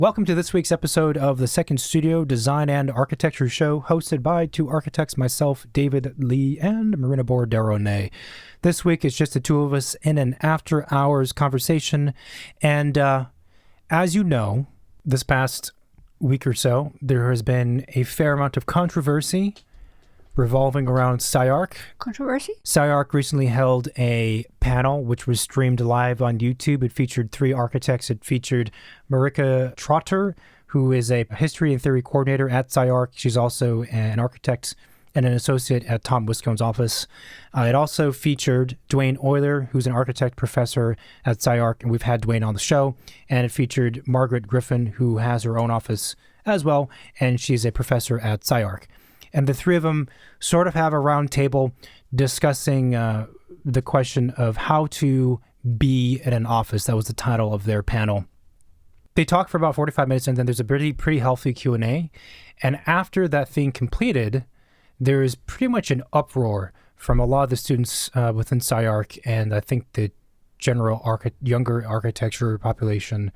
Welcome to this week's episode of the Second Studio Design and Architecture Show, hosted by two architects, myself, David Lee, and Marina Borderonay. This week, it's just the two of us in an after-hours conversation. And as you know, this past week or so, there has been a fair amount of controversy revolving around SCI-Arc. Controversy? SCI-Arc recently held a panel which was streamed live on YouTube. It featured three architects. It featured Marika Trotter, who is a history and theory coordinator at SCI-Arc. She's also an architect and an associate at Tom Wiscone's office. It also featured Dwayne Euler, who's an architect professor at SCI-Arc, and we've had Dwayne on the show. And it featured Margaret Griffin, who has her own office as well, and she's a professor at SCI-Arc. And the three of them sort of have a round table discussing the question of how to be in an office. That was the title of their panel. They talked for about 45 minutes, and then there's a pretty healthy Q&A. And after that thing completed, there is pretty much an uproar from a lot of the students within SCI-Arc, and I think the general younger architecture population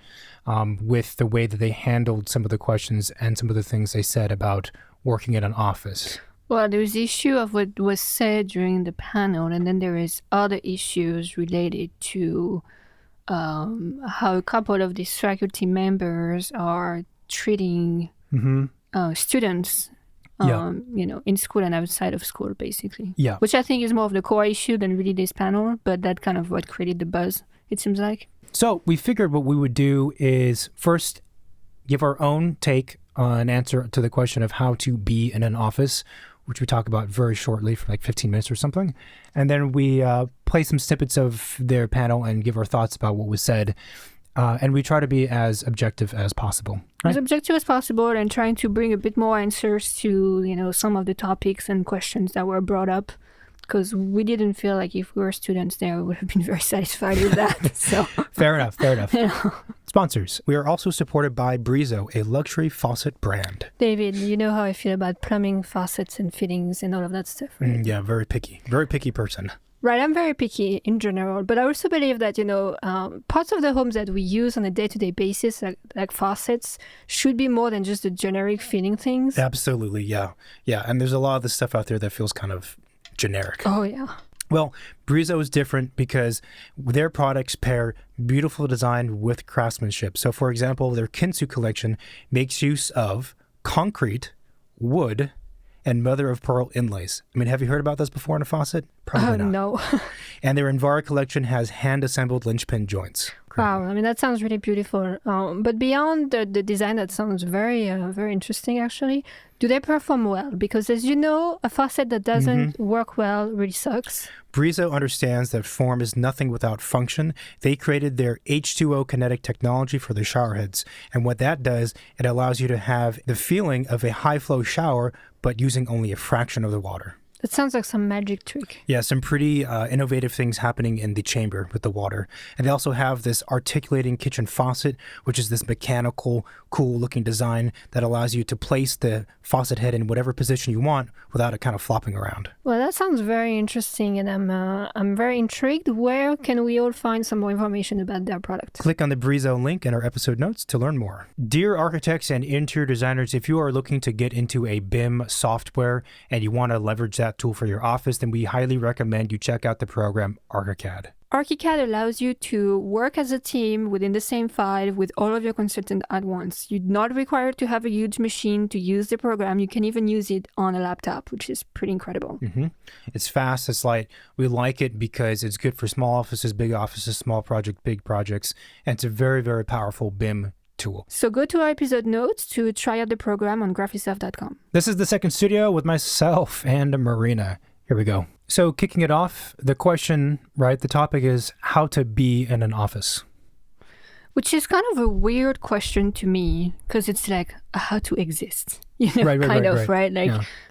with the way that they handled some of the questions and some of the things they said about working in an office. Well, there's the issue of what was said during the panel, and then there is other issues related to how a couple of these faculty members are treating students, in school and outside of school, basically. Yeah. Which I think is more of the core issue than really this panel, but that kind of what created the buzz, it seems like. So we figured what we would do is first give our own take an answer to the question of how to be in an office, which we talk about very shortly for like 15 minutes or something. And then we play some snippets of their panel and give our thoughts about what was said. And we try to be as objective as possible. Right? As objective as possible, and trying to bring a bit more answers to, some of the topics and questions that were brought up. Because we didn't feel like if we were students there, we would have been very satisfied with that. So Fair enough. Sponsors. We are also supported by Brizo, a luxury faucet brand. David, you know how I feel about plumbing, faucets, and fittings and all of that stuff, right? Yeah, very picky person. Right, I'm very picky in general, but I also believe that, parts of the homes that we use on a day-to-day basis, like faucets, should be more than just the generic fitting things. Absolutely, yeah. Yeah, and there's a lot of the stuff out there that feels kind of generic. Oh, yeah. Well, Brizo is different because their products pair beautiful design with craftsmanship. So, for example, their Kintsu collection makes use of concrete, wood, and mother-of-pearl inlays. I mean, have you heard about this before in a faucet? Probably not. No. And their Envara collection has hand-assembled linchpin joints. Wow, I mean, that sounds really beautiful. But beyond the design, that sounds very, very interesting, actually. Do they perform well? Because as you know, a faucet that doesn't work well really sucks. Brizo understands that form is nothing without function. They created their H2O kinetic technology for the shower heads. And what that does, it allows you to have the feeling of a high-flow shower, but using only a fraction of the water. That sounds like some magic trick. Yeah, some pretty innovative things happening in the chamber with the water. And they also have this articulating kitchen faucet, which is this mechanical, cool-looking design that allows you to place the faucet head in whatever position you want without it kind of flopping around. Well, that sounds very interesting, and I'm very intrigued. Where can we all find some more information about their product? Click on the Brizo link in our episode notes to learn more. Dear architects and interior designers, if you are looking to get into a BIM software and you want to leverage that tool for your office, then we highly recommend you check out the program ArchiCAD. ArchiCAD allows you to work as a team within the same file with all of your consultants at once. You're not required to have a huge machine to use the program. You can even use it on a laptop, which is pretty incredible. It's fast, it's light. We like it because it's good for small offices, big offices, small projects, big projects, and it's a very, very powerful BIM tool. So go to our episode notes to try out the program on graphisoft.com. This is the Second Studio with myself and Marina. Here we go. So kicking it off, the question, right, the topic is how to be in an office. Which is kind of a weird question to me, because it's like how to exist, right?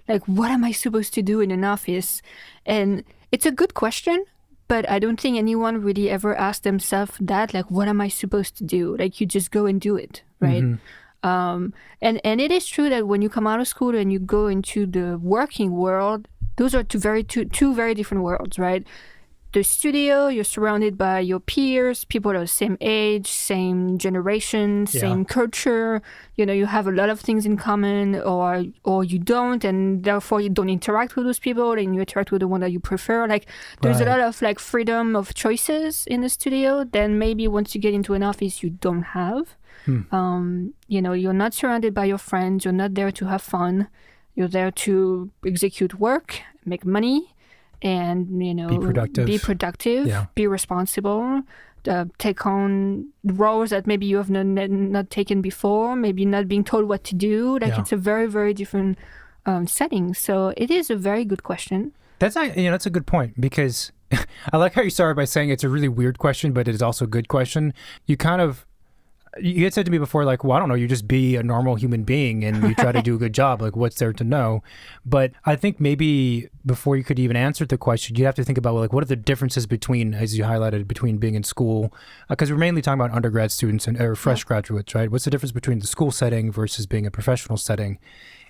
Like what am I supposed to do in an office? And it's a good question, but I don't think anyone really ever asked themselves that, like, what am I supposed to do? Like, you just go and do it, right? And it is true that when you come out of school and you go into the working world, those are two very different worlds, right? the studio, you're surrounded by your peers, people of the same age, same generation, same culture. You have a lot of things in common, or you don't, and therefore you don't interact with those people, and you interact with the one that you prefer. Like, there's a lot of like freedom of choices in the studio. Then maybe once you get into an office, you don't have. You're not surrounded by your friends. You're not there to have fun. You're there to execute work, make money, and be productive, be responsible, take on roles that maybe you have not taken before, maybe not being told what to do. It's a very, very different setting. So it is a very good question. That's a good point, because I like how you started by saying it's a really weird question, but it is also a good question. You had said to me before, like, well, I don't know, you just be a normal human being and you try to do a good job. Like, what's there to know? But I think maybe before you could even answer the question, you have to think about, like, what are the differences between, as you highlighted, between being in school? Because we're mainly talking about undergrad students or fresh graduates, right? What's the difference between the school setting versus being a professional setting?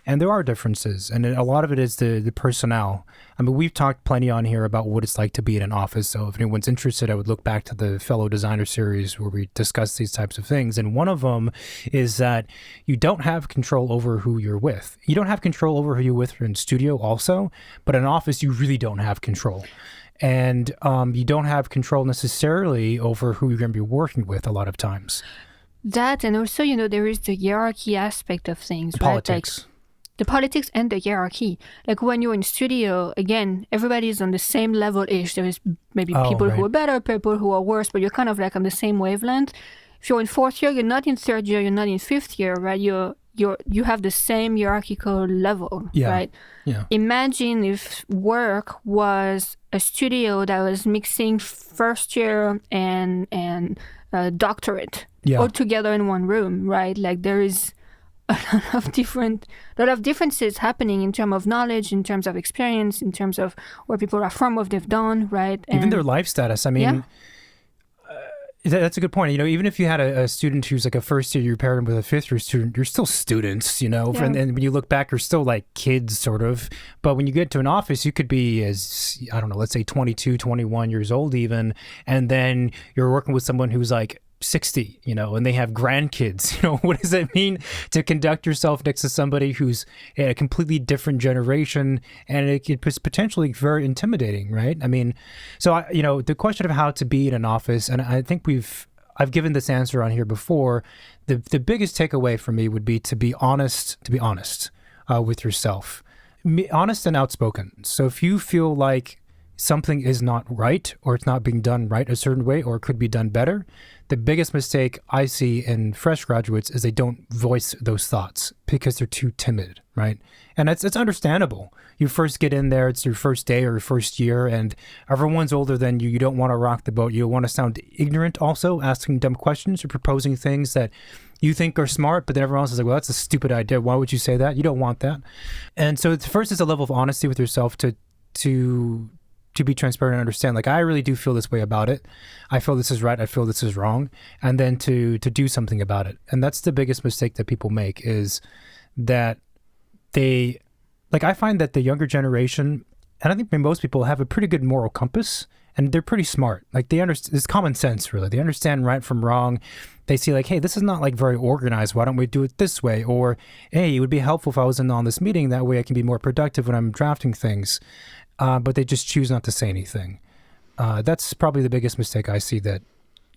And there are differences, and a lot of it is the personnel. I mean, we've talked plenty on here about what it's like to be in an office, so if anyone's interested, I would look back to the Fellow Designer series where we discuss these types of things, and one of them is that you don't have control over who you're with. You don't have control over who you're with in studio also, but in an office, you really don't have control. And you don't have control necessarily over who you're going to be working with a lot of times. That, and also, there is the hierarchy aspect of things, the right? Politics. The politics and the hierarchy. Like, when you're in studio, again, everybody's on the same level-ish. There is maybe people who are better, people who are worse, but you're kind of like on the same wavelength. If you're in fourth year, you're not in third year, you're not in fifth year, right? You have the same hierarchical level, right? Yeah. Imagine if work was a studio that was mixing first year and doctorate all together in one room, right? Like, there is a lot of differences happening in terms of knowledge, in terms of experience, in terms of where people are from, what they've done, right? And even their life status. I mean, that's a good point. Even if you had a student who's like a first year, you paired him with a fifth year student, you're still students, and when you look back, you're still like kids sort of. But when you get to an office, you could be as, I don't know, let's say 22, 21 years old even. And then you're working with someone who's like 60, and they have grandkids. What does that mean to conduct yourself next to somebody who's in a completely different generation? And it's potentially very intimidating, right? I mean, so the question of how to be in an office, and I think I've given this answer on here before. The biggest takeaway for me would be to be honest with yourself, honest and outspoken. So if you feel like something is not right, or it's not being done right a certain way, or it could be done better, the biggest mistake I see in fresh graduates is they don't voice those thoughts because they're too timid, right? And it's understandable. You first get in there, it's your first day or your first year, and everyone's older than you. You don't want to rock the boat. You don't want to sound ignorant also, asking dumb questions or proposing things that you think are smart, but then everyone else is like, well, that's a stupid idea. Why would you say that? You don't want that. And so first is a level of honesty with yourself to be transparent and understand, like, I really do feel this way about it. I feel this is right. I feel this is wrong. And then to do something about it. And that's the biggest mistake that people make, is that I find that the younger generation, and I think most people, have a pretty good moral compass, and they're pretty smart. Like, they understand, it's common sense, really. They understand right from wrong. They see, like, hey, this is not like very organized. Why don't we do it this way? Or, hey, it would be helpful if I was in on this meeting. That way I can be more productive when I'm drafting things. But they just choose not to say anything. That's probably the biggest mistake I see that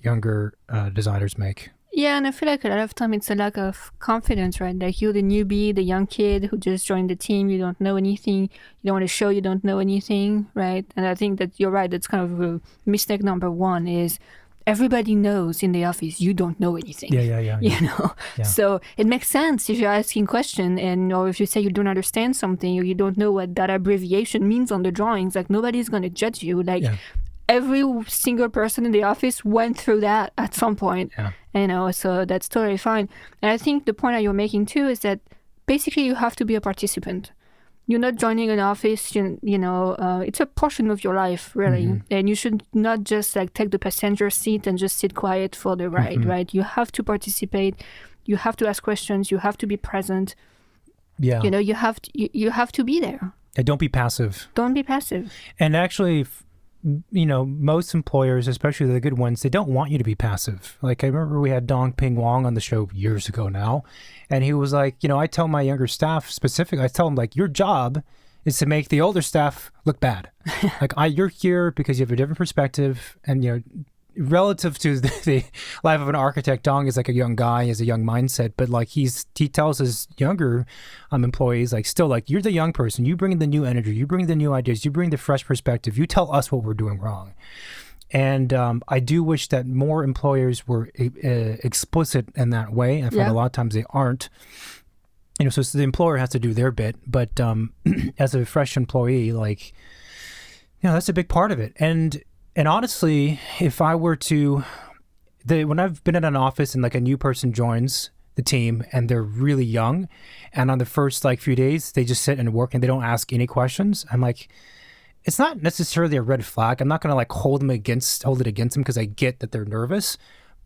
younger designers make. Yeah, and I feel like a lot of time it's a lack of confidence, right? Like, you're the newbie, the young kid who just joined the team, you don't know anything, you don't want to show you don't know anything, right? And I think that you're right, that's kind of a mistake number one, is everybody knows in the office you don't know anything. Yeah. So it makes sense if you're asking questions, or if you say you don't understand something, or you don't know what that abbreviation means on the drawings. Like, nobody's going to judge you. Like, every single person in the office went through that at some point. So that's totally fine. And I think the point that you're making too is that basically you have to be a participant. You're not joining an office, it's a portion of your life, really. Mm-hmm. And you should not just like take the passenger seat and just sit quiet for the ride, right? You have to participate. You have to ask questions. You have to be present. Yeah. You have to be there. Yeah, don't be passive. Don't be passive. And actually, most employers, especially the good ones, they don't want you to be passive. Like, I remember we had Dong Ping Wong on the show years ago now, and he was like, I tell my younger staff specifically, I tell them, like, your job is to make the older staff look bad. Like, you're here because you have a different perspective, and, relative to the life of an architect, Dong is like a young guy, he has a young mindset, but like he tells his younger employees, like, still, like, you're the young person, you bring the new energy, you bring the new ideas, you bring the fresh perspective, you tell us what we're doing wrong. And I do wish that more employers were explicit in that way. I find a lot of times they aren't. So the employer has to do their bit, but as a fresh employee, like, that's a big part of it. And honestly, if I were to, when I've been in an office and like a new person joins the team and they're really young, and on the first like few days, they just sit and work and they don't ask any questions, I'm like, it's not necessarily a red flag. I'm not going to like hold it against them because I get that they're nervous,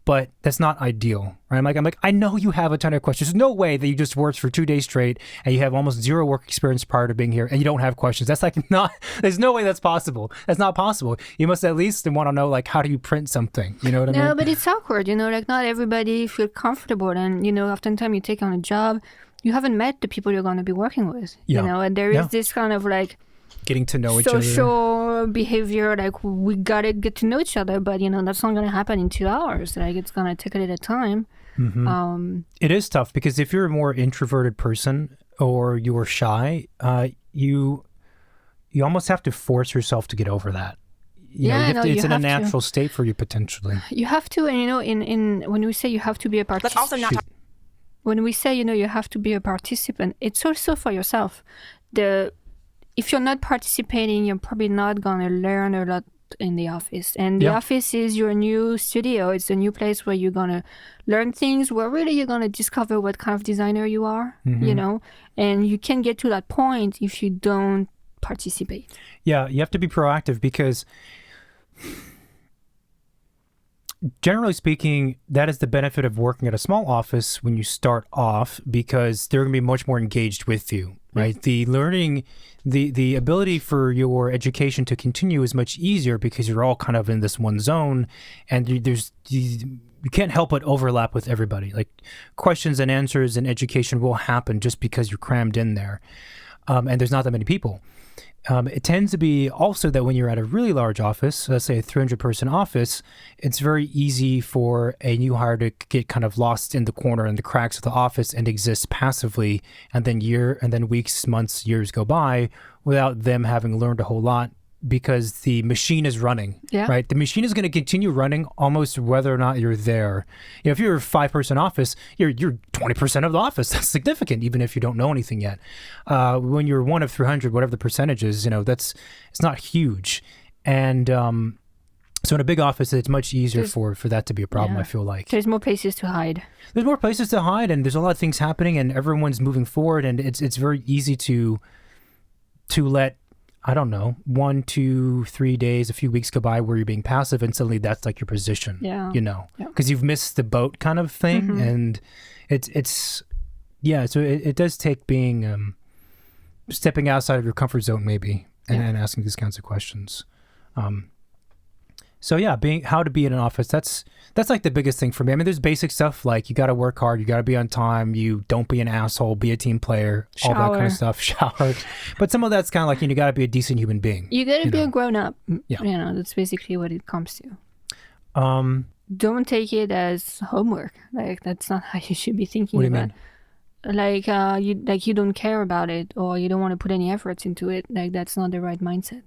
but that's not ideal, right? I'm like, I know you have a ton of questions. There's no way that you just worked for 2 days straight and you have almost zero work experience prior to being here and you don't have questions. That's like there's no way that's possible. That's not possible. You must at least want to know, like, how do you print something? You know what I mean? No, but it's awkward, like not everybody feel comfortable. And, oftentimes you take on a job, you haven't met the people you're going to be working with, and there is this kind of like, getting to know each other. Social behavior, like we gotta get to know each other, but that's not gonna happen in 2 hours. Like it's gonna take a little time. Mm-hmm. It is tough because if you're a more introverted person or you're shy, you almost have to force yourself to get over that. It's in a natural state for you potentially. You have to, and in when we say you have to be a participant, let's also not. When we say you have to be a participant, it's also for yourself. If you're not participating, you're probably not going to learn a lot in the office. And the office is your new studio. It's a new place where you're going to learn things, where really you're going to discover what kind of designer you are, and you can get to that point if you don't participate. Yeah, you have to be proactive because generally speaking, that is the benefit of working at a small office when you start off, because they're going to be much more engaged with you, right? The learning, the ability for your education to continue is much easier because you're all kind of in this one zone, and you can't help but overlap with everybody. Like questions and answers and education will happen just because you're crammed in there, and there's not that many people. It tends to be also that when you're at a really large office, let's say a 300-person office, it's very easy for a new hire to get kind of lost in the corner and the cracks of the office and exist passively, and then weeks, months, years go by without them having learned a whole lot because the machine is running, right? The machine is going to continue running almost whether or not you're there. If you're a 5-person office, you're 20% of the office. That's significant, even if you don't know anything yet. When you're one of 300, whatever the percentage is, it's not huge. And so in a big office, it's much easier for that to be a problem, I feel like. There's more places to hide. There's more places to hide, and there's a lot of things happening, and everyone's moving forward, and it's very easy to let, I don't know, 1, 2, 3 days, a few weeks go by where you're being passive, and suddenly that's like your position, because you've missed the boat kind of thing. And so it does take being, stepping outside of your comfort zone maybe, and asking these kinds of questions. So yeah, how to be in an office, that's like the biggest thing for me. I mean, there's basic stuff like you got to work hard, you got to be on time, you don't be an asshole, be a team player, all that kind of stuff, shower. But some of that's kind of like, you got to be a decent human being. You got to be a grown up. Yeah. That's basically what it comes to. Don't take it as homework. Like, that's not how you should be thinking about it. Like, you don't care about it, or you don't want to put any efforts into it. Like, that's not the right mindset.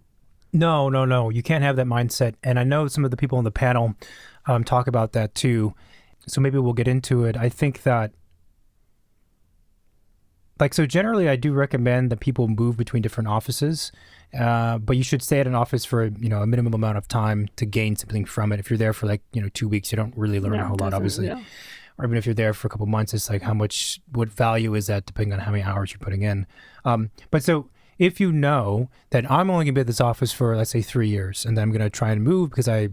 No. You can't have that mindset. And I know some of the people on the panel talk about that too. So maybe we'll get into it. I think that, so generally I do recommend that people move between different offices, but you should stay at an office for, a minimum amount of time to gain something from it. If you're there for 2 weeks, you don't really learn a whole lot, obviously. Yeah. Or even if you're there for a couple months, it's like what value is that depending on how many hours you're putting in. But so if you know that I'm only going to be at this office for, let's say, 3 years, and then I'm going to try and move because I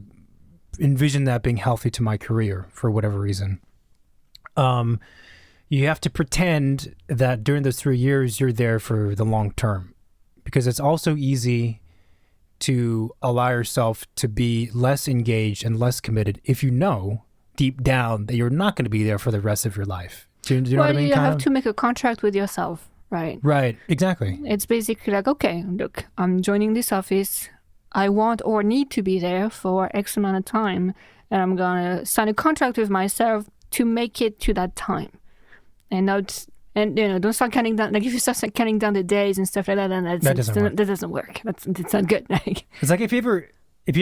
envision that being healthy to my career for whatever reason, you have to pretend that during those 3 years you're there for the long term, because it's also easy to allow yourself to be less engaged and less committed if you know deep down that you're not going to be there for the rest of your life. Do you know what I mean? You have to make a contract with yourself, right? Right, exactly. It's basically like, okay, look, I'm joining this office. I want or need to be there for X amount of time, and I'm going to sign a contract with myself to make it to that time. And not, and don't start counting down. Like if you start counting down the days and stuff like that, then that doesn't work. That's not good. It's like if you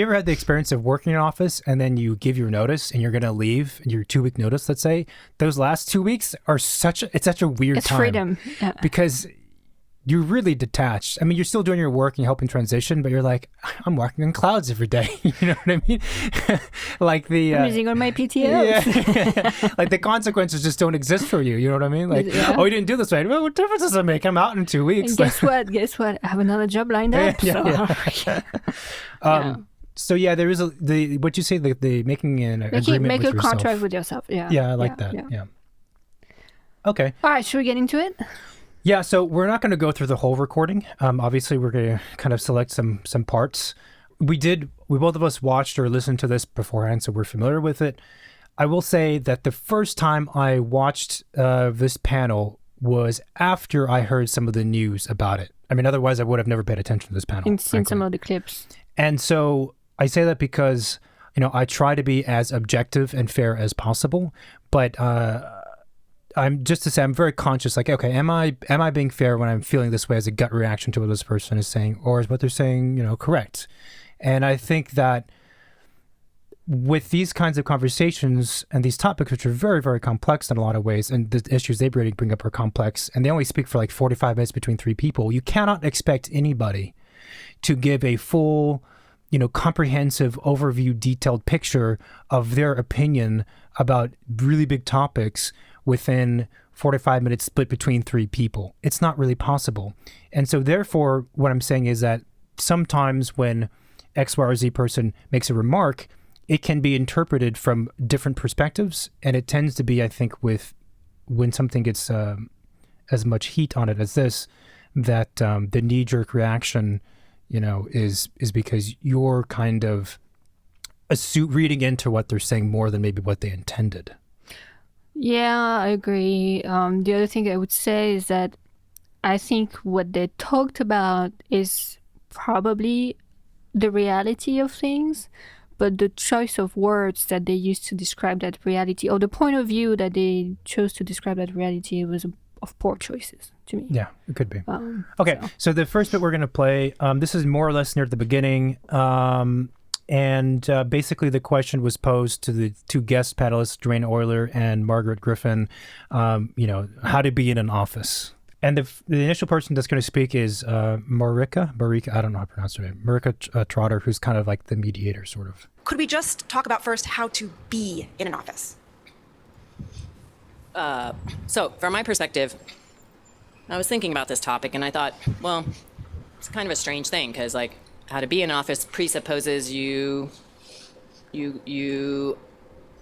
ever had the experience of working in an office and then you give your notice and you're going to leave, your 2-week notice, let's say, those last 2 weeks are such a weird time. It's freedom. Yeah. Because you're really detached. I mean, you're still doing your work and you're helping transition, but you're like, I'm walking on clouds every day. You know what I mean? Like I'm using on my PTO. Yeah. Like the consequences just don't exist for you. You know what I mean? Like, oh, you didn't do this right. Well, what difference does it make? I'm out in 2 weeks. And guess what? I have another job lined up. So yeah, there is what you say, the making an agreement make with a yourself. Contract with yourself. Yeah. Yeah, I like that. Yeah. Okay. All right, should we get into it? Yeah, so we're not going to go through the whole recording. Obviously, we're going to kind of select some parts. We both of us watched or listened to this beforehand, so we're familiar with it. I will say that the first time I watched this panel was after I heard some of the news about it. I mean, otherwise I would have never paid attention to this panel. And seen some of the clips. And so I say that because, I try to be as objective and fair as possible, but I'm just to say I'm very conscious, like, okay, am I being fair when I'm feeling this way as a gut reaction to what this person is saying, or is what they're saying, correct? And I think that with these kinds of conversations and these topics, which are very, very complex in a lot of ways, and the issues they bring up are complex, and they only speak for like 45 minutes between 3 people, you cannot expect anybody to give a full, comprehensive overview, detailed picture of their opinion about really big topics within 45 minutes split between 3 people. It's not really possible. And so therefore, what I'm saying is that sometimes when X, Y, or Z person makes a remark, it can be interpreted from different perspectives. And it tends to be, I think, when something gets as much heat on it as this, that the knee-jerk reaction, is because you're kind of reading into what they're saying more than maybe what they intended. Yeah, I agree. The other thing I would say is that I think what they talked about is probably the reality of things, but the choice of words that they used to describe that reality, or the point of view that they chose to describe that reality, was of poor choices to me. Yeah, it could be. Okay, so the first bit we're going to play, this is more or less near the beginning. And basically the question was posed to the 2 guest panelists, Dwayne Euler and Margaret Griffin, how to be in an office. And the initial person that's going to speak is Marika, I don't know how to pronounce her name, Marika Trotter, who's kind of like the mediator, sort of. Could we just talk about first how to be in an office? So from my perspective, I was thinking about this topic and I thought, well, it's kind of a strange thing because like, how to be in office presupposes you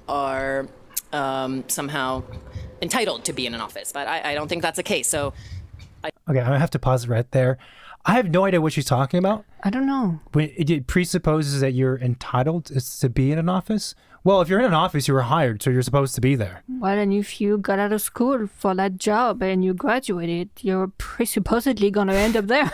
are somehow entitled to be in an office, but I don't think that's the case. So, okay, I have to pause it right there. I have no idea what she's talking about. I don't know. It presupposes that you're entitled to be in an office. Well, if you're in an office, you were hired, so you're supposed to be there. Well, and if you got out of school for that job and you graduated, you're presupposedly going to end up there.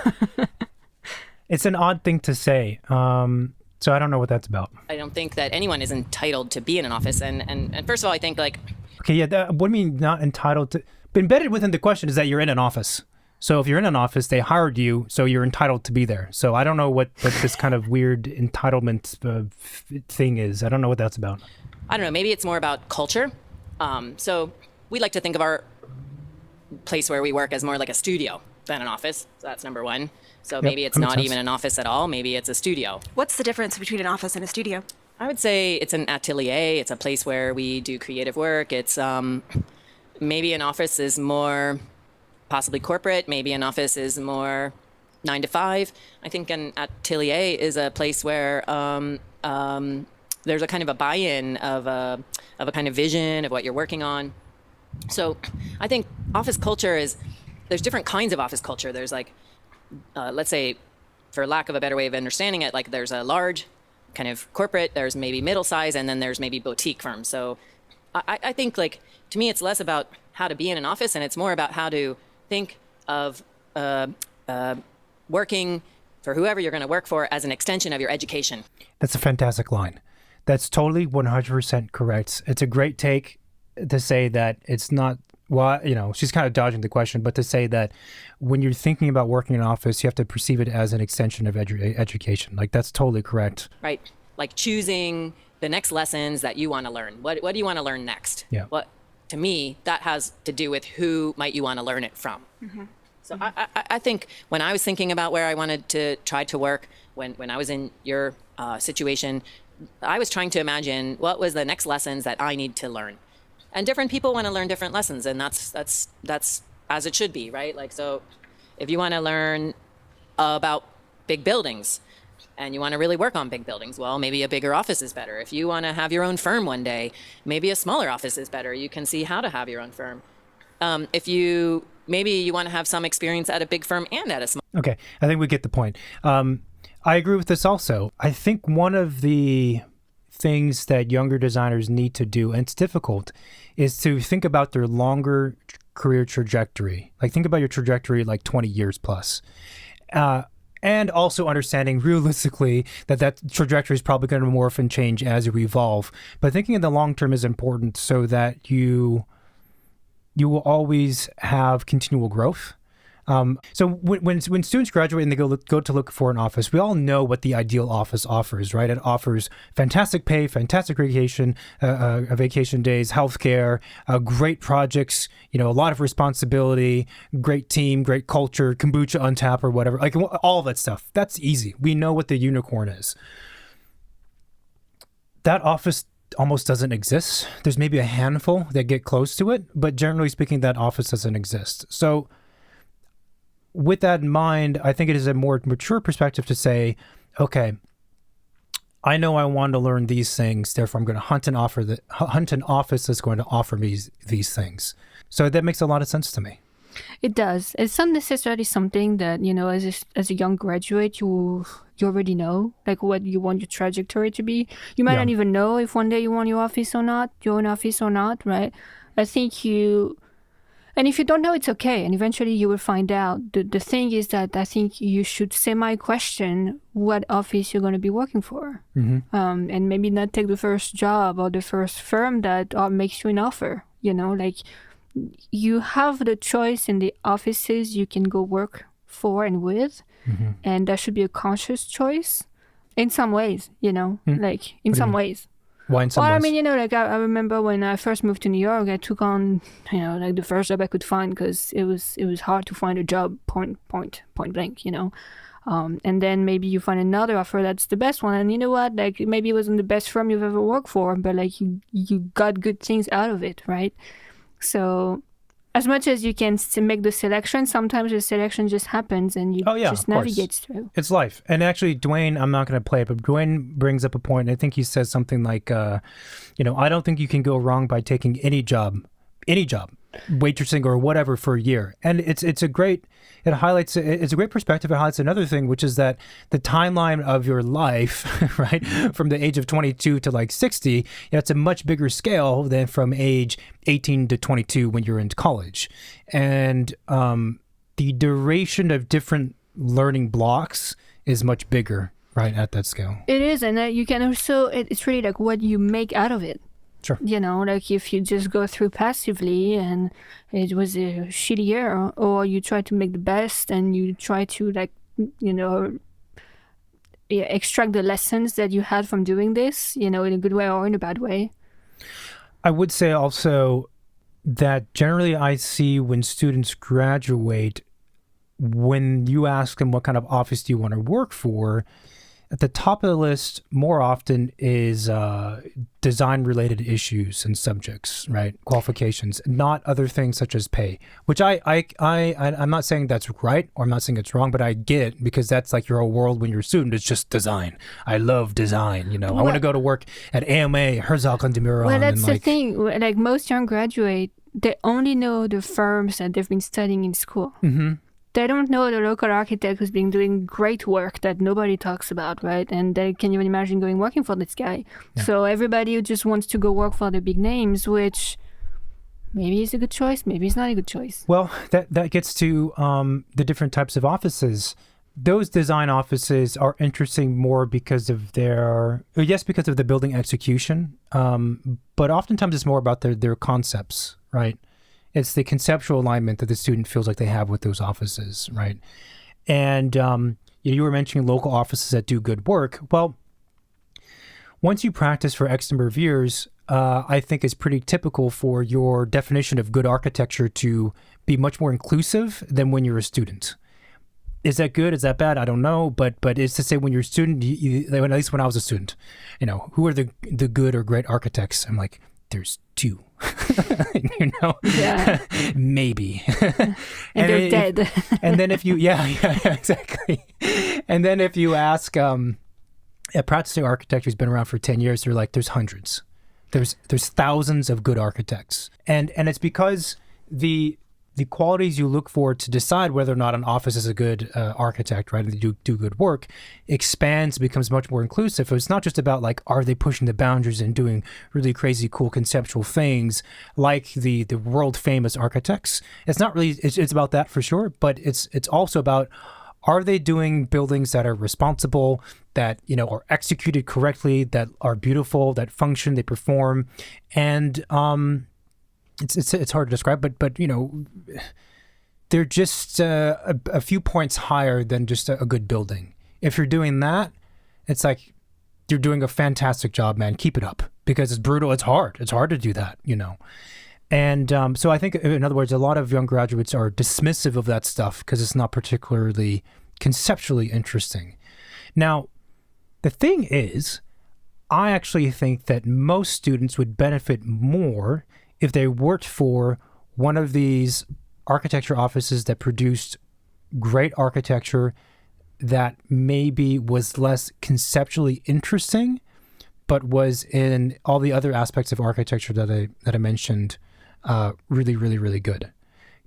It's an odd thing to say, so I don't know what that's about. I don't think that anyone is entitled to be in an office. And first of all, I think like... Okay, yeah, what do you mean not entitled to... But embedded within the question is that you're in an office. So if you're in an office, they hired you, so you're entitled to be there. So I don't know what this kind of weird entitlement thing is. I don't know what that's about. I don't know, maybe it's more about culture. So we like to think of our place where we work as more like a studio than an office. So that's number one. So maybe it's not even an office at all. Maybe it's a studio. What's the difference between an office and a studio? I would say it's an atelier. It's a place where we do creative work. It's maybe an office is more possibly corporate. Maybe an office is more 9 to 5. I think an atelier is a place where there's a kind of a buy-in of a kind of vision of what you're working on. So I think office culture there's different kinds of office culture. There's like, let's say, for lack of a better way of understanding it, like there's a large kind of corporate, there's maybe middle size, and then there's maybe boutique firms. So I think, like, to me, it's less about how to be in an office, and it's more about how to think of working for whoever you're going to work for as an extension of your education. That's a fantastic line. That's totally 100% correct. It's a great take to say that it's not, well, you know, she's kind of dodging the question, but to say that when you're thinking about working in an office, you have to perceive it as an extension of education. Like, that's totally correct. Right. Like choosing the next lessons that you want to learn. What do you want to learn next? Yeah. What, to me, that has to do with who might you want to learn it from. Mm-hmm. So I think when I was thinking about where I wanted to try to work, when I was in your situation, I was trying to imagine what was the next lessons that I need to learn. And different people want to learn different lessons, and that's as it should be, right? Like, so if you want to learn about big buildings and you want to really work on big buildings, well, maybe a bigger office is better. If you want to have your own firm one day, maybe a smaller office is better. You can see how to have your own firm. Maybe you want to have some experience at a big firm and at a small. Okay, I think we get the point. I agree with this also. I think one of the things that younger designers need to do, and it's difficult, is to think about their longer career trajectory. Like, think about your trajectory like 20 years plus. And also understanding realistically that trajectory is probably going to morph and change as you evolve. But thinking in the long term is important so that you will always have continual growth. So when students graduate and they go to look for an office, we all know what the ideal office offers, right? It offers fantastic pay, fantastic vacation days, healthcare, great projects, you know, a lot of responsibility, great team, great culture, kombucha on tap or whatever, like all of that stuff. That's easy. We know what the unicorn is. That office almost doesn't exist. There's maybe a handful that get close to it, but generally speaking, that office doesn't exist. So with that in mind, I think it is a more mature perspective to say, okay, I know I want to learn these things, therefore I'm going to hunt an office that's going to offer me these things. So that makes a lot of sense to me. It does. It's not necessarily something that, you know, as a young graduate, you already know, like, what you want your trajectory to be. You might not even know if one day you want your own office or not, right? I think and if you don't know, it's okay. And eventually you will find out. The thing is that I think you should semi-question what office you're going to be working for. Mm-hmm. And maybe not take the first job or the first firm that makes you an offer. You know, like, you have the choice in the offices you can go work for and with. Mm-hmm. And that should be a conscious choice in some ways, you know, like in some ways. Why in some ways? I mean, you know, like I remember when I first moved to New York, I took on, you know, like the first job I could find because it was hard to find a job point blank, you know. And then maybe you find another offer that's the best one, and you know what, like, maybe it wasn't the best firm you've ever worked for, but like you got good things out of it, right? So as much as you can make the selection, sometimes the selection just happens and you just navigate through. It's life. And actually, Dwayne, I'm not going to play it, but Dwayne brings up a point. I think he says something like, you know, I don't think you can go wrong by taking any job, waitressing or whatever, for a year. And it's a great perspective. It highlights another thing, which is that the timeline of your life, right, from the age of 22 to like 60, you know, it's a much bigger scale than from age 18 to 22 when you're in college. And the duration of different learning blocks is much bigger, right, at that scale. It is, and you can also, it's really like what you make out of it. Sure. You know, like if you just go through passively and it was a shitty year, or you try to make the best and you try to, like, you know, extract the lessons that you had from doing this, you know, in a good way or in a bad way. I would say also that generally I see when students graduate, when you ask them what kind of office do you want to work for, at the top of the list more often is design-related issues and subjects, right? Qualifications, not other things such as pay, which I'm not saying that's right, or I'm not saying it's wrong, but I get it, because that's like your whole world when you're a student. It's just design. I love design, you know. Well, I want to go to work at AMA, Herzog and de Meuron. Well, that's the thing. Like, most young graduates, they only know the firms that they've been studying in school. Mm-hmm. they don't know the local architect who's been doing great work that nobody talks about, right? And they can even imagine working for this guy. Yeah. So everybody just wants to go work for the big names, which maybe is a good choice, maybe it's not a good choice. Well, that gets to the different types of offices. Those design offices are interesting more because of because of the building execution, but oftentimes it's more about their concepts, right? It's the conceptual alignment that the student feels like they have with those offices, right? And you were mentioning local offices that do good work. Well, once you practice for X number of years, I think it's pretty typical for your definition of good architecture to be much more inclusive than when you're a student. Is that good? Is that bad? I don't know. But it's to say when you're a student, at least when I was a student, who are the good or great architects? I'm like, there's two. Yeah. Maybe. and they're dead. And then if you, yeah, exactly. And then if you ask, a practicing architect who's been around for 10 years, they're like, there's hundreds. There's thousands of good architects. And it's because the qualities you look for to decide whether or not an office is a good architect, right, and they do good work, becomes much more inclusive. It's not just about like, are they pushing the boundaries and doing really crazy, cool conceptual things like the world famous architects. It's not really. It's about that for sure, but it's also about, are they doing buildings that are responsible, that are executed correctly, that are beautiful, that function, they perform, and It's hard to describe, but they're just a few points higher than just a good building. If you're doing that, it's like you're doing a fantastic job, man. Keep it up, because it's brutal. It's hard. It's hard to do that, And so I think, in other words, a lot of young graduates are dismissive of that stuff because it's not particularly conceptually interesting. Now, the thing is, I actually think that most students would benefit more if they worked for one of these architecture offices that produced great architecture that maybe was less conceptually interesting, but was in all the other aspects of architecture that I mentioned really, really, really good.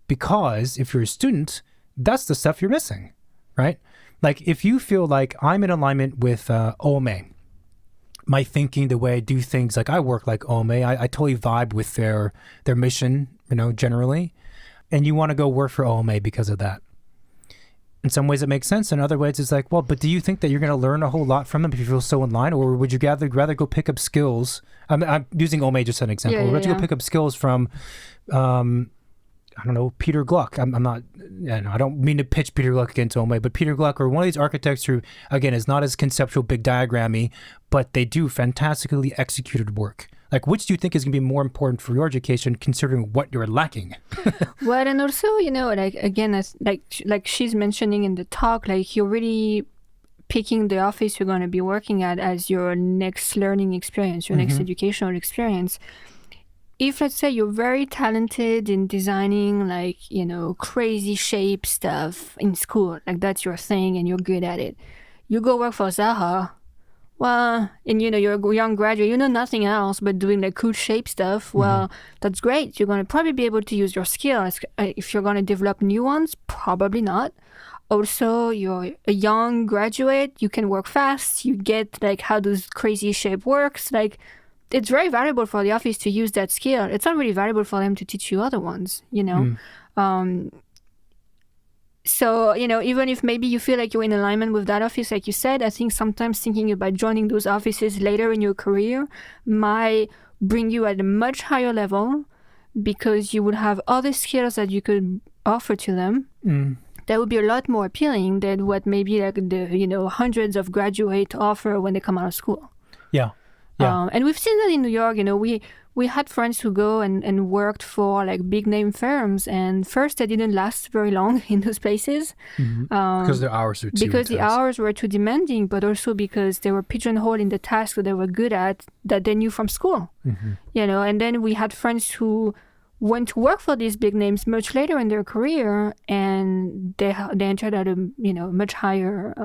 Because if you're a student, that's the stuff you're missing, right? Like if you feel like I'm in alignment with OMA, my thinking, the way I do things, like I work like OMA, I totally vibe with their mission, generally. And you want to go work for OMA because of that. In some ways it makes sense. In other ways it's like, well, but do you think that you're going to learn a whole lot from them if you feel so in line? Or would you rather go pick up skills? I'm using OMA just as an example. Would you go pick up skills from, I don't know, Peter Gluck. I'm not, I don't mean to pitch Peter Gluck against OMA, but Peter Gluck or one of these architects who, again, is not as conceptual, big diagrammy, but they do fantastically executed work. Like, which do you think is going to be more important for your education, considering what you're lacking? Well, and also, like, again, as like she's mentioning in the talk, like you're really picking the office you're going to be working at as your next learning experience, your next educational experience. If, let's say, you're very talented in designing, like, crazy shape stuff in school, like that's your thing and you're good at it, you go work for Zaha, well, and, you're a young graduate, nothing else but doing, like, cool shape stuff, well, that's great. You're going to probably be able to use your skills. If you're going to develop new ones, probably not. Also, you're a young graduate, you can work fast, you get, like, how those crazy shape works, like, it's very valuable for the office to use that skill. It's not really valuable for them to teach you other ones, So, even if maybe you feel like you're in alignment with that office, like you said, I think sometimes thinking about joining those offices later in your career might bring you at a much higher level because you would have other skills that you could offer to them. That would be a lot more appealing than what maybe like the, hundreds of graduates offer when they come out of school. Yeah. And we've seen that in New York. We had friends who go and worked for like big name firms, and first they didn't last very long in those places because the hours were too intense. The hours were too demanding, but also because they were pigeonholed in the tasks that they were good at that they knew from school. And then we had friends who went to work for these big names much later in their career, and they entered at a much higher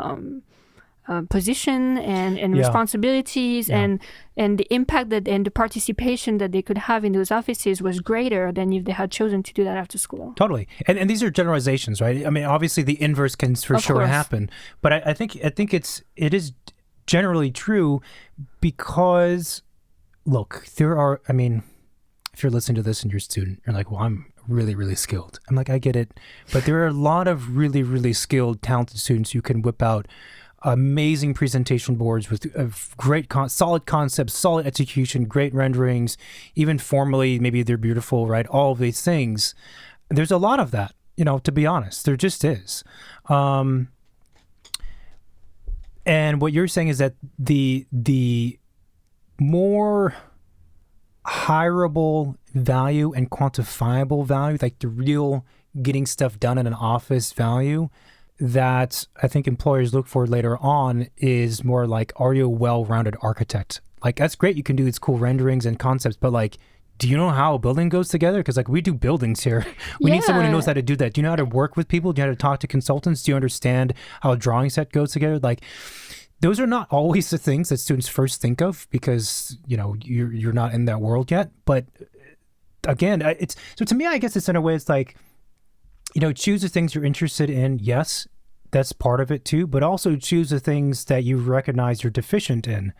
position and Yeah. responsibilities, Yeah. and the impact that and the participation that they could have in those offices was greater than if they had chosen to do that after school. Totally. And these are generalizations, right? I mean, obviously the inverse can for Of sure course. happen, but I think it is generally true because, look, if you're listening to this and you're a student, you're like, well, I'm really, really skilled. I'm like, I get it. But there are a lot of really, really skilled, talented students who can whip out amazing presentation boards with great, solid concepts, solid execution, great renderings, even formally, maybe they're beautiful, right? All of these things. There's a lot of that, to be honest. There just is. And what you're saying is that the more hireable value and quantifiable value, like the real getting stuff done in an office value, that I think employers look for later on is more like, are you a well-rounded architect? Like, that's great. You can do these cool renderings and concepts, but like, do you know how a building goes together? Because like we do buildings here. We need someone who knows how to do that. Do you know how to work with people? Do you know how to talk to consultants? Do you understand how a drawing set goes together? Like, those are not always the things that students first think of because, you're not in that world yet. But again, so to me, I guess it's in a way, it's like, choose the things you're interested in. Yes, that's part of it too, but also choose the things that you recognize you're deficient in.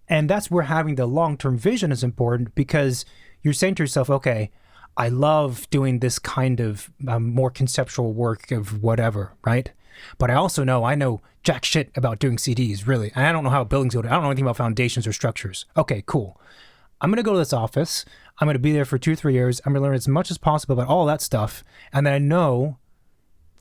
And that's where having the long-term vision is important, because you're saying to yourself, okay, I love doing this kind of more conceptual work of whatever, right? But I know jack shit about doing CDs, really. And I don't know how buildings go. I don't know anything about foundations or structures. Okay, cool. I'm going to go to this office. I'm going to be there for 2 or 3 years. I'm going to learn as much as possible about all that stuff. And then I know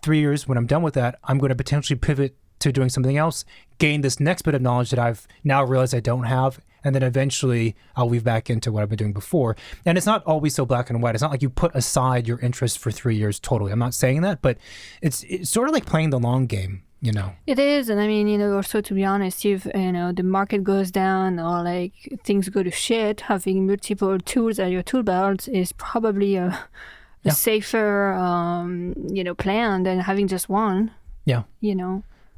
3 years, when I'm done with that, I'm going to potentially pivot to doing something else, gain this next bit of knowledge that I've now realized I don't have. And then eventually I'll weave back into what I've been doing before. And it's not always so black and white. It's not like you put aside your interest for 3 years totally. I'm not saying that, but it's sort of like playing the long game, It is. And I mean, also to be honest, if, the market goes down or like things go to shit, having multiple tools at your tool belt is probably a safer, plan than having just one. Yeah.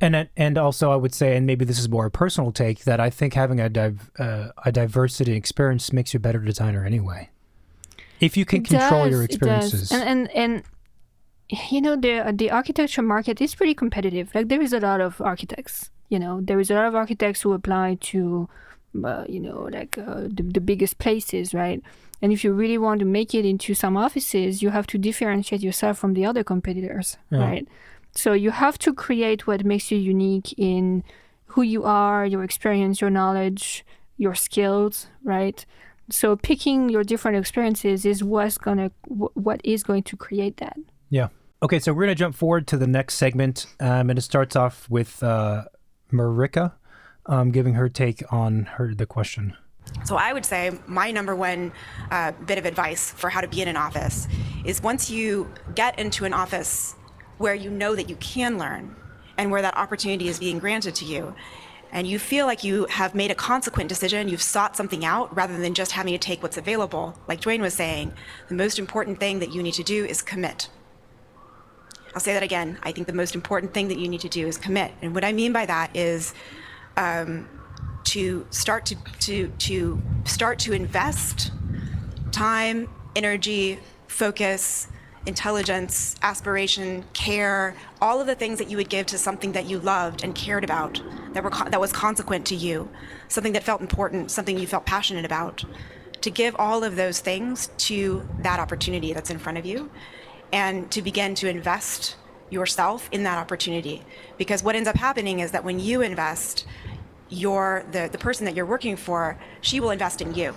And also I would say, and maybe this is more a personal take, that I think having a diversity experience makes you a better designer anyway. If you can control your experiences. And the architecture market is pretty competitive. Like, there is a lot of architects, there is a lot of architects who apply to, the biggest places, right? And if you really want to make it into some offices, you have to differentiate yourself from the other competitors, right? So you have to create what makes you unique in who you are, your experience, your knowledge, your skills, right? So picking your different experiences is what is going to create that. Yeah. Okay, so we're going to jump forward to the next segment, and it starts off with Marika giving her take on the question. So I would say my number one bit of advice for how to be in an office is, once you get into an office where you know that you can learn and where that opportunity is being granted to you, and you feel like you have made a consequent decision, you've sought something out rather than just having to take what's available, like Dwayne was saying, the most important thing that you need to do is commit. I'll say that again. I think the most important thing that you need to do is commit. And what I mean by that is to start to invest time, energy, focus, intelligence, aspiration, care, all of the things that you would give to something that you loved and cared about, that was consequent to you, something that felt important, something you felt passionate about, to give all of those things to that opportunity that's in front of you, and to begin to invest yourself in that opportunity. Because what ends up happening is that when you invest, the person that you're working for, she will invest in you.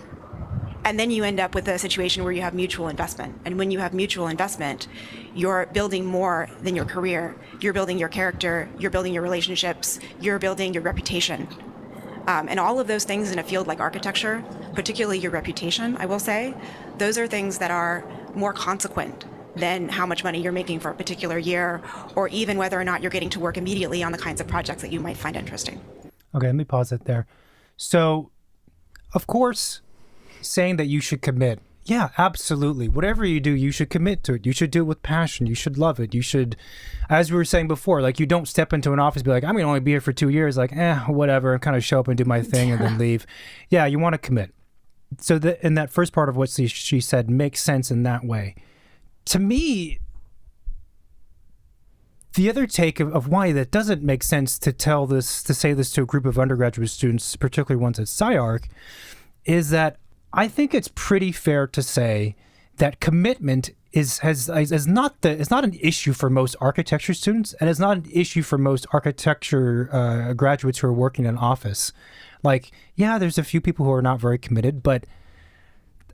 And then you end up with a situation where you have mutual investment. And when you have mutual investment, you're building more than your career. You're building your character, you're building your relationships, you're building your reputation. And all of those things in a field like architecture, particularly your reputation, I will say, those are things that are more consequent than how much money you're making for a particular year, or even whether or not you're getting to work immediately on the kinds of projects that you might find interesting. Okay, let me pause it there. So, of course, saying that you should commit, Yeah, absolutely. Whatever you do, you should commit to it. You should do it with passion. You should love it. You should, as we were saying before, like you don't step into an office and be like, I'm going to only be here for 2 years. Like, whatever, and kind of show up and do my thing and then leave. Yeah, you want to commit. So in that first part of what she said makes sense in that way. To me, the other take of why that doesn't make sense to say this to a group of undergraduate students, particularly ones at SCI-Arc, is that I think it's pretty fair to say that commitment is not an issue for most architecture students, and it's not an issue for most architecture graduates who are working in office. Like, yeah, there's a few people who are not very committed, but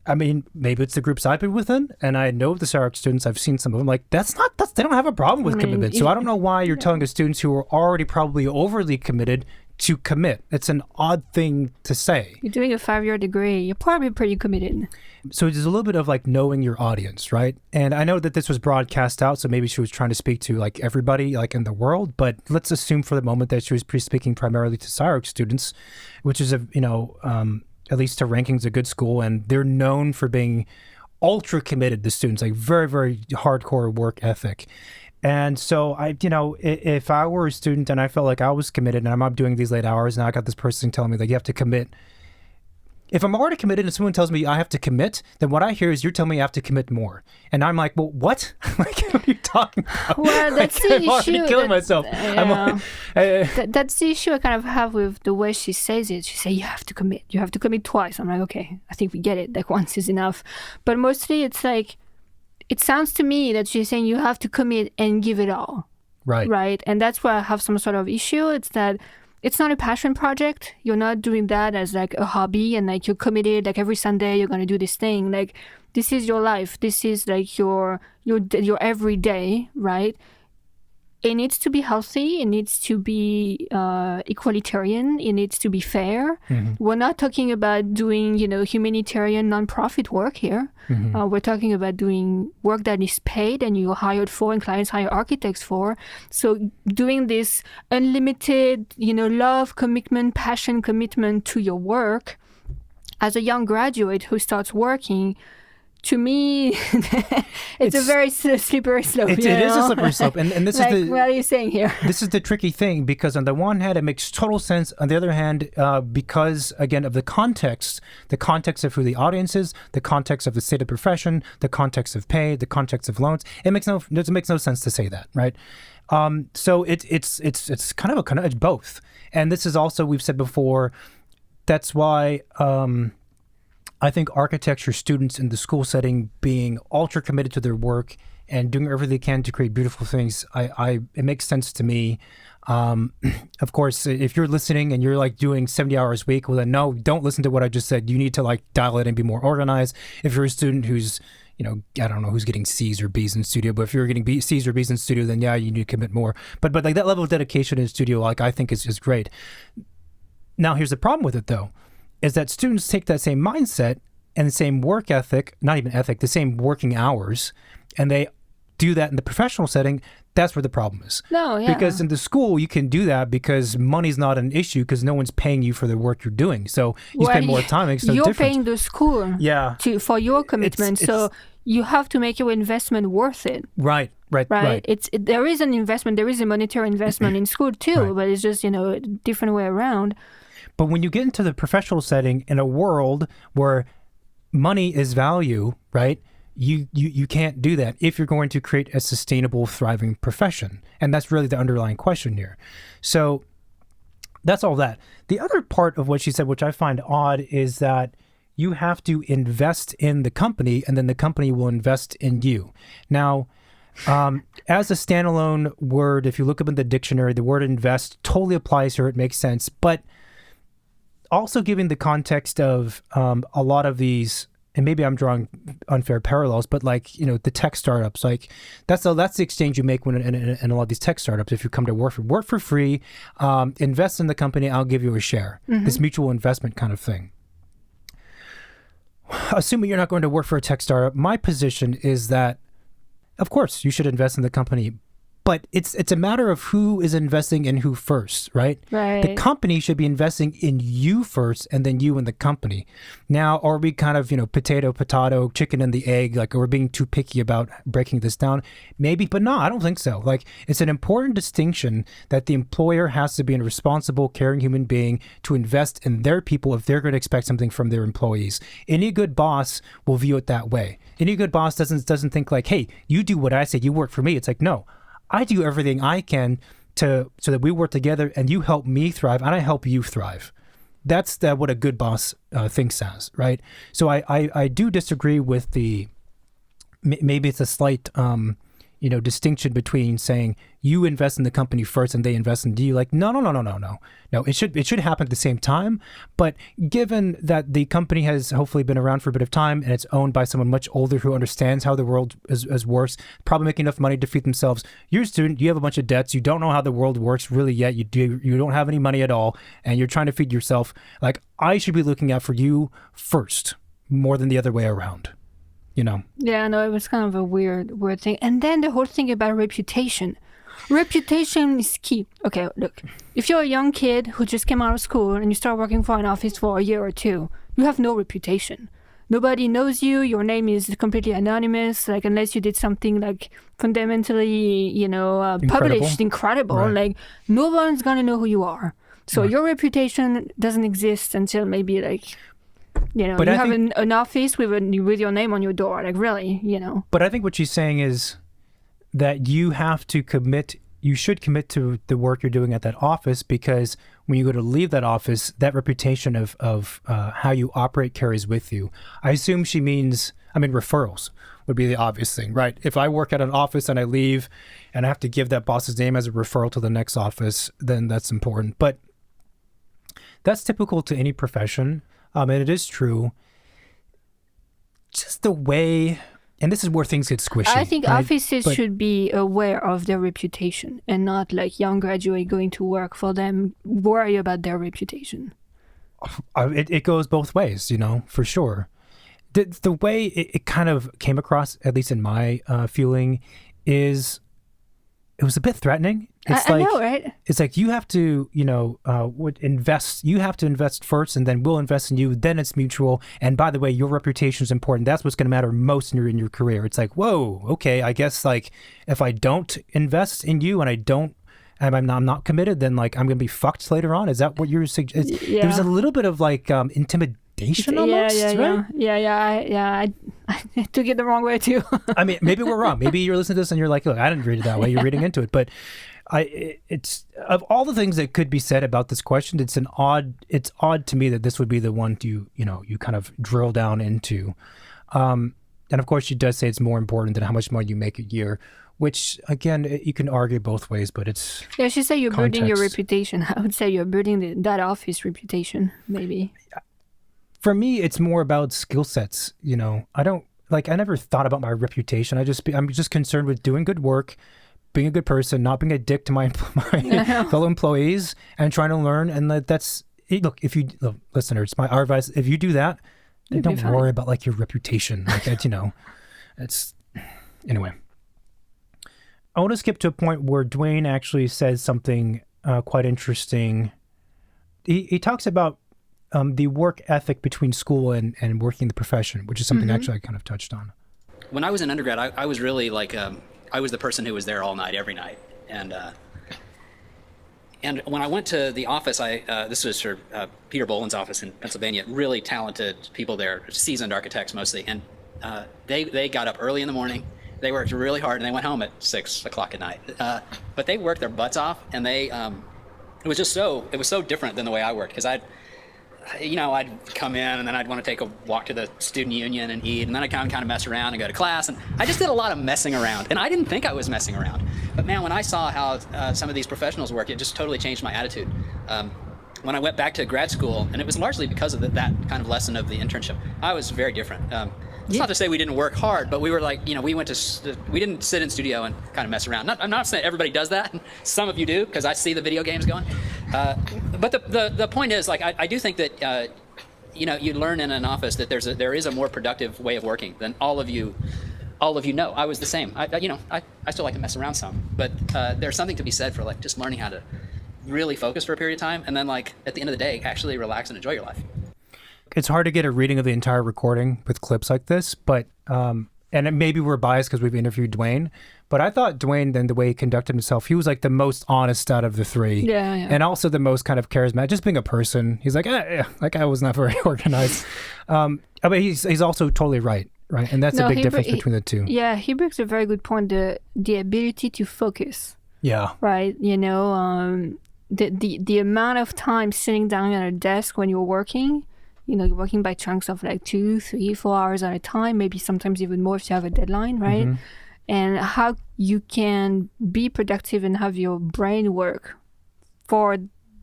I mean, maybe it's the groups I've been within, and I know the SCI-Arc students, I've seen some of them, like, they don't have a problem with commitment. So I don't know why you're telling the students who are already probably overly committed to commit. It's an odd thing to say. You're doing a 5-year degree. You're probably pretty committed. So there's a little bit of like knowing your audience, right? And I know that this was broadcast out, so maybe she was trying to speak to like everybody like in the world, but let's assume for the moment that she was speaking primarily to SCI-Arc students, which is at least to rankings, a good school, and they're known for being ultra committed to students, like very, very hardcore work ethic. And so if I were a student and I felt like I was committed and I'm up doing these late hours and I got this person telling me that you have to commit. If I'm already committed and someone tells me I have to commit, then what I hear is you're telling me I have to commit more. And I'm like, well, what? Like, what are you talking about? Well, that's the issue. I'm already killing myself. Yeah. That's the issue I kind of have with the way she says it. She says, you have to commit. You have to commit twice. I'm like, okay, I think we get it. Like, once is enough. But mostly it's like, it sounds to me that she's saying you have to commit and give it all. Right. Right. And that's where I have some sort of issue. It's that it's not a passion project. You're not doing that as like a hobby and like you're committed, like every Sunday you're going to do this thing. Like, this is your life. This is like your everyday, right? It needs to be healthy. It needs to be equalitarian. It needs to be fair. Mm-hmm. We're not talking about doing, humanitarian nonprofit work here. Mm-hmm. We're talking about doing work that is paid and you're hired for and clients hire architects for. So doing this unlimited, love, commitment, passion, commitment to your work as a young graduate who starts working, to me, it's a very slippery slope. It is a slippery slope. And this like, is what are you saying here? This is the tricky thing, because on the one hand, it makes total sense. On the other hand, because, again, of the context of who the audience is, the context of the state of profession, the context of pay, the context of loans, it makes no sense to say that, right? So it's kind of it's both. And this is also, we've said before, that's why I think architecture students in the school setting being ultra committed to their work and doing everything they can to create beautiful things, it makes sense to me. Of course, if you're listening and you're like doing 70 hours a week, well then no, don't listen to what I just said. You need to like dial it and be more organized. If you're a student who's, I don't know who's getting C's or B's in studio, but if you're getting C's or B's in studio, then yeah, you need to commit more. But like that level of dedication in studio, like I think is great. Now, here's the problem with it though, is that students take that same mindset and the same work ethic, not even ethic, the same working hours, and they do that in the professional setting. That's where the problem is. No, yeah. Because in the school, you can do that because money's not an issue because no one's paying you for the work you're doing. So you spend more time. It makes no you're difference. Paying the school for your commitment. So you have to make your investment worth it. Right. There is an investment. There is a monetary investment in school too, but it's just, a different way around. But when you get into the professional setting in a world where money is value, right? You can't do that if you're going to create a sustainable, thriving profession. And that's really the underlying question here. So that's all that. The other part of what she said, which I find odd, is that you have to invest in the company and then the company will invest in you. Now, as a standalone word, if you look up in the dictionary, the word invest totally applies here. It makes sense. But also given the context of a lot of these, and maybe I'm drawing unfair parallels, but like, the tech startups, like that's the exchange you make when in a lot of these tech startups. If you come to work for free, invest in the company, I'll give you a share. Mm-hmm. This mutual investment kind of thing. Assuming you're not going to work for a tech startup, my position is that, of course, you should invest in the company, But it's a matter of who is investing in who first, right? Right. The company should be investing in you first and then you in the company. Now, are we kind of, potato, chicken and the egg, like we're being too picky about breaking this down? Maybe, but no, I don't think so. Like, it's an important distinction that the employer has to be a responsible, caring human being to invest in their people if they're going to expect something from their employees. Any good boss will view it that way. Any good boss doesn't think like, hey, you do what I say, you work for me. It's like, no, I do everything I can so that we work together and you help me thrive and I help you thrive. That's what a good boss thinks as, right? So I do disagree with maybe it's a slight distinction between saying you invest in the company first and they invest in you. Like, no. No, it should happen at the same time. But given that the company has hopefully been around for a bit of time and it's owned by someone much older who understands how the world is works, probably making enough money to feed themselves. You're a student, you have a bunch of debts, you don't know how the world works really yet, you don't have any money at all, and you're trying to feed yourself. Like, I should be looking out for you first, more than the other way around. Yeah, no, it was kind of a weird thing. And then the whole thing about reputation. Reputation is key. Okay, look, if you're a young kid who just came out of school and you start working for an office for a year or two, you have no reputation. Nobody knows you. Your name is completely anonymous. Like, unless you did something like fundamentally, published, incredible. Right. Like, no one's gonna know who you are. So your reputation doesn't exist until maybe like. But you have an office with your name on your door, like, really, But I think what she's saying is that you should commit to the work you're doing at that office, because when you go to leave that office, that reputation of how you operate carries with you. I assume she means, referrals would be the obvious thing, right? If I work at an office and I leave and I have to give that boss's name as a referral to the next office, then that's important. But that's typical to any profession. And it is true. Just the way, and this is where things get squishy. I think offices should be aware of their reputation and not like young graduate going to work for them, worry about their reputation. It goes both ways, for sure. The way it kind of came across, at least in my feeling, is it was a bit threatening. I know, right? It's like you have to, invest. You have to invest first, and then we'll invest in you. Then it's mutual. And by the way, your reputation is important. That's what's going to matter most in your career. It's like, whoa, okay. I guess like if I don't invest in you and I'm not committed, then like I'm going to be fucked later on. Is that what you're suggesting? Yeah. There's a little bit of like intimidation almost, right? Yeah. I took it the wrong way too. Maybe we're wrong. Maybe you're listening to this and you're like, look, I didn't read it that way. You're reading into it, but it's of all the things that could be said about this question, it's odd to me that this would be the one you kind of drill down into. And of course, she does say it's more important than how much money you make a year, which again, you can argue both ways, but it's she said you're context. building your reputation. I would say you're building that office reputation, maybe. For me, it's more about skill sets. I never thought about my reputation. I'm just concerned with doing good work, being a good person, not being a dick to my fellow employees, and trying to learn. And that's look. Listeners, our advice: if you do that, then don't worry about like your reputation. Like that, it's anyway. I want to skip to a point where Dwayne actually says something quite interesting. He talks about the work ethic between school and working in the profession, which is something actually I kind of touched on. When I was in undergrad, I was really like, I was the person who was there all night, every night. And when I went to the office, this was for Peter Boland's office in Pennsylvania, really talented people there, seasoned architects mostly. And they got up early in the morning. They worked really hard and they went home at 6 o'clock at night. But they worked their butts off, and it was so different than the way I worked, because I'd come in and then I'd want to take a walk to the student union and eat, and then I'd kind of mess around and go to class, and I just did a lot of messing around, and I didn't think I was messing around. But man, when I saw how some of these professionals work, it just totally changed my attitude. When I went back to grad school, and it was largely because of that kind of lesson of the internship, I was very different. It's not to say we didn't work hard, but we were like, we didn't sit in studio and kind of mess around. I'm not saying everybody does that. Some of you do, because I see the video games going. But the point is, like, I do think that, you learn in an office that there is a more productive way of working than all of you all of you know, I was the same. I still like to mess around some, but there's something to be said for like just learning how to really focus for a period of time, and then like at the end of the day, actually relax and enjoy your life. It's hard to get a reading of the entire recording with clips like this, but and maybe we're biased because we've interviewed Dwayne, but I thought Dwayne, then the way he conducted himself, he was like the most honest out of the three. Yeah. And also the most kind of charismatic, just being a person. He's like, that guy was not very organized. But he's also totally right? And that's a big difference between the two. Yeah, he brings a very good point, the ability to focus. Yeah. Right, the amount of time sitting down at a desk when you're working, you're working by chunks of like 2, 3, 4 hours at a time, maybe sometimes even more if you have a deadline, right? Mm-hmm. And how you can be productive and have your brain work for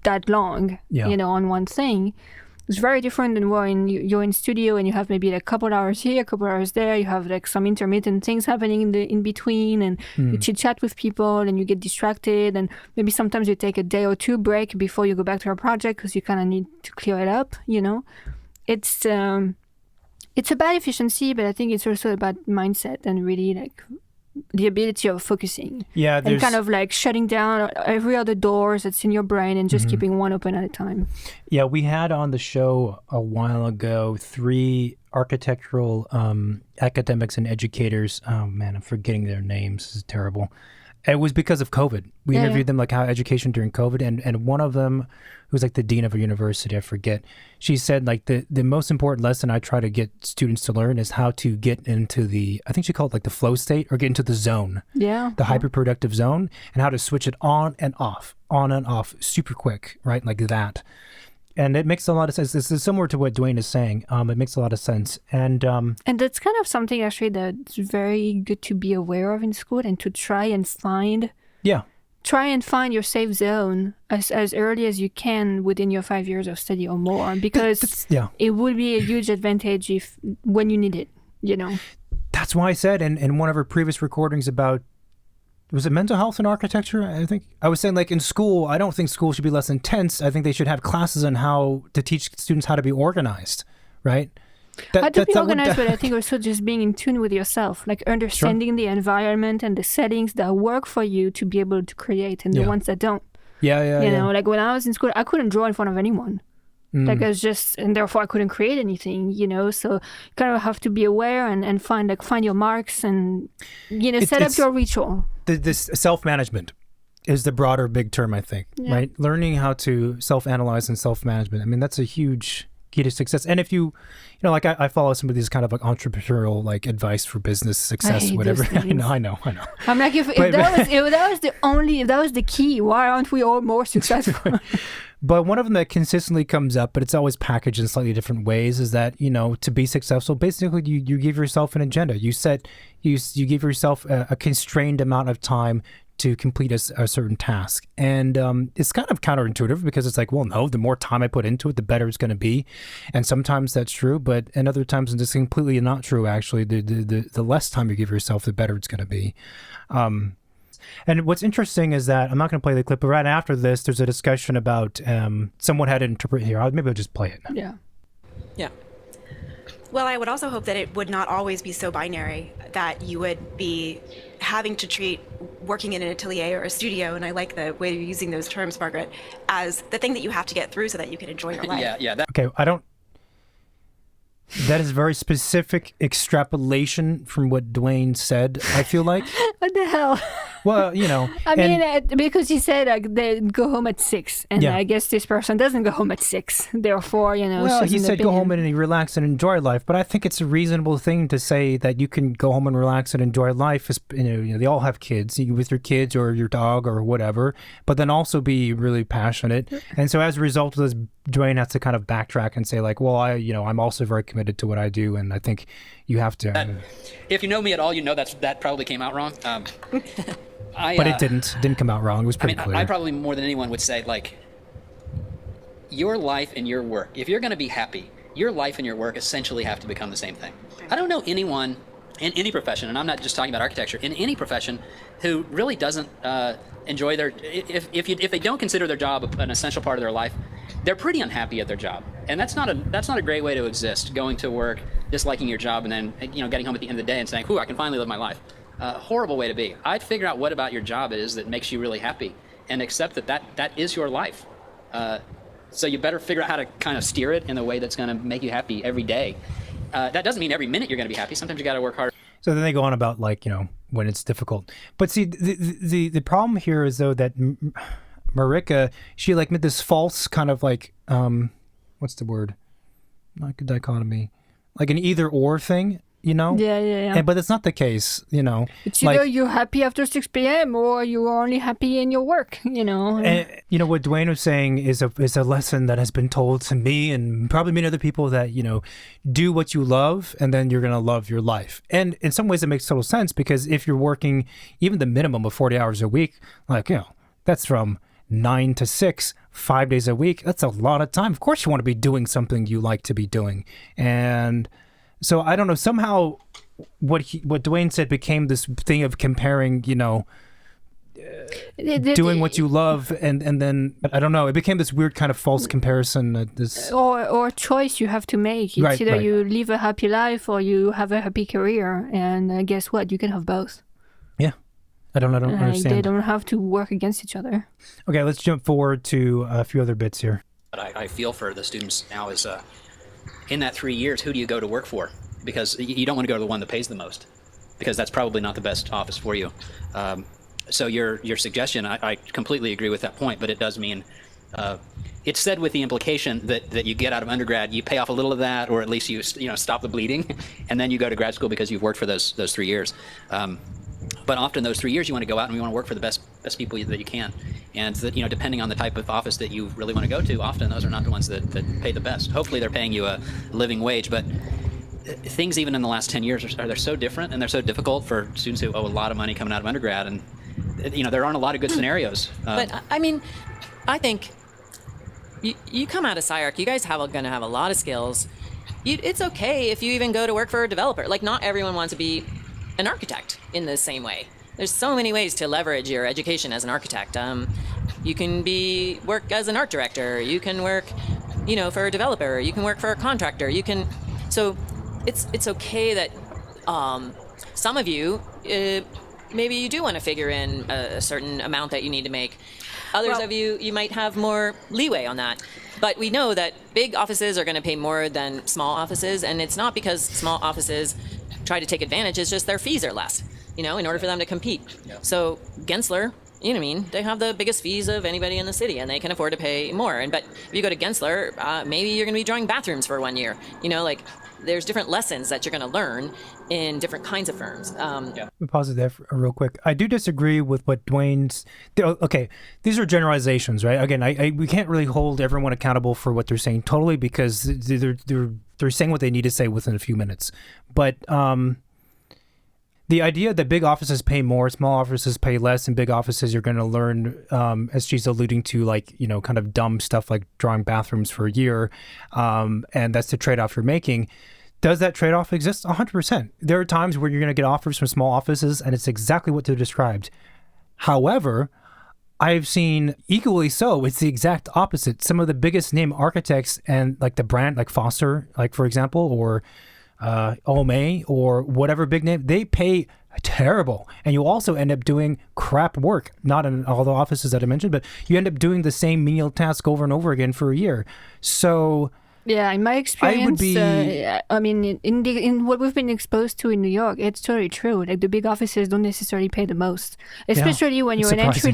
that long, on one thing. It's very different than when you're in studio and you have maybe like a couple hours here, a couple hours there. You have like some intermittent things happening in between, and you chit chat with people and you get distracted, and maybe sometimes you take a day or two break before you go back to your project because you kind of need to clear it up. It's about efficiency, but I think it's also about mindset and really like the ability of focusing. Yeah, and kind of like shutting down every other doors that's in your brain and just keeping one open at a time. Yeah, we had on the show a while ago 3 architectural academics and educators. Oh man, I'm forgetting their names. This is terrible. It was because of COVID. We interviewed them like how education during COVID, and one of them, who's like the dean of a university, I forget, she said like the most important lesson I try to get students to learn is how to get into I think she called it like the flow state, or get into the zone. Yeah. The hyperproductive zone, and how to switch it on and off super quick, right? Like that. And it makes a lot of sense. This is similar to what Dwayne is saying. It makes a lot of sense. And that's kind of something actually that's very good to be aware of in school, and to try and find your safe zone as early as you can within your 5 years of study or more, because it would be a huge advantage when you need it, That's why I said in one of our previous recordings about, was it mental health and architecture? I think I was saying like in school, I don't think school should be less intense. I think they should have classes on how to teach students how to be organized, right? How to be organized, but I think also just being in tune with yourself, like understanding the environment and the settings that work for you to be able to create, and the ones that don't. Like when I was in school, I couldn't draw in front of anyone. Like I was just, and therefore I couldn't create anything, so you kind of have to be aware and find your marks and, set up your ritual. This self-management is the broader big term, I think, right? Learning how to self-analyze and self-management. I mean, that's a huge key to success. And if you like I follow some of these kind of like entrepreneurial like advice for business success, whatever. I know. I'm like, if that was the key, why aren't we all more successful? But one of them that consistently comes up, but it's always packaged in slightly different ways, is that, to be successful, basically you give yourself an agenda. You give yourself a constrained amount of time to complete a certain task. And it's kind of counterintuitive, because it's like, well, no, the more time I put into it, the better it's going to be. And sometimes that's true, but in other times it's completely not true, actually. The less time you give yourself, the better it's going to be. And what's interesting is that, I'm not going to play the clip, but right after this, there's a discussion about someone had to interpret here. Maybe I'll just play it. Yeah. Well, I would also hope that it would not always be so binary, that you would be having to treat working in an atelier or a studio, and I like the way you're using those terms, Margaret, as the thing that you have to get through so that you can enjoy your life. Okay, that is very specific extrapolation from what Dwayne said, I feel like. What the hell? Well, I mean, because he said they go home at 6, and I guess this person doesn't go home at 6. Therefore, Well, he said go home and relax and enjoy life, but I think it's a reasonable thing to say that you can go home and relax and enjoy life. They all have kids, with your kids or your dog or whatever, but then also be really passionate. And so as a result of this, Dwayne has to kind of backtrack and say like, well, I'm also very committed to what I do, and I think you have to. If you know me at all, that probably came out wrong. But it didn't come out wrong. It was pretty clear. I probably more than anyone would say, like, your life and your work, if you're going to be happy, your life and your work essentially have to become the same thing. I don't know anyone in any profession, and I'm not just talking about architecture, in any profession who really doesn't enjoy if they don't consider their job an essential part of their life, they're pretty unhappy at their job. And that's not a great way to exist, going to work, disliking your job and then, getting home at the end of the day and saying, "Whew, I can finally live my life." Horrible way to be. I'd figure out what about your job it is that makes you really happy and accept that is your life. So you better figure out how to kind of steer it in a way that's going to make you happy every day. That doesn't mean every minute you're going to be happy. Sometimes you got to work hard. So then they go on about when it's difficult. But see, the problem here is though that Marika, she made this false kind of what's the word? Like a dichotomy, like an either or thing, Yeah. But it's not the case, It's either you're happy after 6 p.m. or you're only happy in your work, And what Dwayne was saying is a lesson that has been told to me and probably many other people that, do what you love and then you're going to love your life. And in some ways it makes total sense because if you're working even the minimum of 40 hours a week, that's from 9 to 6, 5 days a week. That's a lot of time. Of course you want to be doing something you like to be doing. And so I don't know, somehow what Dwayne said became this thing of comparing, doing what you love and then I don't know, it became this weird kind of false comparison. Or choice you have to make. It's either you live a happy life or you have a happy career, and guess what? You can have both. Yeah. I don't understand. They don't have to work against each other. Okay, let's jump forward to a few other bits here. But I feel for the students now is in that 3 years, who do you go to work for? Because you don't want to go to the one that pays the most, because that's probably not the best office for you. So your suggestion, I completely agree with that point, but it does mean it's said with the implication that you get out of undergrad, you pay off a little of that, or at least you stop the bleeding, and then you go to grad school because you've worked for those 3 years. But often those 3 years you want to go out and you want to work for the best people that you can. And that, depending on the type of office that you really want to go to, often those are not the ones that pay the best. Hopefully they're paying you a living wage, but things even in the last 10 years they're so different and they're so difficult for students who owe a lot of money coming out of undergrad. And, there aren't a lot of good scenarios. But I mean, I think you come out of SCI-Arc, you guys going to have a lot of skills. It's okay if you even go to work for a developer. Not everyone wants to be an architect in the same way. There's so many ways to leverage your education as an architect. You can work as an art director. You can work, for a developer. You can work for a contractor. So it's okay that some of you, maybe you do want to figure in a certain amount that you need to make. Others of you might have more leeway on that. But we know that big offices are going to pay more than small offices, and it's not because small offices try to take advantage, it's just their fees are less, in order for them to compete. Yeah. So Gensler, they have the biggest fees of anybody in the city and they can afford to pay more. But if you go to Gensler, maybe you're going to be drawing bathrooms for 1 year. There's different lessons that you're going to learn in different kinds of firms. Let me pause it there real quick. I do disagree with what Dwayne's... Okay, these are generalizations, right? Again, we can't really hold everyone accountable for what they're saying totally because they're saying what they need to say within a few minutes. But the idea that big offices pay more, small offices pay less, and big offices you're going to learn, as she's alluding to, kind of dumb stuff like drawing bathrooms for a year, and that's the trade-off you're making. Does that trade-off exist? 100%. There are times where you're going to get offers from small offices, and it's exactly what they're described. However, I've seen equally so, it's the exact opposite. Some of the biggest name architects and the brand, like Foster, for example, or Ome or whatever big name, they pay terrible. And you also end up doing crap work, not in all the offices that I mentioned, but you end up doing the same menial task over and over again for a year. So... Yeah, in my experience, in what we've been exposed to in New York, it's totally true. The big offices don't necessarily pay the most, especially when you're an entry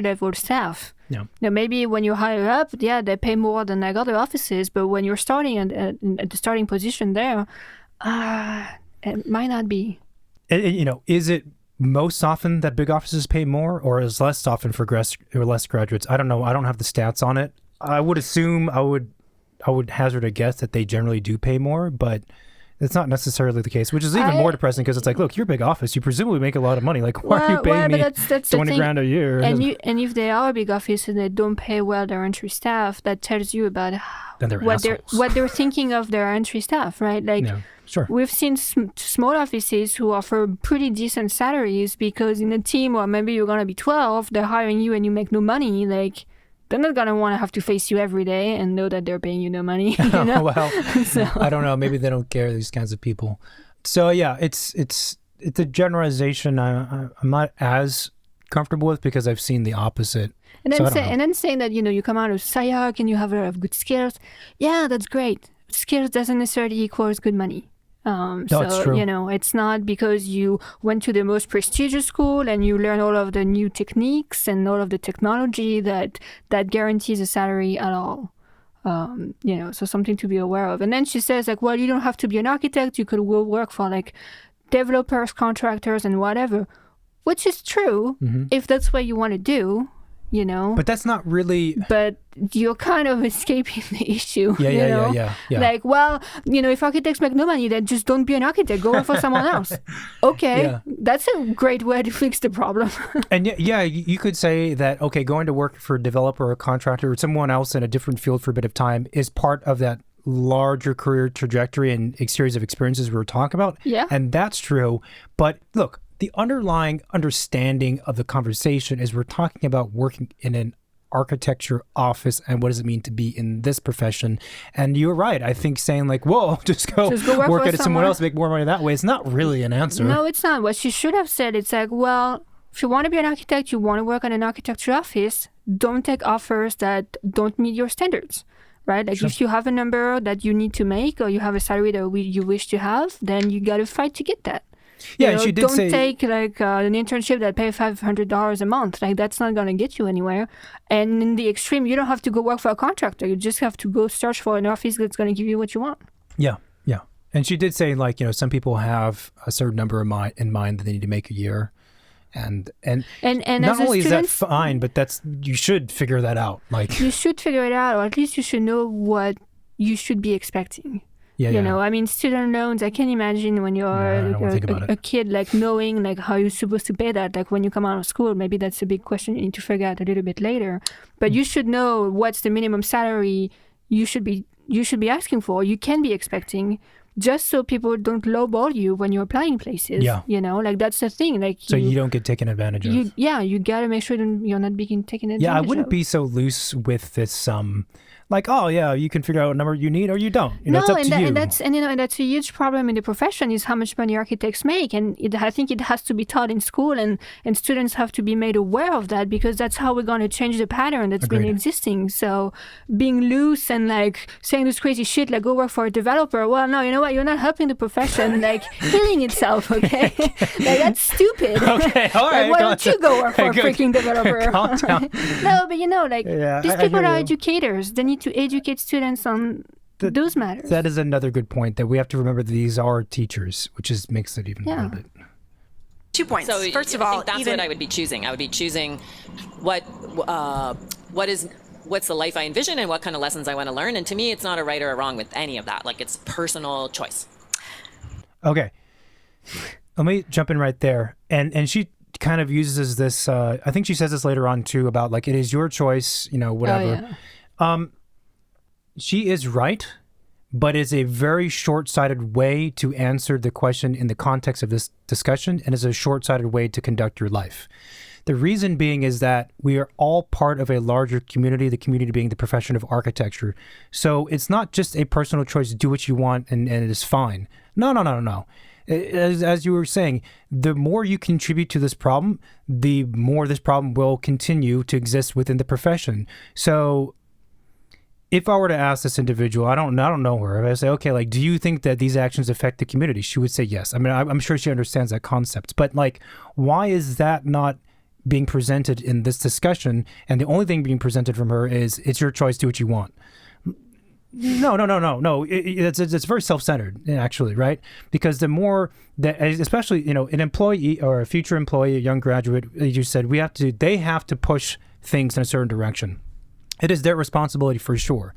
level staff. Yeah. Maybe when you hire up, they pay more than other offices, but when you're starting at the starting position there, it might not be. Is it most often that big offices pay more, or is less often for less graduates? I don't know. I don't have the stats on it. I would assume I would hazard a guess that they generally do pay more, but it's not necessarily the case, which is even more depressing because it's look, you're a big office. You presumably make a lot of money. Why are you paying me that's $20,000 a year? And if they are a big office and they don't pay well their entry staff, that tells you about what they're thinking of their entry staff, right? Sure. We've seen small offices who offer pretty decent salaries because in a team where maybe you're going to be 12, they're hiring you and you make no money. they're not going to want to have to face you every day and know that they're paying you no money. You know? Well, So- I don't know. Maybe they don't care, these kinds of people. So yeah, it's a generalization I'm not as comfortable with because I've seen the opposite. And So then, I don't know. Mm-hmm. and then saying that, you come out of SCI-Arc and you have a lot of good skills. Yeah, that's great. Skills doesn't necessarily equals good money. No, So, it's true. It's not because you went to the most prestigious school and you learn all of the new techniques and all of the technology that guarantees a salary at all. So something to be aware of. And then she says, like, well, you don't have to be an architect. You could go work for like developers, contractors, and whatever, which is true if that's what you want to do, But that's not really. But you're kind of escaping the issue. Yeah. Like, well, if architects make no money, then just don't be an architect. Go work for someone else. Okay, Yeah. that's a great way to fix the problem. And you could say that, okay, going to work for a developer or a contractor or someone else in a different field for a bit of time is part of that larger career trajectory and series of experiences we were talking about. Yeah. And that's true. But look, the underlying understanding of the conversation is we're talking about working in an architecture office and what does it mean to be in this profession. And you're right. I think saying like, whoa, just go work work for at it somewhere else, make more money that way. It's not really an answer. No, it's not. What she should have said, it's like, well, if you want to be an architect, you want to work in an architecture office, don't take offers that don't meet your standards. Right? Like if you have a number that you need to make or you have a salary that you wish to have, then you got to fight to get that. Yeah, and she did don't say. take like an internship that pay $500 a month. Like that's not going to get you anywhere. And in the extreme, you don't have to go work for a contractor. You just have to go search for an office that's going to give you what you want. Yeah. And she did say like, some people have a certain number in mind that they need to make a year. And And not as a only is that student, fine, but you should figure that out. Like, you should figure it out, or at least you should know what you should be expecting. I mean, student loans, I can imagine when you're I don't wanna think about a it. kid, like knowing like how you're supposed to pay that. Like when you come out of school, maybe that's a big question you need to figure out a little bit later. But you should know what's the minimum salary you should be asking for, you can be expecting, just so people don't lowball you when you're applying places. Yeah. Like that's the thing. Like so you don't get taken advantage of. you gotta make sure that you're not being taken advantage of. Yeah, I wouldn't be so loose with this. Like, oh yeah, you can figure out what number you need or you don't. It's up to you. And that's a huge problem in the profession is how much money architects make, and I think it has to be taught in school, and students have to be made aware of that because that's how we're going to change the pattern that's been Agreed. existing. So being loose and like saying this crazy shit like go work for a developer, well, no, you know what? You're not helping the profession like healing itself. Okay, like that's stupid. Okay, all right. Like, why don't you go work for a Good. freaking developer? Calm down. No, but Yeah, these I people hear are you. educators. They need to educate students on those matters. That is another good point that we have to remember that these are teachers, which makes it even a little bit. 2 points. So First of I all, think that's even what I would be choosing. I would be choosing what's the life I envision and what kind of lessons I want to learn. And to me, it's not a right or a wrong with any of that. Like it's personal choice. Okay. Let me jump in right there. And she kind of uses this, I think she says this later on too, about like, it is your choice, whatever. Oh, yeah. She is right, but it's a very short-sighted way to answer the question in the context of this discussion, and is a short-sighted way to conduct your life. The reason being is that we are all part of a larger community, the community being the profession of architecture. So it's not just a personal choice to do what you want and it is fine. No. As you were saying, the more you contribute to this problem, the more this problem will continue to exist within the profession. So if I were to ask this individual, I don't know her, I say, okay, like, do you think that these actions affect the community? She would say yes. I mean, I'm sure she understands that concept, but like, why is that not being presented in this discussion? And the only thing being presented from her is, it's your choice, do what you want. No. It's very self-centered, actually, right? Because the more that, especially, an employee or a future employee, a young graduate, as you said, they have to push things in a certain direction. It is their responsibility for sure.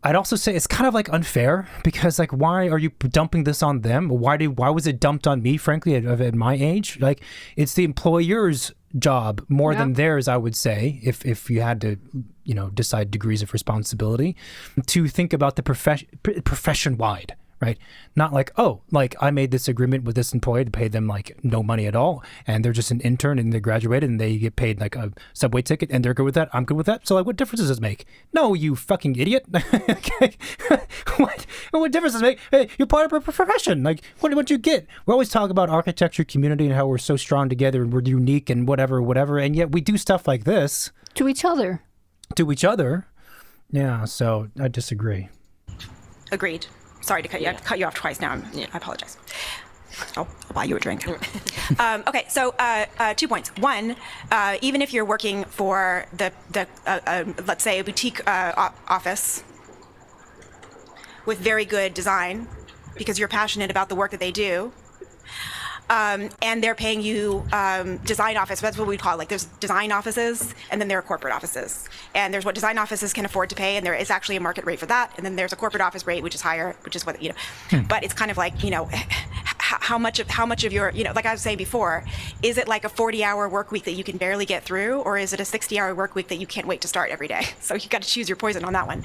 I'd also say it's kind of like unfair because like, why are you dumping this on them? Why was it dumped on me, frankly, at my age? Like, it's the employer's job more than theirs, I would say, if you had to, decide degrees of responsibility, to think about the profession-wide, right? Not like, oh, like I made this agreement with this employee to pay them like no money at all, and they're just an intern and they graduated and they get paid like a subway ticket and they're good with that. I'm good with that. So like, what difference does it make? No, you fucking idiot. What difference does it make? Hey, you're part of a profession. Like, what you get? We always talk about architecture community and how we're so strong together and we're unique and whatever, and yet we do stuff like this To each other. Yeah, so I disagree. Agreed. Sorry to cut you off twice now. I apologize. I'll buy you a drink. Okay, so 2 points. One, even if you're working for the let's say a boutique office with very good design, because you're passionate about the work that they do, and they're paying you design office. That's what we call it. Like there's design offices, and then there are corporate offices. And there's what design offices can afford to pay, and there is actually a market rate for that. And then there's a corporate office rate, which is higher, which is what But it's kind of like how much of your like I was saying before, is it like a 40-hour work week that you can barely get through, or is it a 60-hour work week that you can't wait to start every day? So you got to choose your poison on that one.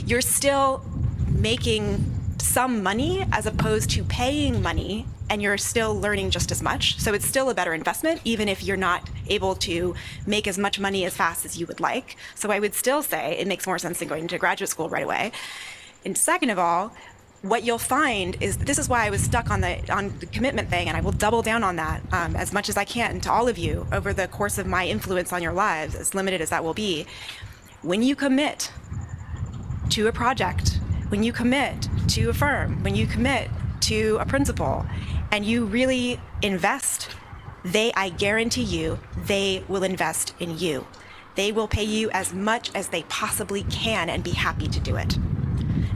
You're still making some money as opposed to paying money, and you're still learning just as much. So it's still a better investment, even if you're not able to make as much money as fast as you would like. So I would still say it makes more sense than going to graduate school right away. And second of all, what you'll find is, this is why I was stuck on the commitment thing, and I will double down on that as much as I can to all of you over the course of my influence on your lives, as limited as that will be. When you commit to a project, when you commit to a firm, when you commit to a principal, and you really invest, I guarantee you, they will invest in you. They will pay you as much as they possibly can and be happy to do it.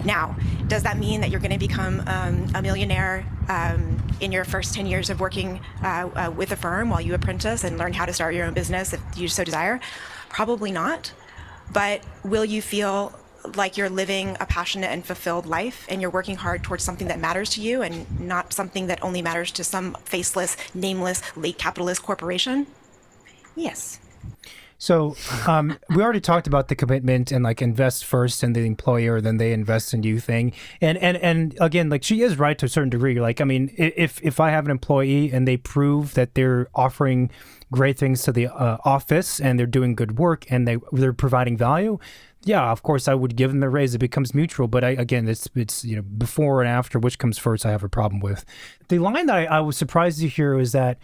Now, does that mean that you're going to become a millionaire in your first 10 years of working with a firm while you apprentice and learn how to start your own business if you so desire? Probably not. But will you feel like you're living a passionate and fulfilled life, and you're working hard towards something that matters to you and not something that only matters to some faceless, nameless, late capitalist corporation? Yes. So we already talked about the commitment and like invest first in the employer, then they invest in you thing. And again, like she is right to a certain degree. Like, I mean, if I have an employee and they prove that they're offering great things to the office and they're doing good work and they're providing value, yeah, of course I would give them a raise. It becomes mutual. But again, it's before and after, which comes first, I have a problem with. The line that I was surprised to hear was that,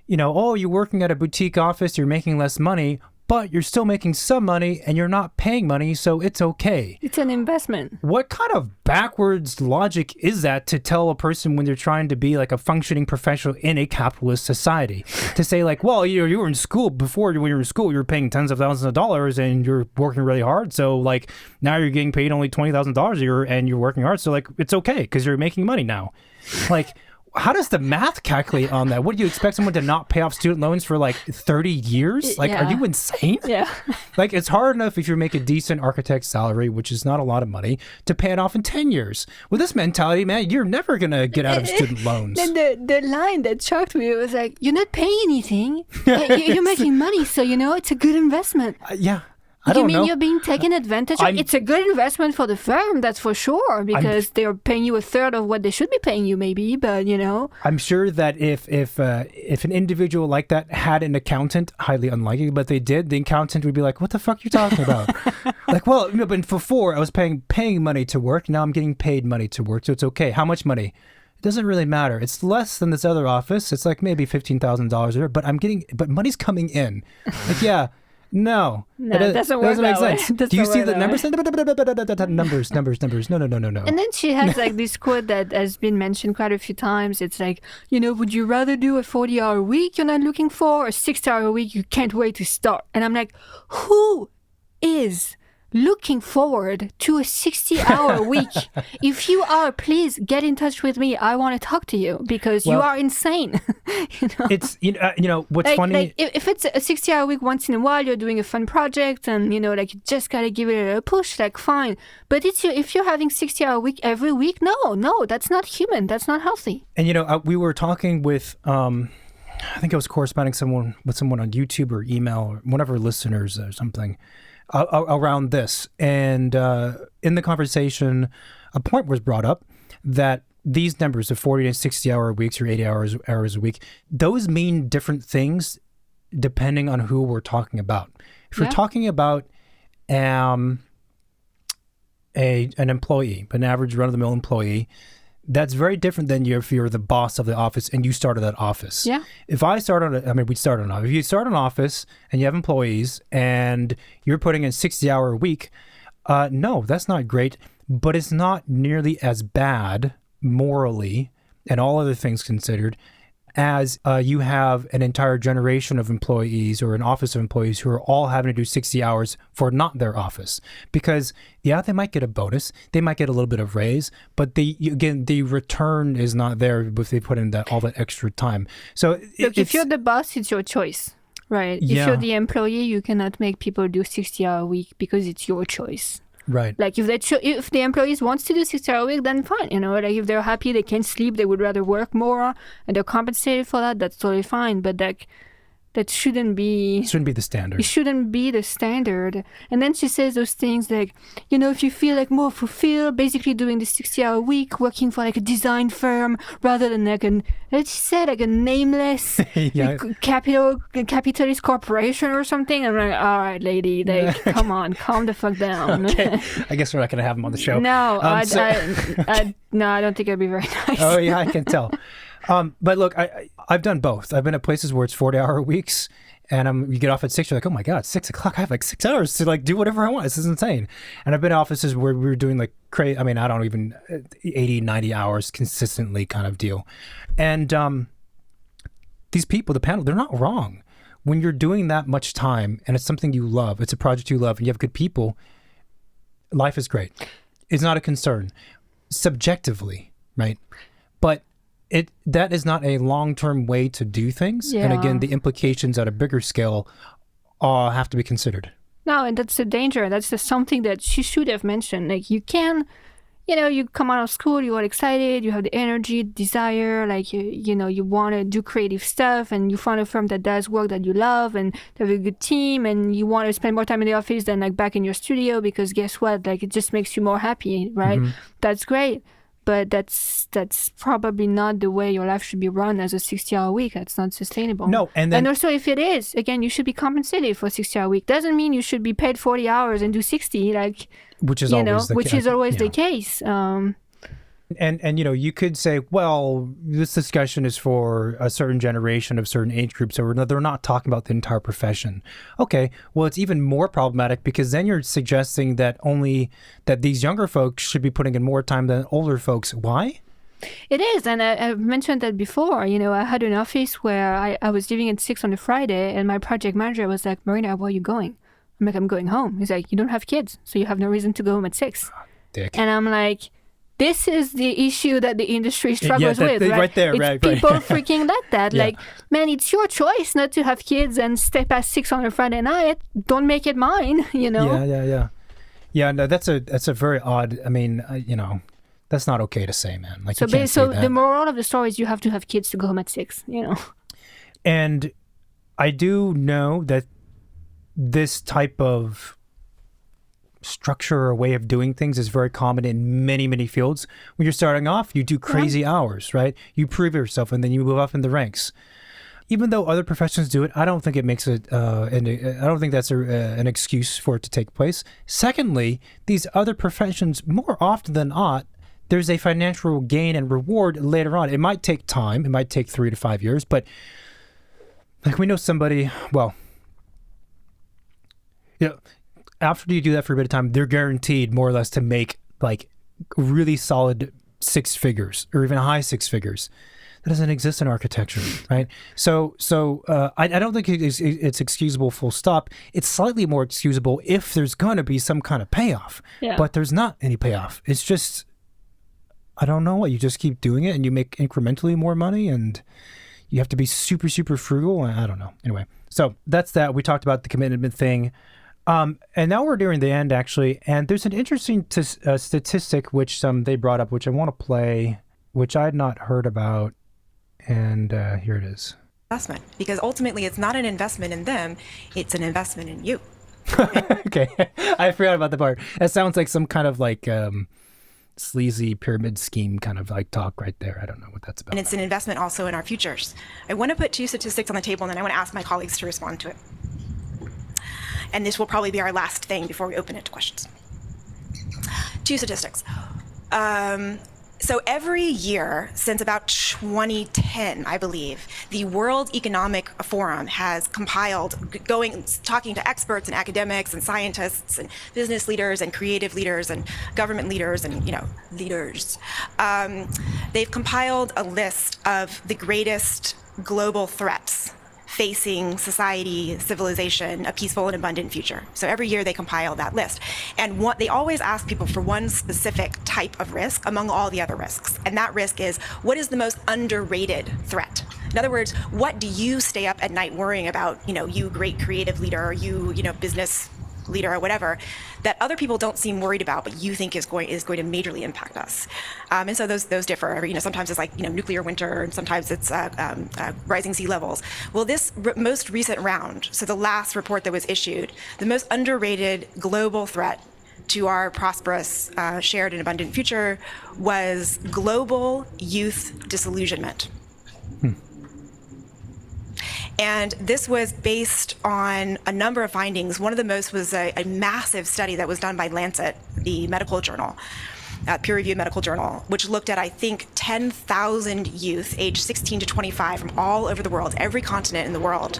oh, you're working at a boutique office, you're making less money, but you're still making some money and you're not paying money, so it's okay. It's an investment. What kind of backwards logic is that to tell a person when they're trying to be like a functioning professional in a capitalist society? To say like, well, you were in school before, when you were in school, you were paying tens of thousands of dollars and you're working really hard. So like now you're getting paid only $20,000 a year and you're working hard. So like, it's okay because you're making money now. Like, how does the math calculate on that? What do you expect someone to not pay off student loans for like 30 years? Like, yeah. Are you insane? Yeah. Like, it's hard enough if you make a decent architect's salary, which is not a lot of money, to pay it off in 10 years. With this mentality, man, you're never going to get out of student loans. Then the line that shocked me was like, you're not paying anything. You're making money, so it's a good investment. Yeah. I don't know. You're being taken advantage of? It's a good investment for the firm, that's for sure, because they're paying you a third of what they should be paying you, maybe. But I'm sure that if an individual like that had an accountant, highly unlikely, but they did, the accountant would be like, "What the fuck are you talking about?" Like, well, but before I was paying money to work. Now I'm getting paid money to work, so it's okay. How much money? It doesn't really matter. It's less than this other office. It's like maybe $15,000 a year, but money's coming in. Like, yeah. No, it doesn't work make that way. sense. Do you see the numbers? Numbers. No. And then she has like this quote that has been mentioned quite a few times. It's like, would you rather do a 40-hour week you're not looking for, or a 60-hour week you can't wait to start? And I'm like, who is looking forward to a 60-hour week? If you are, please get in touch with me. I want to talk to you because you are insane. It's what's funny. Like if it's a 60-hour week once in a while, you're doing a fun project and like you just gotta give it a push. Like fine, but if you're having 60-hour week every week, no, that's not human. That's not healthy. And we were talking with I think I was corresponding with someone on YouTube or email or one of our listeners or something. Around this, and in the conversation, a point was brought up that these numbers of 40 to 60 hour weeks or 80 hours a week, those mean different things depending on who we're talking about. If we're talking about an employee, an average run-of-the-mill employee, that's very different than if you're the boss of the office and you started that office. Yeah. If I start we start on an office. If you start an office and you have employees and you're putting in 60-hour a week, no, that's not great, but it's not nearly as bad morally and all other things considered as you have an entire generation of employees or an office of employees who are all having to do 60 hours for not their office. Because, yeah, they might get a bonus, they might get a little bit of raise, but the return is not there if they put in all that extra time. So look, if you're the boss, it's your choice, right? Yeah. If you're the employee, you cannot make people do 60-hour a week because it's your choice. Right. Like if the employees wants to do 60-hour a week, then fine. Like if they're happy, they can sleep, they would rather work more, and they're compensated for that. That's totally fine. But that shouldn't be the standard. It shouldn't be the standard. And then she says those things like, if you feel like more fulfilled, basically doing the 60-hour week, working for like a design firm rather than like a nameless capitalist corporation or something. I'm like, all right, lady, like, come on, calm the fuck down. Okay. I guess we're not going to have him on the show. No, I don't think it'd be very nice. Oh yeah, I can tell. But look, I've done both. I've been at places where it's 40-hour weeks, and you get off at 6. You're like, oh my god, 6 o'clock. I have like 6 hours to like do whatever I want. This is insane. And I've been in offices where we were doing like crazy. I mean, I don't even 80, 90 hours consistently kind of deal. And these people, the panel, they're not wrong. When you're doing that much time and it's something you love, it's a project you love, and you have good people, life is great. It's not a concern subjectively, right? But that is not a long-term way to do things. Yeah. And again, the implications at a bigger scale have to be considered. No, and that's the danger. That's just something that she should have mentioned. Like you can, you come out of school, you are excited, you have the energy, desire, like, you want to do creative stuff, and you find a firm that does work that you love, and they have a good team, and you want to spend more time in the office than like back in your studio, because guess what? Like it just makes you more happy, right? Mm-hmm. That's great. But that's probably not the way your life should be run as a 60-hour week. That's not sustainable. No, and also if it is, again, you should be compensated for a 60-hour week. Doesn't mean you should be paid 40 hours and do 60, like, which is always the case. And you could say, well, this discussion is for a certain generation of certain age groups, so they're not talking about the entire profession. Okay, well, it's even more problematic because then you're suggesting that these younger folks should be putting in more time than older folks. Why? It is, and I've mentioned that before. I had an office where I was leaving at 6 on a Friday, and my project manager was like, Marina, where are you going? I'm like, I'm going home. He's like, you don't have kids, so you have no reason to go home at 6. Dick. And I'm like, this is the issue that the industry struggles with, right? Right there, it's right. People freaking like that. Yeah. Like, man, it's your choice not to have kids and stay past 6 on a Friday night. Don't make it mine, Yeah. Yeah, no, that's a very odd, I mean, that's not okay to say, man. Like, you can't say that. The moral of the story is you have to have kids to go home at 6, And I do know that this type of structure or way of doing things is very common in many, many fields. When you're starting off, you do crazy hours, right? You prove yourself, and then you move up in the ranks. Even though other professions do it, I don't think it makes it. I don't think that's an excuse for it to take place. Secondly, these other professions, more often than not, there's a financial gain and reward later on. It might take time. It might take 3 to 5 years, but like we know somebody. Well, after you do that for a bit of time, they're guaranteed more or less to make like really solid 6 figures or even high 6 figures. That doesn't exist in architecture, right? So I don't think it's excusable full stop. It's slightly more excusable if there's going to be some kind of payoff, but there's not any payoff. It's just, I don't know what, you just keep doing it and you make incrementally more money and you have to be super, super frugal. I don't know. Anyway, so that's that. We talked about the commitment thing. And now we're nearing the end, actually. And there's an interesting statistic which they brought up, which I want to play, which I had not heard about. And here it is. Investment, because ultimately it's not an investment in them, it's an investment in you. Okay. I forgot about the part. That sounds like some kind of like sleazy pyramid scheme kind of like talk right there. I don't know what that's about. And it's an investment also in our futures. I want to put 2 statistics on the table, and then I want to ask my colleagues to respond to it. And this will probably be our last thing before we open it to questions. 2 statistics. So every year since about 2010, I believe, the World Economic Forum has compiled, talking to experts and academics and scientists and business leaders and creative leaders and government leaders and, leaders. They've compiled a list of the greatest global threats facing society, civilization, a peaceful and abundant future. So every year they compile that list. And they always ask people for one specific type of risk among all the other risks. And that risk is, what is the most underrated threat? In other words, what do you stay up at night worrying about, you great creative leader, or you, business leader or whatever, that other people don't seem worried about, but you think is going to majorly impact us. And so those differ. Sometimes it's like nuclear winter, and sometimes it's rising sea levels. Well, this most recent round, so the last report that was issued, the most underrated global threat to our prosperous, shared and abundant future was global youth disillusionment. And this was based on a number of findings. One of the most was a massive study that was done by Lancet, the medical journal, peer-reviewed medical journal, which looked at, I think, 10,000 youth aged 16 to 25 from all over the world, every continent in the world,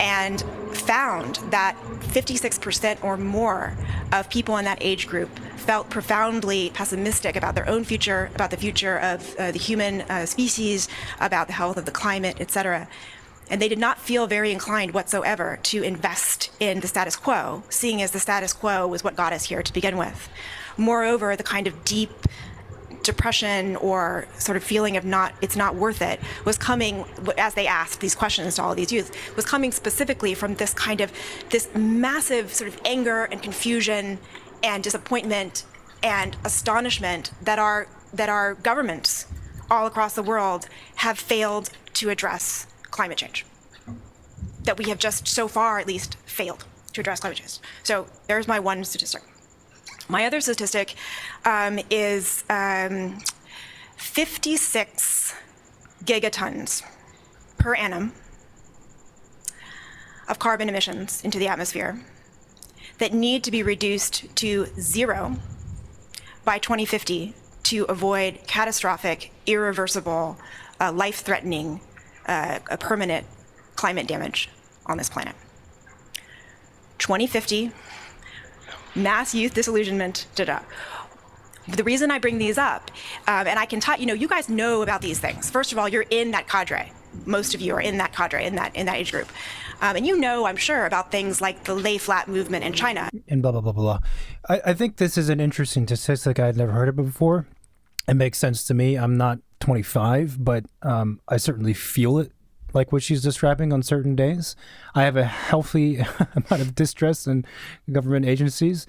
and found that 56% or more of people in that age group felt profoundly pessimistic about their own future, about the future of the human species, about the health of the climate, etc. And they did not feel very inclined whatsoever to invest in the status quo, seeing as the status quo was what got us here to begin with. Moreover, the kind of deep depression or sort of feeling of it's not worth it was coming, as they asked these questions to all of these youth, was coming specifically from this massive sort of anger and confusion and disappointment and astonishment that our governments all across the world have failed to address climate change, that we have just so far at least failed to address climate change. So there's my one statistic. My other statistic is 56 gigatons per annum of carbon emissions into the atmosphere that need to be reduced to 0 by 2050 to avoid catastrophic, irreversible, life-threatening, a permanent climate damage on this planet. 2050, mass youth disillusionment, The reason I bring these up, and I can talk, you guys know about these things. First of all, you're in that cadre. Most of you are in that cadre, in that age group. And I'm sure, about things like the lay flat movement in China. And blah, blah, blah, blah. I think this is an interesting statistic. I'd never heard of it before. It makes sense to me. I'm not 25, but I certainly feel it, like what she's describing on certain days. I have a healthy amount of distrust in government agencies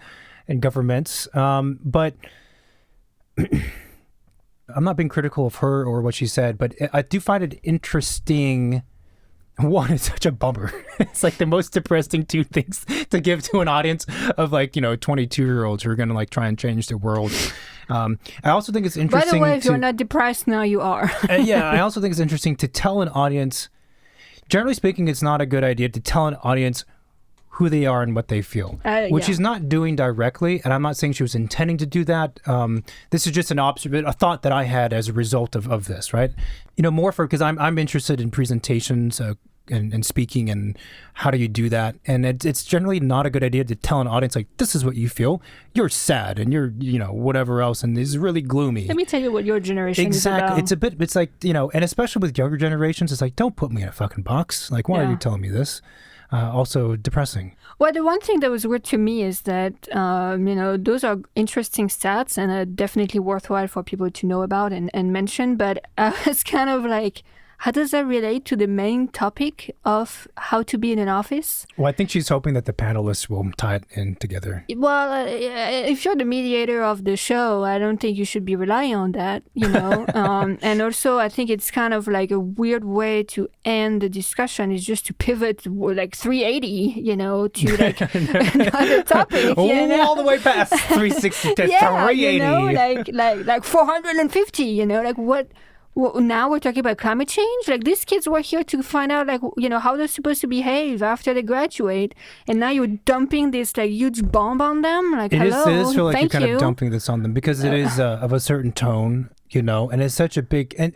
and governments, but I'm not being critical of her or what she said, but I do find it interesting. One, it's such a bummer. It's like the most depressing 2 things to give to an audience of 22-year-olds who are going to try and change the world. I also think it's interesting. By the way, if you're not depressed now, you are. Yeah, I also think it's interesting to tell an audience. Generally speaking, it's not a good idea to tell an audience who they are and what they feel, which she's not doing directly. And I'm not saying she was intending to do that. This is just a thought that I had as a result of this, right? More because I'm interested in presentations and speaking and how do you do that. And it's generally not a good idea to tell an audience this is what you feel. You're sad and you're, whatever else. And this is really gloomy. Let me tell you what your generation is about. Exactly. It's and especially with younger generations, it's don't put me in a fucking box. Why are you telling me this? Also depressing. Well, the one thing that was weird to me is that, those are interesting stats and definitely worthwhile for people to know about and mention. But I was kind of how does that relate to the main topic of how to be in an office? Well, I think she's hoping that the panelists will tie it in together. Well, if you're the mediator of the show, I don't think you should be relying on that, you know. And also, I think it's kind of like a weird way to end the discussion is just to pivot like 380, you know, to like another topic. All the way past 360 to 380. You know, like 450, you know, like what? Well, now we're talking about climate change. Like these kids were here to find out, like, you know, how they're supposed to behave after they graduate, and now you're dumping this like huge bomb on them. Like, it hello, does feel like thank you're kind you. of dumping this on them because it is of a certain tone, you know, and it's such a big and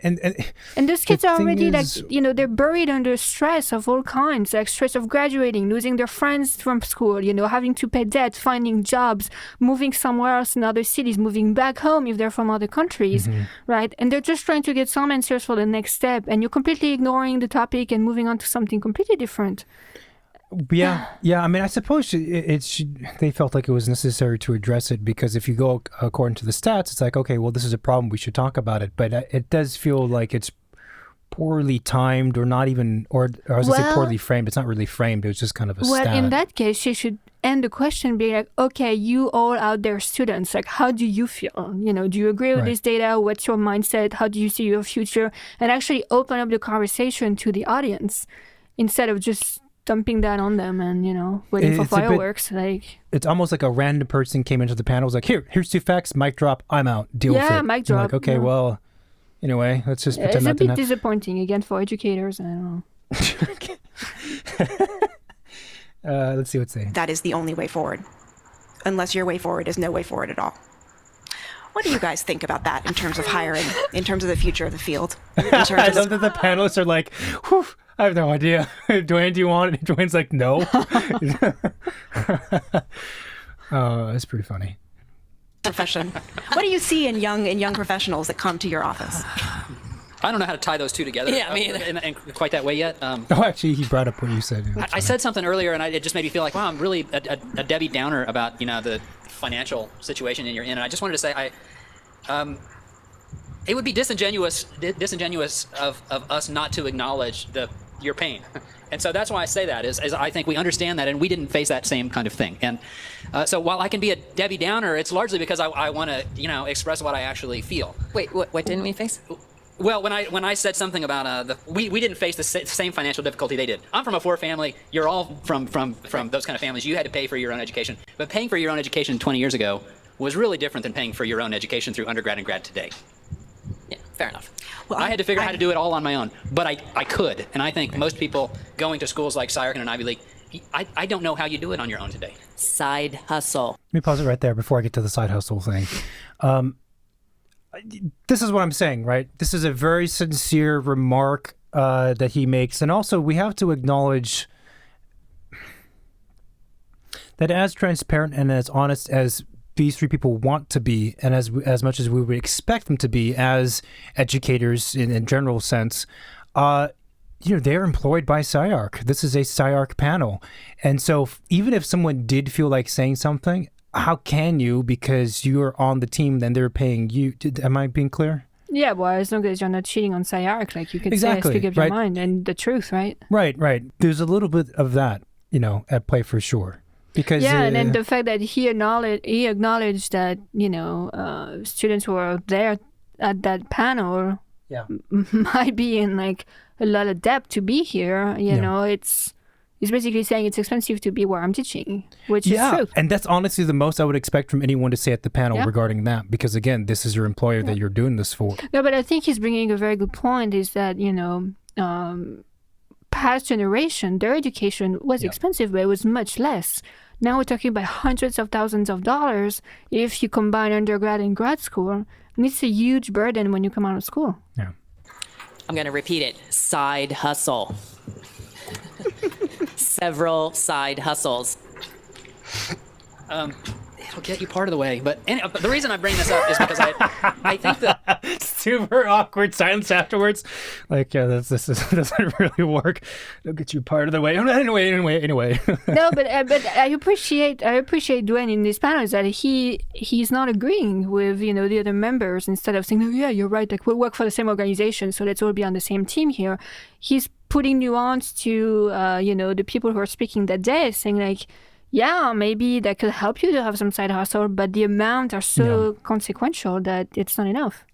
those kids are already is, like, you know, they're buried under stress of all kinds, like stress of graduating, losing their friends from school, you know, having to pay debt, finding jobs, moving somewhere else in other cities, moving back home if they're from other countries, right? And they're just trying to get some answers for the next step, and you're completely ignoring the topic and moving on to something completely different. Yeah. I mean, I suppose they felt like it was necessary to address it because if you go according to the stats, it's like, okay, well, this is a problem. We should talk about it. But it does feel like it's poorly timed or not even, or I was going to say poorly framed. It's not really framed. It was just kind of a stat. Well, in that case, she should end the question being like, okay, you all out there students, like, how do you feel? You know, do you agree with this data? What's your mindset? How do you see your future? And actually open up the conversation to the audience instead of just dumping that on them and, you know, waiting for fireworks. It's almost like a random person came into the panel, was like, here's 2 facts, mic drop, I'm out, deal with it. Yeah, mic drop. Like, okay, well, anyway, let's just pretend it's a bit disappointing, again, for educators. I don't know. Let's see what's saying. That is the only way forward. Unless your way forward is no way forward at all. What do you guys think about that in terms of hiring, in terms of the future of the field? I love that the panelists are like, whew, I have no idea. Dwayne, do you want it? Dwayne's like, no. Oh, that's pretty funny. Profession. What do you see in young professionals that come to your office? I don't know how to tie those two together. Yeah, me either. In quite that way yet. Oh, actually, he brought up what you said. I said something earlier, and it just made me feel like, wow, I'm really a Debbie Downer about, you know, the financial situation you're in. And I just wanted to say, it would be disingenuous of us not to acknowledge your pain. And so that's why I say that, is I think we understand that, and we didn't face that same kind of thing. And so while I can be a Debbie Downer, it's largely because I want to, you know, express what I actually feel. Wait, what didn't we face? Well, when I said something about we didn't face the same financial difficulty they did. I'm from a poor family. You're all from those kind of families. You had to pay for your own education. But paying for your own education 20 years ago was really different than paying for your own education through undergrad and grad today. Yeah, fair enough. Well, I had to figure out how to do it all on my own, but I could. And I think most people going to schools like SCI-Arc and an Ivy League, I don't know how you do it on your own today. Side hustle. Let me pause it right there before I get to the side hustle thing. This is what I'm saying, right? This is a very sincere remark that he makes. And also, we have to acknowledge that as transparent and as honest as these 3 people want to be, and as much as we would expect them to be as educators in general sense, you know, they're employed by SCI-Arc. This is a SCI-Arc panel. And so even if someone did feel like saying something, how can you, because you're on the team, then they're paying you? Am I being clear? Yeah, well, as long as you're not cheating on SCI-Arc, like you could Exactly, say, speak up your right? mind and the truth, right? Right. There's a little bit of that, you know, at play for sure. Because and then the fact that he acknowledged that, you know, students who are there at that panel might be in like a lot of debt to be here. You know, he's basically saying it's expensive to be where I'm teaching, which is true. And that's honestly the most I would expect from anyone to say at the panel regarding that, because again, this is your employer that you're doing this for. No, but I think he's bringing a very good point, is that, you know, past generation, their education was expensive, but it was much less. Now we're talking about hundreds of thousands of dollars if you combine undergrad and grad school. And it's a huge burden when you come out of school. Yeah. I'm going to repeat it. Side hustle. Several side hustles. it'll get you part of the way. But the reason I bring this up is because I think that super awkward silence afterwards. Like, yeah, this doesn't really work. It'll get you part of the way. Anyway. No, but I appreciate Dwayne in this panel is that he's not agreeing with the other members. Instead of saying, oh yeah, you're right, like we work for the same organization, so let's all be on the same team here. He's putting nuance to the people who are speaking that day, saying like, yeah, maybe that could help you to have some side hustle, but the amount are so consequential that it's not enough.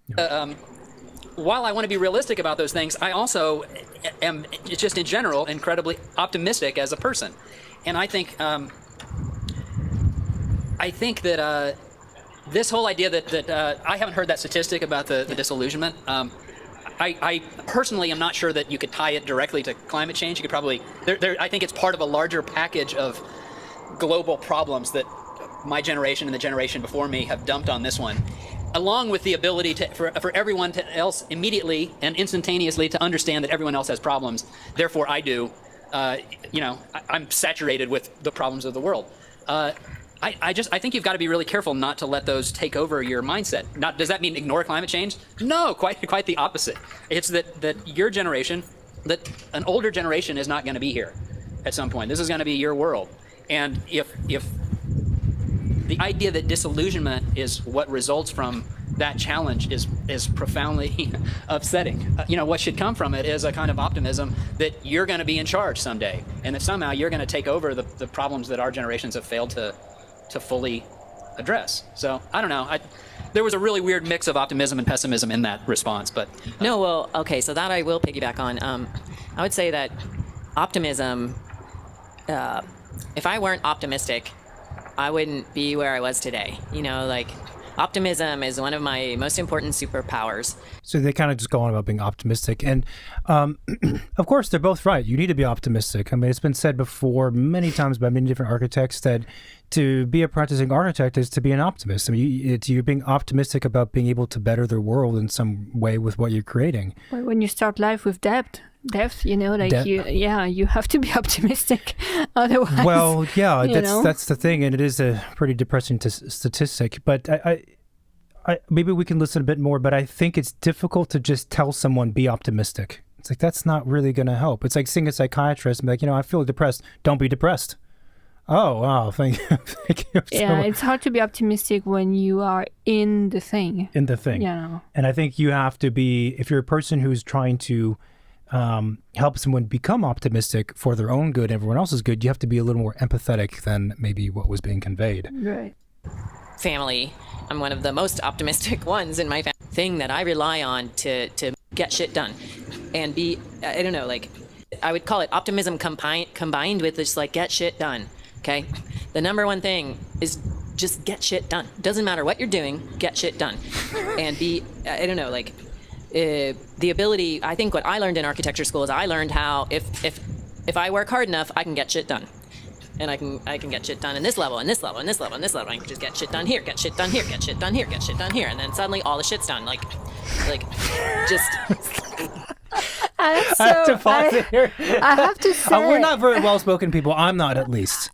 While I want to be realistic about those things, I also am just in general incredibly optimistic as a person, and I think that this whole idea that I haven't heard that statistic about the disillusionment. I personally am not sure that you could tie it directly to climate change. You could probably I think it's part of a larger package of global problems that my generation and the generation before me have dumped on this one, along with the ability for everyone else immediately and instantaneously to understand that everyone else has problems. Therefore, I do. I'm saturated with the problems of the world. I think you've got to be really careful not to let those take over your mindset. Does that mean ignore climate change? No, quite the opposite. It's that your generation, that an older generation is not going to be here at some point. This is going to be your world. And if the idea that disillusionment is what results from that challenge is profoundly upsetting. What should come from it is a kind of optimism that you're going to be in charge someday, and that somehow you're going to take over the problems that our generations have failed to fully address. So I don't know. There was a really weird mix of optimism and pessimism in that response. But No, well, okay, so that I will piggyback on. I would say that optimism, if I weren't optimistic, I wouldn't be where I was today. Optimism is one of my most important superpowers. So they kind of just go on about being optimistic. And of course, they're both right. You need to be optimistic. I mean, it's been said before many times by many different architects that to be a practicing architect is to be an optimist. I mean, you're being optimistic about being able to better the world in some way with what you're creating. When you start life with depth, you have to be optimistic. Otherwise, well, yeah, that's the thing, and it is a pretty depressing statistic. But I maybe we can listen a bit more. But I think it's difficult to just tell someone be optimistic. It's like that's not really going to help. It's like seeing a psychiatrist and be like, I feel depressed. Don't be depressed. Oh, wow, thank you. Yeah, it's hard to be optimistic when you are in the thing. Yeah. And I think you have to be, if you're a person who's trying to help someone become optimistic for their own good and everyone else's good, you have to be a little more empathetic than maybe what was being conveyed. Right. Family. I'm one of the most optimistic ones in my family. Thing that I rely on to get shit done and be, I would call it optimism combined with this get shit done. Okay? The number one thing is just get shit done. Doesn't matter what you're doing, get shit done. And be, the ability, I think what I learned in architecture school is I learned how if I work hard enough, I can get shit done. And I can get shit done in this level, and this level, and this level, and this level. I can just get shit done here, get shit done here, get shit done here, get shit done here. And then suddenly all the shit's done. Just... I have to pause it here. I have to say... we're not very well-spoken people. I'm not, at least.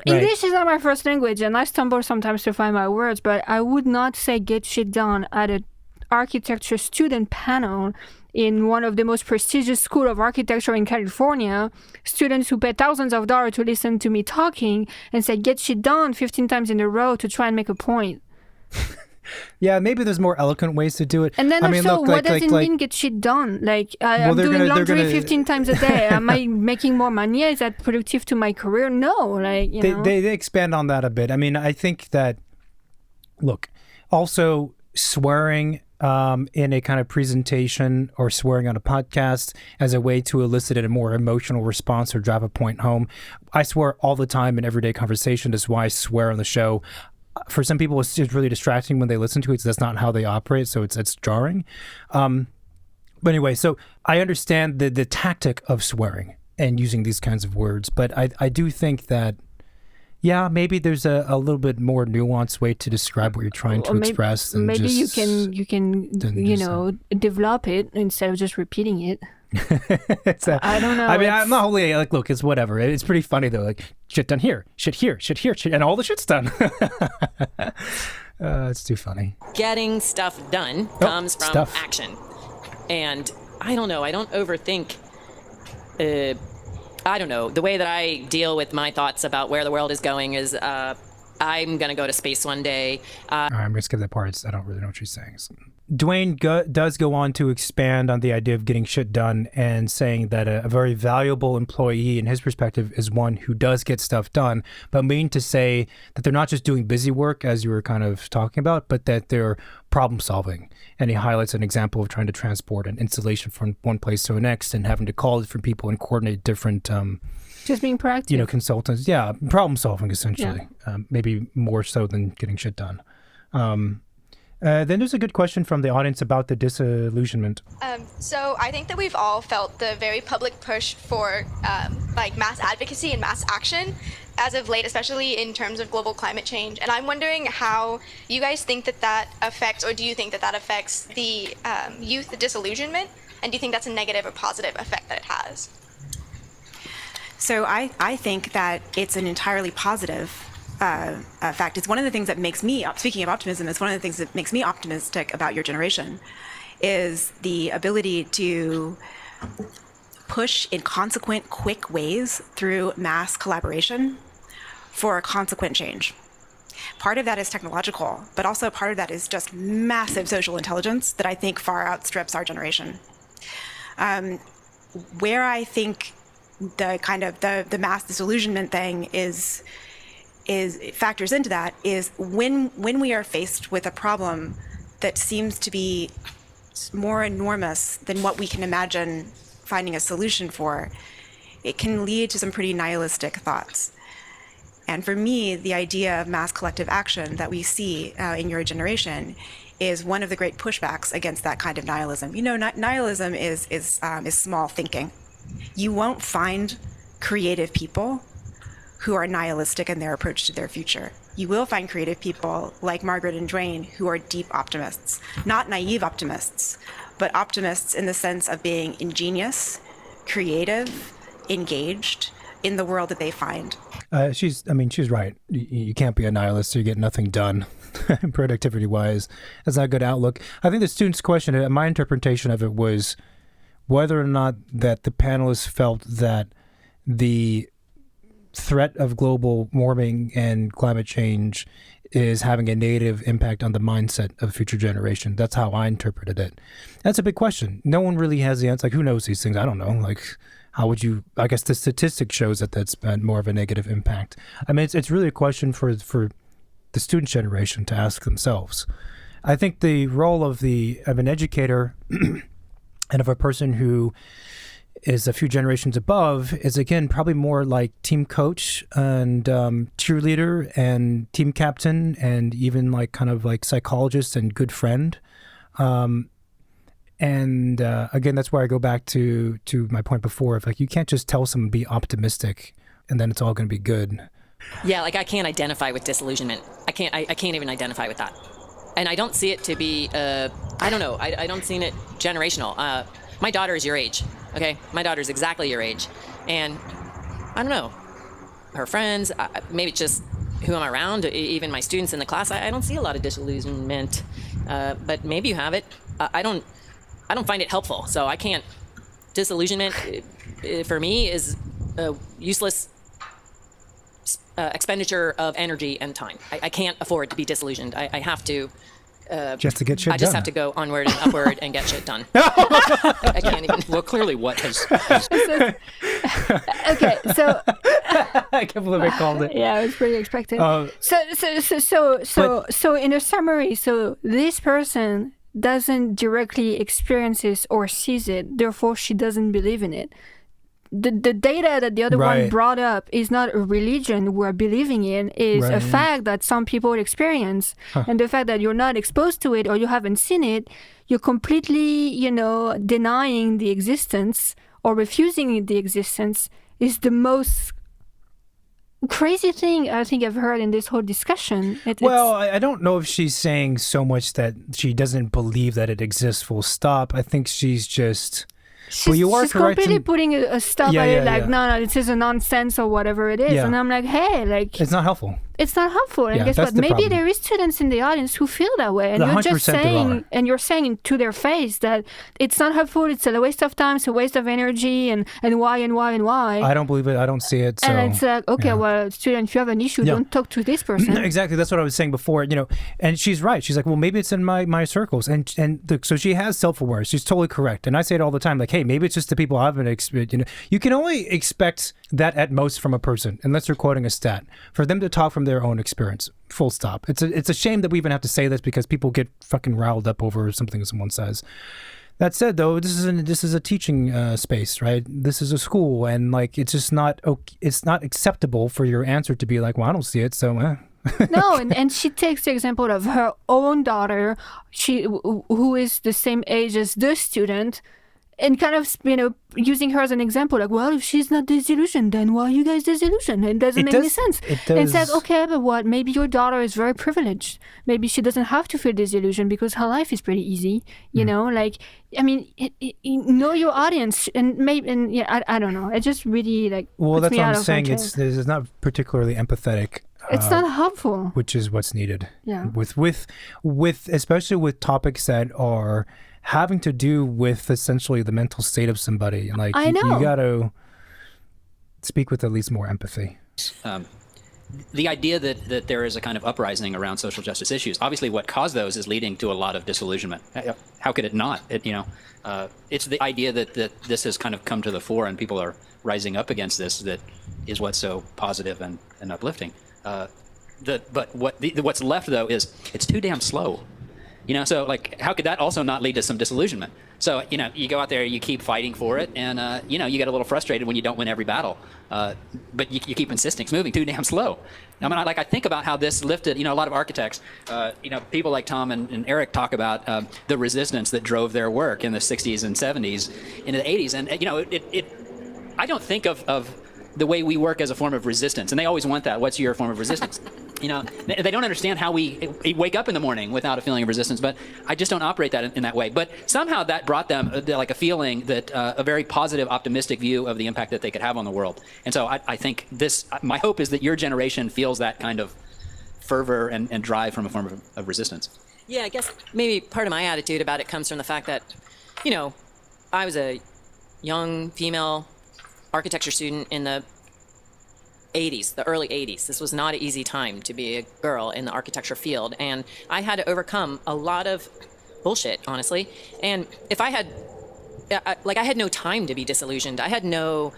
English is not my first language, and I stumble sometimes to find my words, but I would not say get shit done at an architecture student panel in one of the most prestigious schools of architecture in California. Students who pay thousands of dollars to listen to me talking and say get shit done 15 times in a row to try and make a point. Yeah, maybe there's more eloquent ways to do it. And then what does it mean get shit done? I'm doing laundry 15 times a day. Am I making more money? Is that productive to my career? No. They expand on that a bit. I mean, I think that, look, also swearing in a kind of presentation or swearing on a podcast as a way to elicit a more emotional response or drive a point home. I swear all the time in everyday conversation. That's why I swear on the show. For some people, it's just really distracting when they listen to it. So that's not how they operate. So it's jarring. But anyway, so I understand the tactic of swearing and using these kinds of words. But I do think that, yeah, maybe there's a little bit more nuanced way to describe what you're trying to express. Maybe you can develop it instead of just repeating it. I don't know. I mean, I'm not wholly like, look, it's whatever. It's pretty funny though. Like, shit done here, shit here, shit here, shit, and all the shit's done. It's too funny. Getting stuff done comes from stuff. action. And I don't know. I don't overthink. I don't know. The way that I deal with my thoughts about where the world is going is I'm going to go to space one day. All right, I'm going to skip that part. I don't really know what she's saying. Dwayne does go on to expand on the idea of getting shit done and saying that a very valuable employee in his perspective is one who does get stuff done, but mean to say that they're not just doing busy work, as you were kind of talking about, but that they're problem solving. And he highlights an example of trying to transport an installation from one place to the next and having to call different people and coordinate different just being proactive. Consultants. Yeah, problem solving essentially. Yeah. Maybe more so than getting shit done. Then there's a good question from the audience about the disillusionment. So I think that we've all felt the very public push for like mass advocacy and mass action as of late, especially in terms of global climate change. And I'm wondering how you guys think that affects, or do you think that affects the youth disillusionment? And do you think that's a negative or positive effect that it has? So I think that it's an entirely positive fact. It's one of the things that makes me, speaking of optimism, it's one of the things that makes me optimistic about your generation, is the ability to push in consequent, quick ways through mass collaboration for a consequent change. Part of that is technological, but also part of that is just massive social intelligence that I think far outstrips our generation. Where I think the kind of the mass disillusionment thing is factors into that is when we are faced with a problem that seems to be more enormous than what we can imagine finding a solution for, it can lead to some pretty nihilistic thoughts. And for me, the idea of mass collective action that we see in your generation is one of the great pushbacks against that kind of nihilism. Nihilism is small thinking. You won't find creative people who are nihilistic in their approach to their future. You will find creative people like Margaret and Dwayne who are deep optimists, not naive optimists, but optimists in the sense of being ingenious, creative, engaged in the world that they find. She's right. You can't be a nihilist, so you get nothing done productivity-wise. That's not a good outlook. I think the student's question, my interpretation of it was whether or not that the panelists felt that the threat of global warming and climate change is having a negative impact on the mindset of future generation. That's how I interpreted it. That's a big question. No one really has the answer. Like, who knows these things? I don't know. Like, how would you, I guess the statistic shows that that's been more of a negative impact. I mean, it's really a question for the student generation to ask themselves. I think the role of an educator and of a person who is a few generations above is, again, probably more like team coach and cheerleader and team captain and even like kind of like psychologist and good friend. Again, that's where I go back to my point before of like, you can't just tell someone be optimistic and then it's all going to be good. Yeah, like I can't identify with disillusionment. I can't even identify with that. And I don't see it to be, I don't know, I don't see it generational. My daughter is your age, okay? My daughter's exactly your age. And I don't know, her friends, maybe it's just who I'm around, even my students in the class, I don't see a lot of disillusionment. But maybe you have it. I don't find it helpful, so I can't. Disillusionment, for me, is a useless expenditure of energy and time. I can't afford to be disillusioned. I have to. Just to get shit done. I just have to go onward and upward and get shit done. I can't even. Well, clearly, what has Okay, so I can't believe I called it. yeah, it was pretty expected. So in a summary, so this person doesn't directly experience it or sees it, therefore she doesn't believe in it. The data that the other one brought up is not a religion we're believing in, is a fact that some people experience. And the fact that you're not exposed to it or you haven't seen it, you're completely, denying the existence or refusing the existence is the most crazy thing I think I've heard in this whole discussion. I don't know if she's saying so much that she doesn't believe that it exists full stop. I think she's just... Well, you are she's correct completely in- putting a stop Yeah, at it, yeah, like, yeah. no, this is a nonsense or whatever it is. Yeah. And I'm like, hey, like, It's not helpful. it's not helpful. And Yeah, guess that's what? the Maybe problem. there is students in the audience who feel that way. And you're just 100% there saying, are. and you're saying to their face that it's not helpful, it's a waste of time, it's a waste of energy, and why, and why, and why. I don't believe it. I don't see it. So. And it's like, okay, yeah. well, student, if you have an issue, Yeah. don't talk to this person. Exactly. That's what I was saying before, and she's right. She's like, well, maybe it's in my circles. So she has self-awareness. She's totally correct. And I say it all the time, like, hey, maybe it's just the people I've been experienced. You can only expect that at most from a person, unless they're quoting a stat, for them to talk from their own experience. Full stop. It's a shame that we even have to say this because people get fucking riled up over something someone says. That said, though, this is a teaching space, right? This is a school, and like it's just not it's not acceptable for your answer to be like, well, I don't see it, so. No, and she takes the example of her own daughter, who is the same age as the student, and kind of using her as an example, like, well, if she's not disillusioned, then why are you guys disillusioned? It doesn't make any sense. It And it's does. like, okay, but what? Maybe your daughter is very privileged. Maybe she doesn't have to feel disillusioned because her life is pretty easy. You know, like, I mean, know your audience, and maybe, and yeah, I don't know. It just really like. Well, puts that's me what out I'm of my saying. chair. It's not particularly empathetic. It's not helpful. Which is what's needed. Yeah. With especially with topics that are having to do with essentially the mental state of somebody. Like I know. you got to speak with at least more empathy. The idea that there is a kind of uprising around social justice issues, obviously what caused those is leading to a lot of disillusionment. How could it not? It's the idea that this has kind of come to the fore and people are rising up against this that is what's so positive and uplifting. But what's left, though, is it's too damn slow. So like, how could that also not lead to some disillusionment? So, you go out there, you keep fighting for it, and, you get a little frustrated when you don't win every battle. But you keep insisting. It's moving too damn slow. I mean, I think about how this lifted, a lot of architects, people like Tom and Eric talk about the resistance that drove their work in the 60s and 70s into the 80s. And, I don't think of the way we work as a form of resistance. And they always want that. What's your form of resistance? They don't understand how we wake up in the morning without a feeling of resistance, but I just don't operate that in that way. But somehow that brought them like a feeling that a very positive, optimistic view of the impact that they could have on the world. And so I think my hope is that your generation feels that kind of fervor and drive from a form of resistance. Yeah, I guess maybe part of my attitude about it comes from the fact that, I was a young female architecture student in the 80s, the early 80s. This was not an easy time to be a girl in the architecture field. And I had to overcome a lot of bullshit, honestly. And if I had no time to be disillusioned. I had no...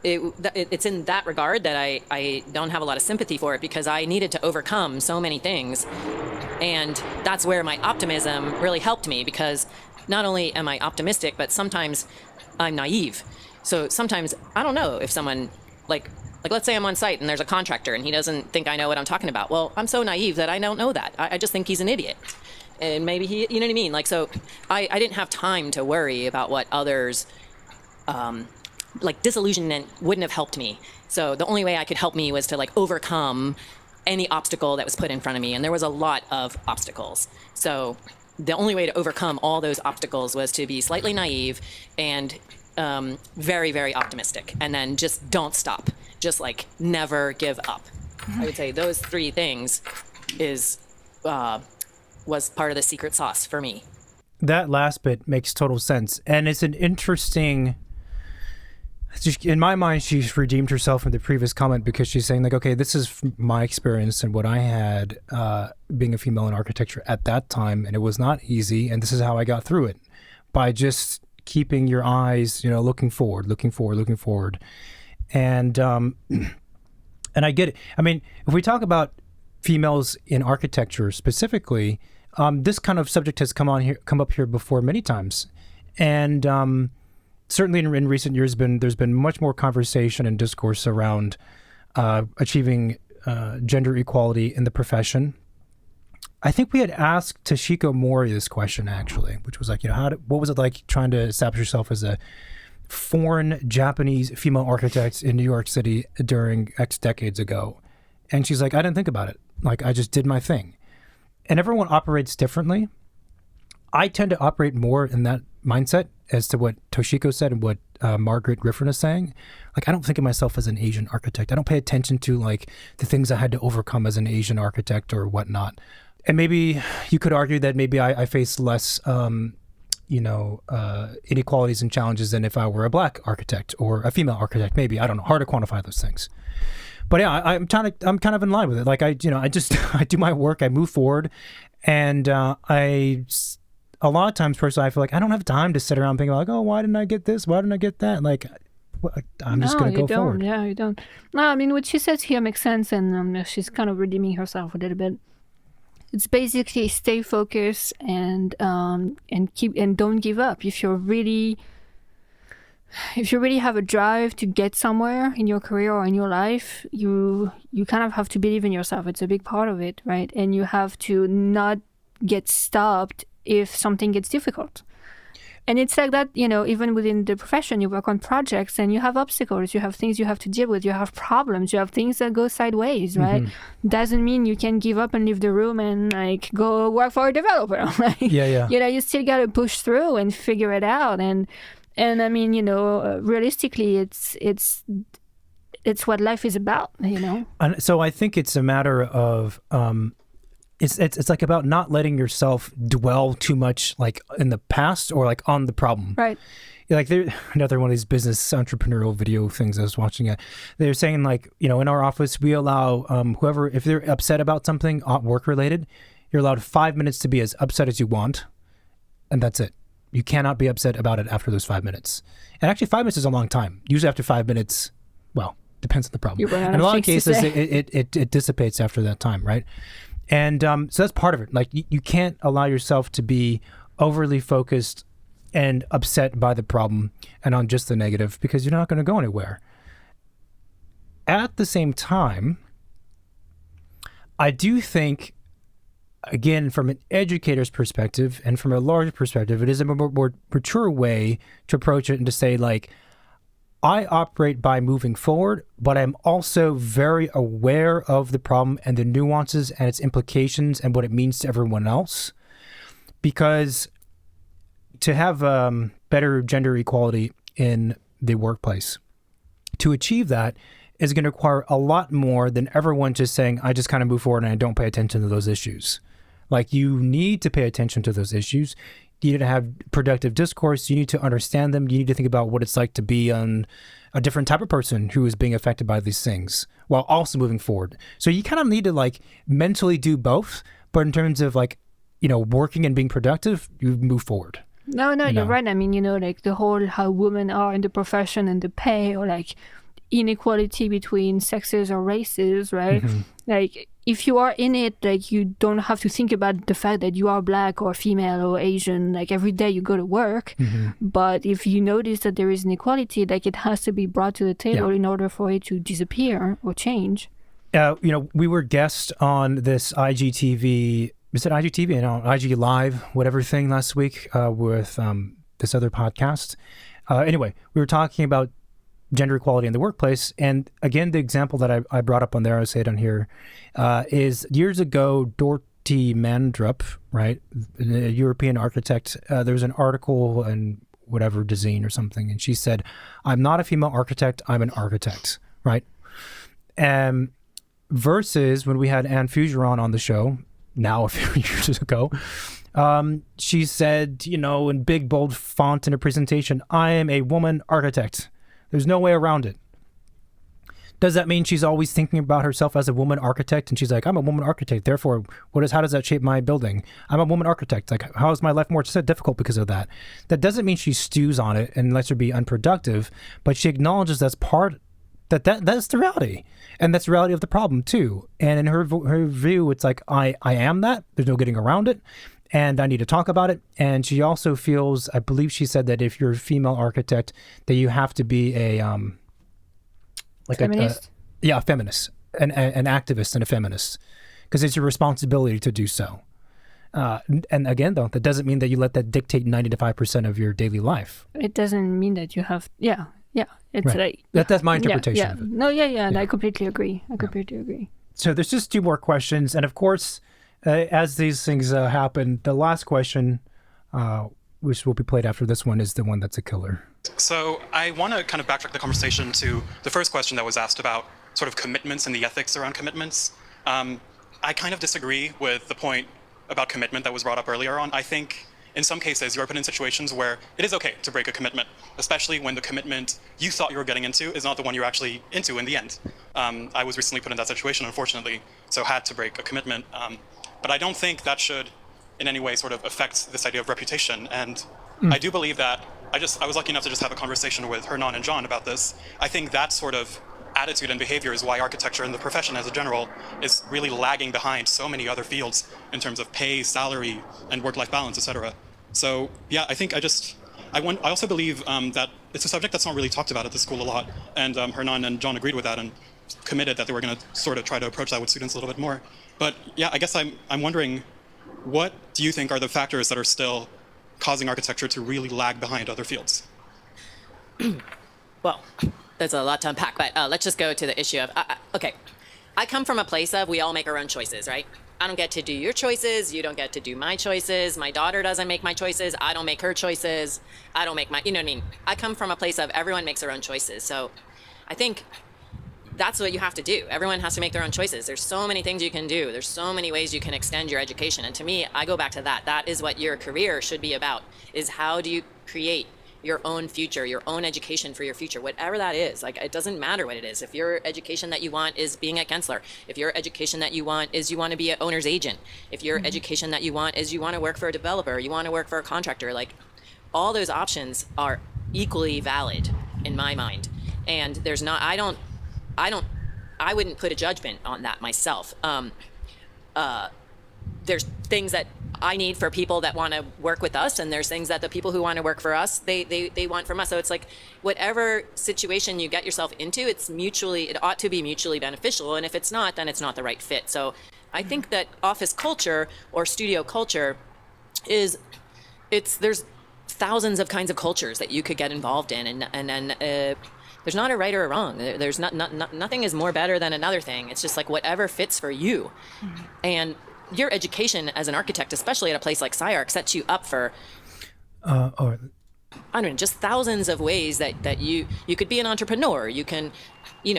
It's in that regard that I don't have a lot of sympathy for it because I needed to overcome so many things. And that's where my optimism really helped me because not only am I optimistic, but sometimes I'm naive. So sometimes I don't know if someone, like let's say I'm on site and there's a contractor and he doesn't think I know what I'm talking about. Well, I'm so naive that I don't know that. I just think he's an idiot. And maybe he, you know what I mean? Like, so I didn't have time to worry about what others, like disillusionment wouldn't have helped me. So the only way I could help me was to like overcome any obstacle that was put in front of me. And there was a lot of obstacles. So the only way to overcome all those obstacles was to be slightly naive and very, very optimistic. And then just don't stop. Just like never give up. I would say those three things was part of the secret sauce for me. That last bit makes total sense. And it's an interesting... In my mind, she's redeemed herself from the previous comment because she's saying like, okay, this is my experience and what I had being a female in architecture at that time. And it was not easy. And this is how I got through it by just keeping your eyes, looking forward. And I get it. I mean, if we talk about females in architecture specifically, this kind of subject has come up here before many times. And certainly in recent years, there's been much more conversation and discourse around achieving gender equality in the profession. I think we had asked Toshiko Mori this question actually, which was like, what was it like trying to establish yourself as a foreign Japanese female architect in New York City during X decades ago? And she's like, I didn't think about it. Like, I just did my thing. And everyone operates differently. I tend to operate more in that mindset as to what Toshiko said and what Margaret Griffin is saying. Like, I don't think of myself as an Asian architect. I don't pay attention to like the things I had to overcome as an Asian architect or whatnot. And maybe you could argue that maybe I face less, inequalities and challenges than if I were a black architect or a female architect. Maybe, I don't know. Hard to quantify those things. But yeah, I'm kind of in line with it. Like I do my work, I move forward, and a lot of times personally, I feel like I don't have time to sit around thinking like, oh, why didn't I get this? Why didn't I get that? Like, I'm just going to go forward. Yeah, you don't. No, I mean, what she says here makes sense, and she's kind of redeeming herself a little bit. It's basically stay focused and don't give up. If you really have a drive to get somewhere in your career or in your life, you kind of have to believe in yourself. It's a big part of it, right? And you have to not get stopped if something gets difficult. And it's like that, even within the profession, you work on projects and you have obstacles, you have things you have to deal with, you have problems, you have things that go sideways, right? Doesn't mean you can give up and leave the room and like go work for a developer. Like, you still got to push through and figure it out. And I mean, realistically, it's what life is about, And so I think it's a matter of, it's like about not letting yourself dwell too much like in the past or like on the problem. Right. Like another one of these business entrepreneurial video things I was watching. They're saying like, in our office, we allow whoever, if they're upset about something work related, you're allowed 5 minutes to be as upset as you want. And that's it. You cannot be upset about it after those 5 minutes. And actually 5 minutes is a long time. Usually after 5 minutes, well, depends on the problem. In a lot of cases, it dissipates after that time, right? And so that's part of it. Like you can't allow yourself to be overly focused and upset by the problem and on just the negative because you're not going to go anywhere. At the same time, I do think, again, from an educator's perspective and from a larger perspective, it is a more mature way to approach it and to say like, I operate by moving forward, but I'm also very aware of the problem and the nuances and its implications and what it means to everyone else. Because to have better gender equality in the workplace, to achieve that is going to require a lot more than everyone just saying, I just kind of move forward and I don't pay attention to those issues. Like you need to pay attention to those issues. You need to have productive discourse. You need to understand them. You need to think about what it's like to be a different type of person who is being affected by these things while also moving forward. So you kind of need to like mentally do both. But in terms of like, working and being productive, you move forward. No, you're right. I mean, like the whole how women are in the profession and the pay or like inequality between sexes or races, right? Like if you are in it, like you don't have to think about the fact that you are black or female or Asian, like every day you go to work. But if you notice that there is inequality, like it has to be brought to the table in order for it to disappear or change. We were guests on this IGTV, is it IGTV? No, IG Live, whatever thing last week with this other podcast. Anyway, we were talking about gender equality in the workplace. And again, the example that I brought up on there, I'll say it on here, is years ago, Dorothy Mandrup, right, a European architect, there was an article in whatever Design or something, and she said, I'm not a female architect, I'm an architect, right? Versus when we had Anne Fugeron on the show, now a few years ago, she said, in big, bold font in a presentation, I am a woman architect. There's no way around it. Does that mean she's always thinking about herself as a woman architect? And she's like, I'm a woman architect. Therefore, how does that shape my building? I'm a woman architect. Like, how is my life more difficult because of that? That doesn't mean she stews on it and lets her be unproductive, but she acknowledges that's the reality. And that's the reality of the problem too. And in her view, it's like, I am that. There's no getting around it. And I need to talk about it. And she also feels, I believe she said that if you're a female architect, that you have to be a feminist. A feminist, an activist and a feminist, because it's your responsibility to do so. And again, though, that doesn't mean that you let that dictate 95% of your daily life. It doesn't mean that you have, it's right. Like that's my interpretation of it. No, and I completely agree. Completely agree. So there's just two more questions, and of course, as these things happen, the last question which will be played after this one, is the one that's a killer. So I want to kind of backtrack the conversation to the first question that was asked about sort of commitments and the ethics around commitments. I kind of disagree with the point about commitment that was brought up earlier on. I think in some cases you are put in situations where it is okay to break a commitment, especially when the commitment you thought you were getting into is not the one you're actually into in the end. I was recently put in that situation, unfortunately, so had to break a commitment. But I don't think that should in any way sort of affect this idea of reputation. And I do believe that I was lucky enough to just have a conversation with Hernan and John about this. I think that sort of attitude and behavior is why architecture and the profession as a general is really lagging behind so many other fields in terms of pay, salary, and work-life balance, etc. So yeah, I think I also believe that it's a subject that's not really talked about at the school a lot, and Hernan and John agreed with that and committed that they were going to sort of try to approach that with students a little bit more. But yeah, I guess I'm wondering, what do you think are the factors that are still causing architecture to really lag behind other fields? Well, there's a lot to unpack, but let's just go to the issue of, okay, I come from a place of we all make our own choices, right? I don't get to do your choices. You don't get to do my choices. My daughter doesn't make my choices. I don't make her choices. I don't make you know what I mean? I come from a place of everyone makes their own choices. So I think that's what you have to do. Everyone has to make their own choices. There's so many things you can do. There's so many ways you can extend your education. And to me, I go back to that. That is what your career should be about, is how do you create your own future, your own education for your future, whatever that is. Like, it doesn't matter what it is. If your education that you want is being a counselor, if your education that you want is you want to be an owner's agent, if your education that you want is you want to work for a developer, you want to work for a contractor, like, all those options are equally valid in my mind. And there's not, I wouldn't put a judgment on that myself. There's things that I need for people that want to work with us, and there's things that the people who want to work for us, they want from us. So it's like, whatever situation you get yourself into, it ought to be mutually beneficial. And if it's not, then it's not the right fit. So I think that office culture or studio culture there's thousands of kinds of cultures that you could get involved in. And then there's not a right or a wrong. There's nothing is more better than another thing. It's just like whatever fits for you. And your education as an architect, especially at a place like SCI-Arc, sets you up for, I don't know, just thousands of ways that you could be an entrepreneur. You can,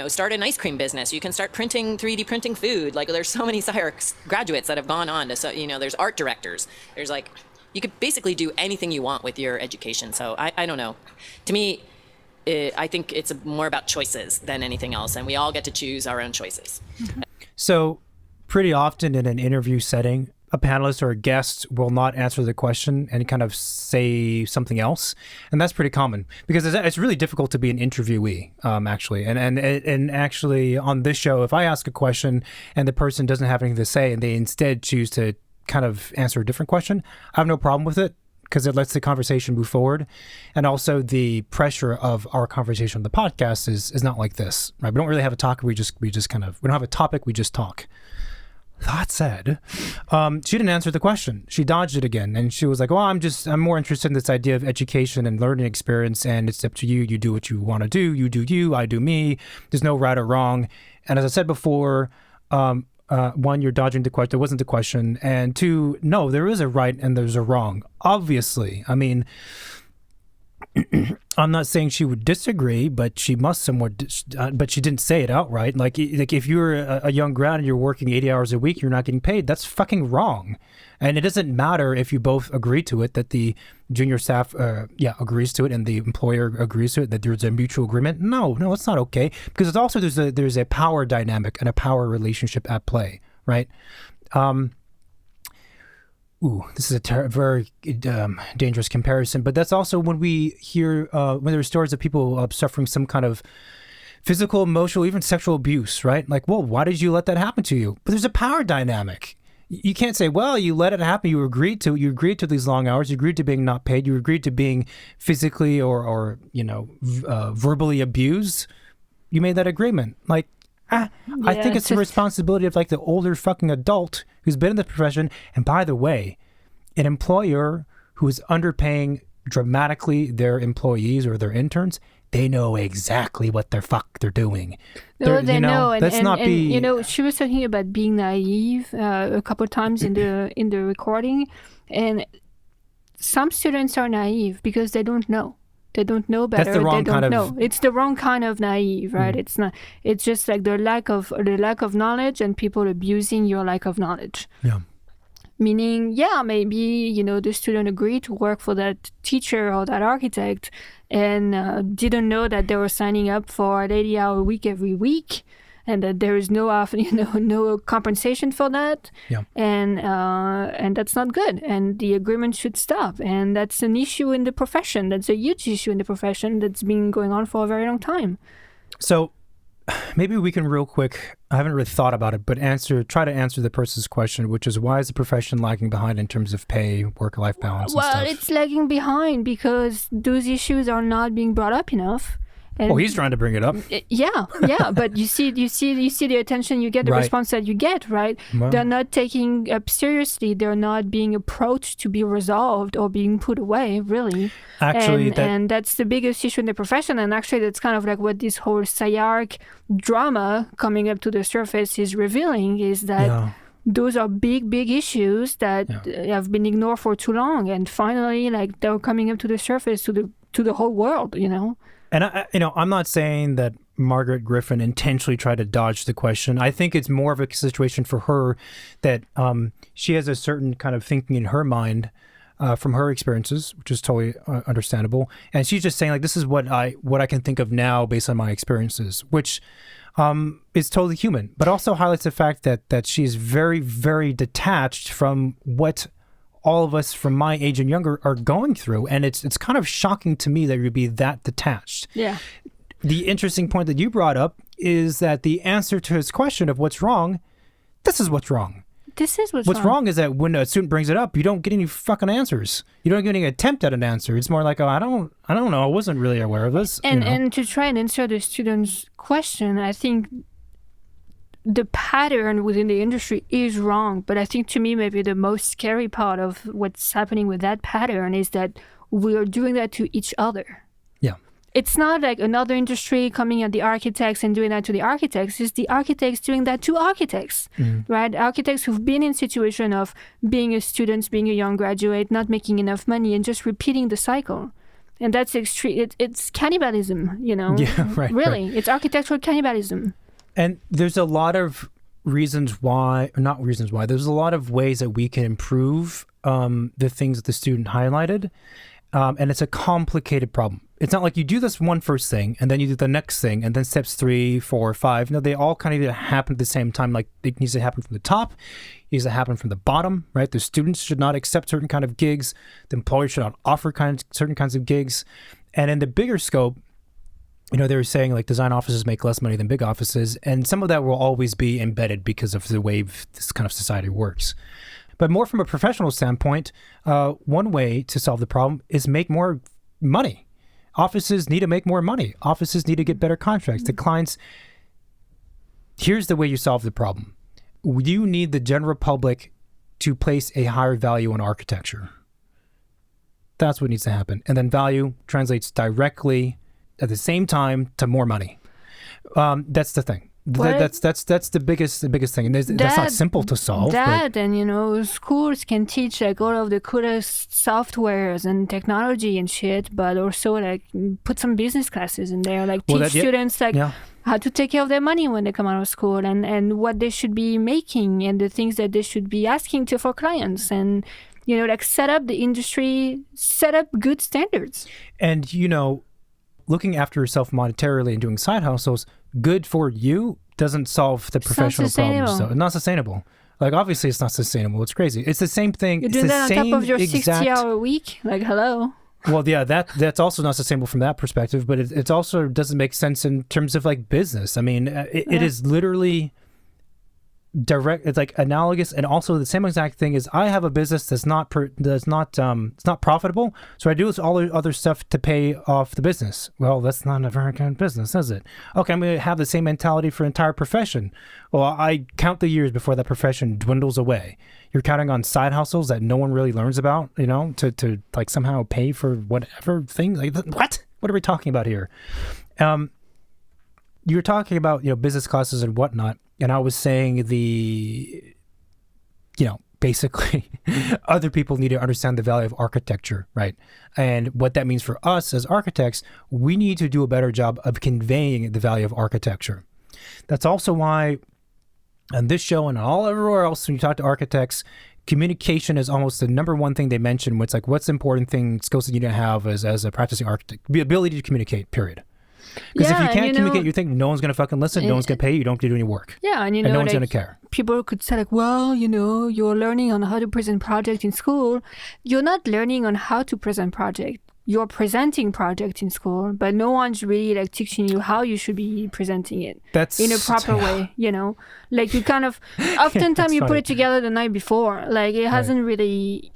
start an ice cream business. You can start 3D printing food. Like, there's so many SCI-Arc graduates that have gone on to, there's art directors. There's like, you could basically do anything you want with your education. So I don't know. To me, I think it's more about choices than anything else. And we all get to choose our own choices. So pretty often in an interview setting, a panelist or a guest will not answer the question and kind of say something else. And that's pretty common because it's really difficult to be an interviewee, actually. And actually on this show, if I ask a question and the person doesn't have anything to say and they instead choose to kind of answer a different question, I have no problem with it because it lets the conversation move forward. And also the pressure of our conversation on the podcast is not like this, right? We don't really have a topic. We don't have a topic. We just talk. That said, she didn't answer the question. She dodged it again. And she was like, well, I'm more interested in this idea of education and learning experience. And it's up to you. You do what you want to do. You do you, I do me. There's no right or wrong. And as I said before, one, you're dodging the question. It wasn't the question. And two, no, there is a right and there's a wrong. Obviously. I mean, I'm not saying she would disagree, but she must somewhat, but she didn't say it outright. Like if you're a young grad and you're working 80 hours a week, you're not getting paid. That's fucking wrong. And it doesn't matter if you both agree to it, that the junior staff, agrees to it and the employer agrees to it, that there's a mutual agreement. No, it's not okay. Because it's also, there's a power dynamic and a power relationship at play, right? This is a very dangerous comparison, but that's also when we hear, when there are stories of people suffering some kind of physical, emotional, even sexual abuse, right? Like, well, why did you let that happen to you? But there's a power dynamic. You can't say, well, you let it happen. You agreed to these long hours. You agreed to being not paid. You agreed to being physically or verbally abused. You made that agreement. Like, I think it's the responsibility of like the older fucking adult who's been in the profession. And by the way, an employer who is underpaying dramatically their employees or their interns, they know exactly what the fuck they're doing. No, they know. And she was talking about being naive a couple of times in the recording, and some students are naive because they don't know. They don't know better. That's the wrong they don't kind know. of... It's the wrong kind of naive, right? It's not. It's just like the lack of knowledge and people abusing your lack of knowledge. Yeah. Meaning, maybe the student agreed to work for that teacher or that architect, and didn't know that they were signing up for an 80-hour week every week, and that there is no compensation for that. Yeah. And that's not good. And the agreement should stop. And that's an issue in the profession. That's a huge issue in the profession that's been going on for a very long time. So maybe we can real quick, I haven't really thought about it, but try to answer the person's question, which is, why is the profession lagging behind in terms of pay, work-life balance and stuff? Well, it's lagging behind because those issues are not being brought up enough. And he's trying to bring it up. Yeah, but you see the attention you get, the Right. response that you get, right? Well- They're not taking up seriously. They're not being approached to be resolved or being put away, really. Actually, and that's the biggest issue in the profession. And actually, that's kind of like what this whole SCI-Arc drama coming up to the surface is revealing, is that Yeah. those are big issues that have been ignored for too long, and finally, like, they're coming up to the surface to the whole world, And I'm not saying that Margaret Griffin intentionally tried to dodge the question. I think it's more of a situation for her that she has a certain kind of thinking in her mind from her experiences, which is totally understandable. And she's just saying, like, this is what I can think of now based on my experiences, which is totally human, but also highlights the fact that she's very, very detached from what all of us from my age and younger are going through. And it's kind of shocking to me that you'd be that detached. Yeah. The interesting point that you brought up is that the answer to his question of what's wrong, this is what's wrong. This is What's wrong is that when a student brings it up, you don't get any fucking answers. You don't get any attempt at an answer. It's more like, I don't know. I wasn't really aware of this. And to try and answer the student's question, I think the pattern within the industry is wrong. But I think, to me, maybe the most scary part of what's happening with that pattern is that we are doing that to each other. Yeah. It's not like another industry coming at the architects and doing that to the architects. It's the architects doing that to architects, right? Architects who've been in situation of being a student, being a young graduate, not making enough money, and just repeating the cycle. And that's extreme. It's cannibalism, Yeah, right. Really, right. it's architectural cannibalism. And there's a lot of reasons why, or not reasons why, there's a lot of ways that we can improve the things that the student highlighted. And it's a complicated problem. It's not like you do this one first thing and then you do the next thing and then steps 3, 4, 5. No, they all kind of happen at the same time. Like, it needs to happen from the top. It needs to happen from the bottom, right? The students should not accept certain kind of gigs. The employer should not offer certain kinds of gigs. And in the bigger scope, they were saying, like, design offices make less money than big offices. And some of that will always be embedded because of the way this kind of society works. But more from a professional standpoint, one way to solve the problem is make more money. Offices need to make more money. Offices need to get better contracts. The clients, here's the way you solve the problem. You need the general public to place a higher value on architecture. That's what needs to happen. And then value translates directly at the same time to more money. That's the thing. That's the biggest thing, and that's not simple to solve. And schools can teach like all of the coolest softwares and technology and shit, but also like put some business classes in there, like teach students how to take care of their money when they come out of school, and what they should be making and the things that they should be asking for clients, and like set up the industry, set up good standards. And looking after yourself monetarily and doing side hustles, good for you, doesn't solve the professional problems. So it's not sustainable. Like, obviously, it's not sustainable. It's crazy. It's the same thing. You're doing that on top of your 60-hour week? Like, hello? Well, yeah, that's also not sustainable from that perspective, but it also doesn't make sense in terms of, like, business. I mean, it is literally direct. It's like analogous, and also the same exact thing is, I have a business that's not it's not profitable, so I do all the other stuff to pay off the business. Well, that's not a very good business, is it? Okay, I'm going to have the same mentality for an entire profession. Well, I count the years before that profession dwindles away. You're counting on side hustles that no one really learns about, to like somehow pay for whatever thing. Like, what are we talking about here? You're talking about business classes and whatnot. And I was saying basically other people need to understand the value of architecture, right? And what that means for us as architects, we need to do a better job of conveying the value of architecture. That's also why on this show and all everywhere else, when you talk to architects, communication is almost the number one thing they mention. What's like, what's the important thing, skills that you need to have as a practicing architect? The ability to communicate, period. Because if you can't communicate, you think no one's going to fucking listen, no one's going to pay you, don't do any work. Yeah, and no one's like, going to care. People could say like, well, you're learning on how to present project in school. You're not learning on how to present project. You're presenting project in school, but no one's really like teaching you how you should be presenting it in a proper way, Like you kind of, oftentimes you put it together the night before. Like it hasn't really,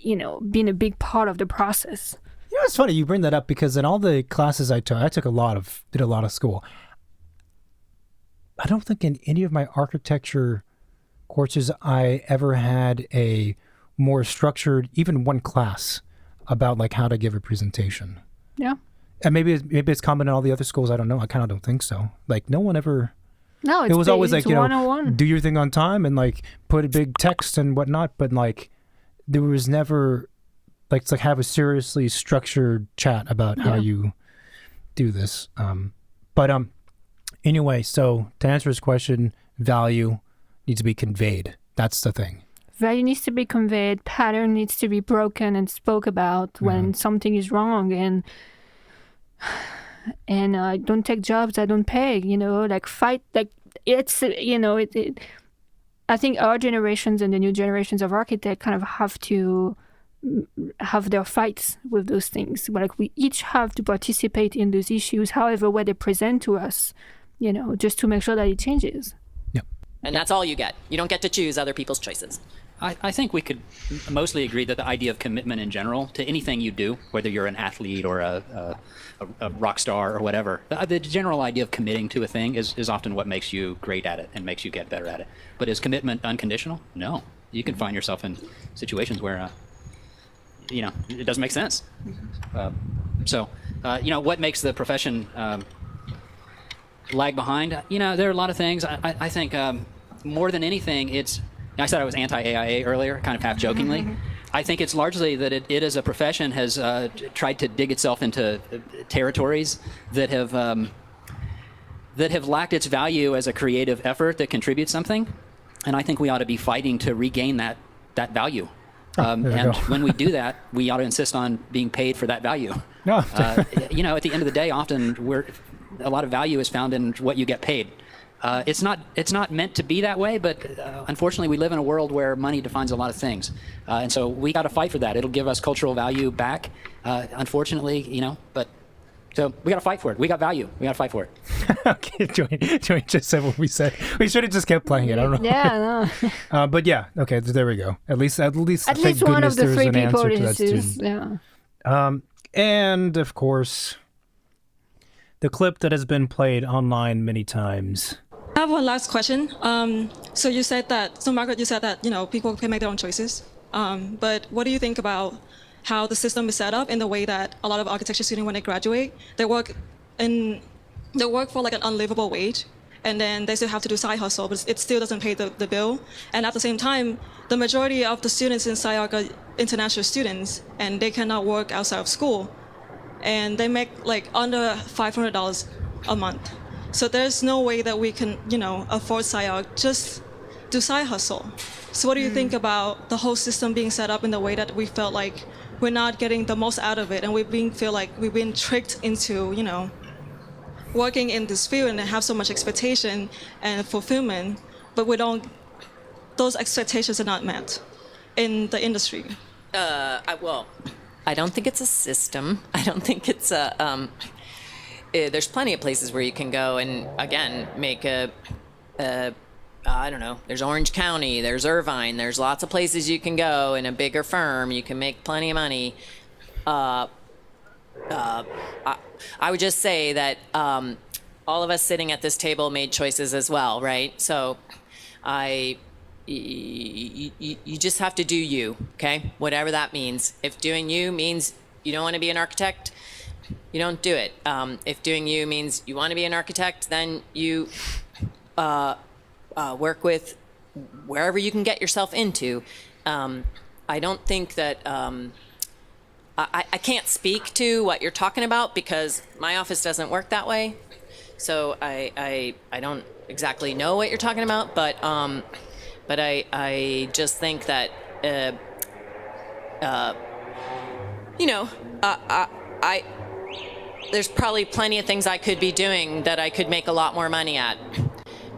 been a big part of the process. It's funny you bring that up because in all the classes I took did a lot of school. I don't think in any of my architecture courses I ever had a more structured, even one class about like how to give a presentation. Yeah. And maybe it's common in all the other schools. I don't know. I kind of don't think so. Like no one ever. No, it was always like, one-on-one. Do your thing on time and like put a big text and whatnot. But like there was never like, it's like have a seriously structured chat about how you do this. Anyway, so to answer his question, value needs to be conveyed. That's the thing. Value needs to be conveyed. Pattern needs to be broken and spoke about when something is wrong. And don't take jobs that don't pay. Like fight. Like it's I think our generations and the new generations of architects kind of have to have their fights with those things. Like we each have to participate in those issues, however way they present to us. Just to make sure that it changes. Yep. And that's all you get. You don't get to choose other people's choices. I think we could mostly agree that the idea of commitment in general to anything you do, whether you're an athlete or a rock star or whatever, the general idea of committing to a thing is often what makes you great at it and makes you get better at it. But is commitment unconditional? No. You can find yourself in situations where, it doesn't make sense. What makes the profession lag behind? There are a lot of things. I think more than anything, I said I was anti-AIA earlier, kind of half jokingly. I think it's largely that it as a profession has tried to dig itself into territories that have lacked its value as a creative effort that contributes something. And I think we ought to be fighting to regain that value. And when we do that, we ought to insist on being paid for that value. No. At the end of the day, often a lot of value is found in what you get paid. It's not meant to be that way, but unfortunately we live in a world where money defines a lot of things. And so we got to fight for that. It'll give us cultural value back, unfortunately, but so we got to fight for it. We got value. We got to fight for it. Okay, Joey just said what we said. We should have just kept playing it. I don't know. Yeah, no. But yeah, okay, there we go. At least thank one of goodness the there's three an people answer to that student. Yeah. And of course, the clip that has been played online many times. I have one last question. So Margaret, you said that, people can make their own choices. But what do you think about how the system is set up in the way that a lot of architecture students, when they graduate, they work for like an unlivable wage, and then they still have to do side hustle, but it still doesn't pay the bill. And at the same time, the majority of the students in SCI-Arc are international students, and they cannot work outside of school. And they make like under $500 a month. So there's no way that we can, afford SCI-Arc, just do side hustle. So what do you think about the whole system being set up in the way that we felt like we're not getting the most out of it, and feel like we've been tricked into, working in this field and have so much expectation and fulfillment, but those expectations are not met in the industry? I don't think it's a system. I don't think it's a... there's plenty of places where you can go and, again, make I don't know, there's Orange County, there's Irvine, there's lots of places you can go in a bigger firm. You can make plenty of money. I would just say that all of us sitting at this table made choices as well, right? So you just have to do you, okay? Whatever that means. If doing you means you don't want to be an architect, you don't do it. If doing you means you want to be an architect, then you work with wherever you can get yourself into. I don't think that I can't speak to what you're talking about because my office doesn't work that way. So I don't exactly know what you're talking about, but I just think that I there's probably plenty of things I could be doing that I could make a lot more money at.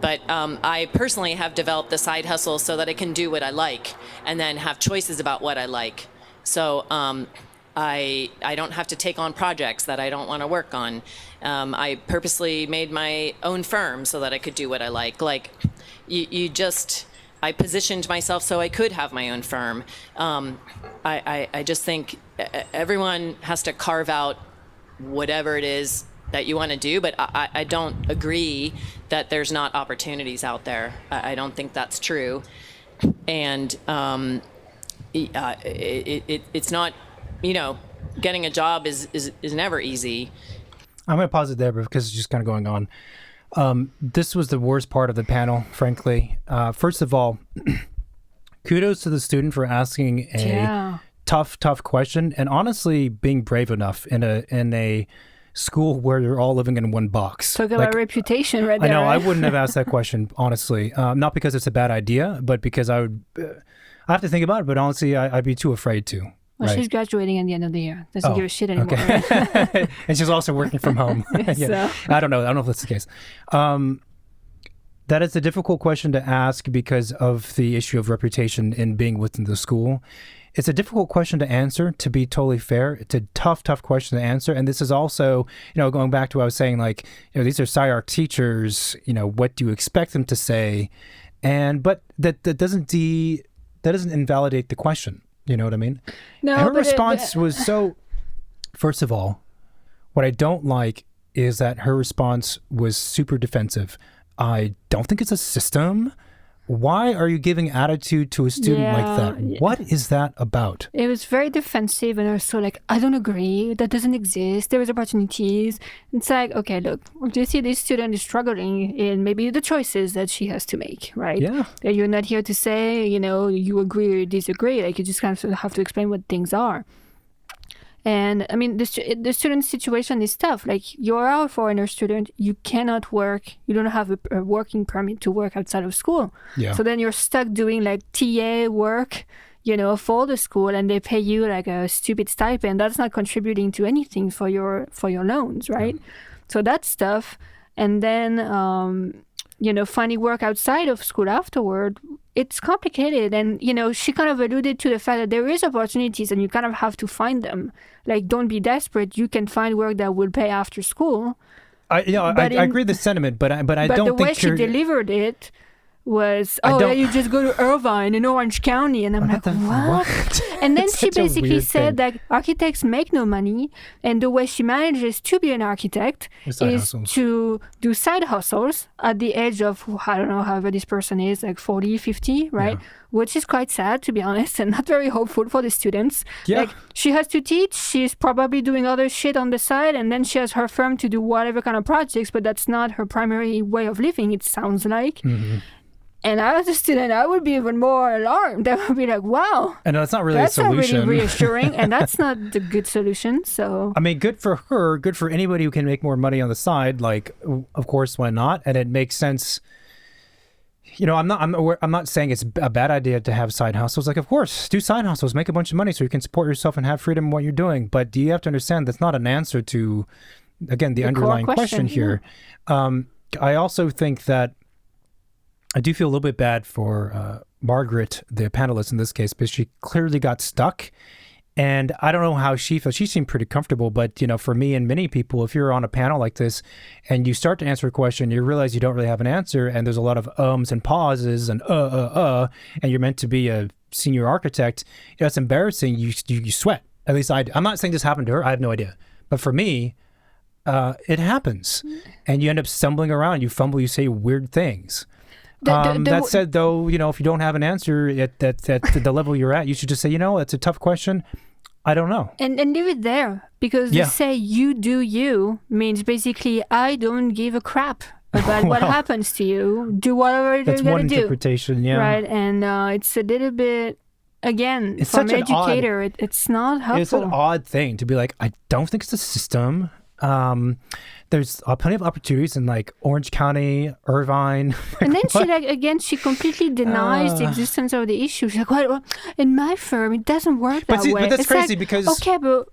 But I personally have developed the side hustle so that I can do what I like and then have choices about what I like. So I don't have to take on projects that I don't want to work on. I purposely made my own firm so that I could do what I like. Like, I positioned myself so I could have my own firm. I just think everyone has to carve out whatever it is that you want to do, but I don't agree that there's not opportunities out there. I don't think that's true. And it's not, getting a job is never easy. I'm going to pause it there because it's just kind of going on. This was the worst part of the panel, frankly. First of all, kudos to the student for asking a tough question and honestly being brave enough in a school where you're all living in one box. Talk about reputation right there. I know, I wouldn't have asked that question, honestly. Not because it's a bad idea, but because I have to think about it, but honestly, I'd be too afraid to. Well, she's graduating at the end of the year. Doesn't give a shit anymore. Okay. Right? And she's also working from home. Yeah. So. I don't know if that's the case. That is a difficult question to ask because of the issue of reputation in being within the school. It's a difficult question to answer, to be totally fair. It's a tough question to answer. And this is also, going back to what I was saying, these are SCI-Arc teachers, what do you expect them to say? But that doesn't invalidate the question. You know what I mean? No, her response was so... First of all, what I don't like is that her response was super defensive. I don't think it's a system. Why are you giving attitude to a student like that? Yeah. What is that about? It was very defensive and also I don't agree. That doesn't exist. There is opportunities. It's like, okay, look, do you see this student is struggling in maybe the choices that she has to make, right? Yeah. And you're not here to say, you agree or disagree. You just kind of have to explain what things are. And I mean, the student situation is tough. You're a foreigner student, you cannot work. You don't have a working permit to work outside of school. Yeah. So then you're stuck doing TA work, for the school, and they pay you a stupid stipend. That's not contributing to anything for your loans, right? Yeah. So that's tough. And then, finding work outside of school afterward, it's complicated. And, she kind of alluded to the fact that there is opportunities and you kind of have to find them. Don't be desperate. You can find work that will pay after school. I agree with the sentiment, but I don't think the way she delivered it was, you just go to Irvine in Orange County. And I'm what? And then she basically said that architects make no money. And the way she manages to be an architect is to do side hustles at the age of, I don't know, however this person is, 40, 50, right? Yeah. Which is quite sad, to be honest, and not very hopeful for the students. Yeah. She has to teach. She's probably doing other shit on the side. And then she has her firm to do whatever kind of projects, but that's not her primary way of living, it sounds like. Mm-hmm. And as a student, I would be even more alarmed. I would be like, wow. And that's not really a solution. That's not really reassuring. And that's not the good solution. So, I mean, good for her, good for anybody who can make more money on the side. Of course, why not? And it makes sense. I'm not saying it's a bad idea to have side hustles. Of course, do side hustles, make a bunch of money so you can support yourself and have freedom in what you're doing. But do you have to understand that's not an answer to, again, the underlying question here. Yeah. I also think that I do feel a little bit bad for Margaret, the panelist in this case, because she clearly got stuck. And I don't know how she feels. She seemed pretty comfortable. But, for me and many people, if you're on a panel like this and you start to answer a question, you realize you don't really have an answer. And there's a lot of ums and pauses and and you're meant to be a senior architect. It's embarrassing. You sweat. At least I'm not saying this happened to her. I have no idea. But for me, it happens. And you end up stumbling around. You fumble. You say weird things. That said, though, if you don't have an answer at the level you're at, you should just say, it's a tough question. I don't know. And leave it there. Because to say you do you means basically I don't give a crap about what Well, happens to you. Do whatever you're That's going one to do. interpretation, yeah. Right, and it's a little bit, again, It's from such an educator, it's not helpful. It's an odd thing to be like, I don't think it's the system. There's plenty of opportunities in like Orange County, Irvine. And then she completely denies the existence of the issue. She's like, well, in my firm, it doesn't work that way. But that's It's crazy like, because... Okay, but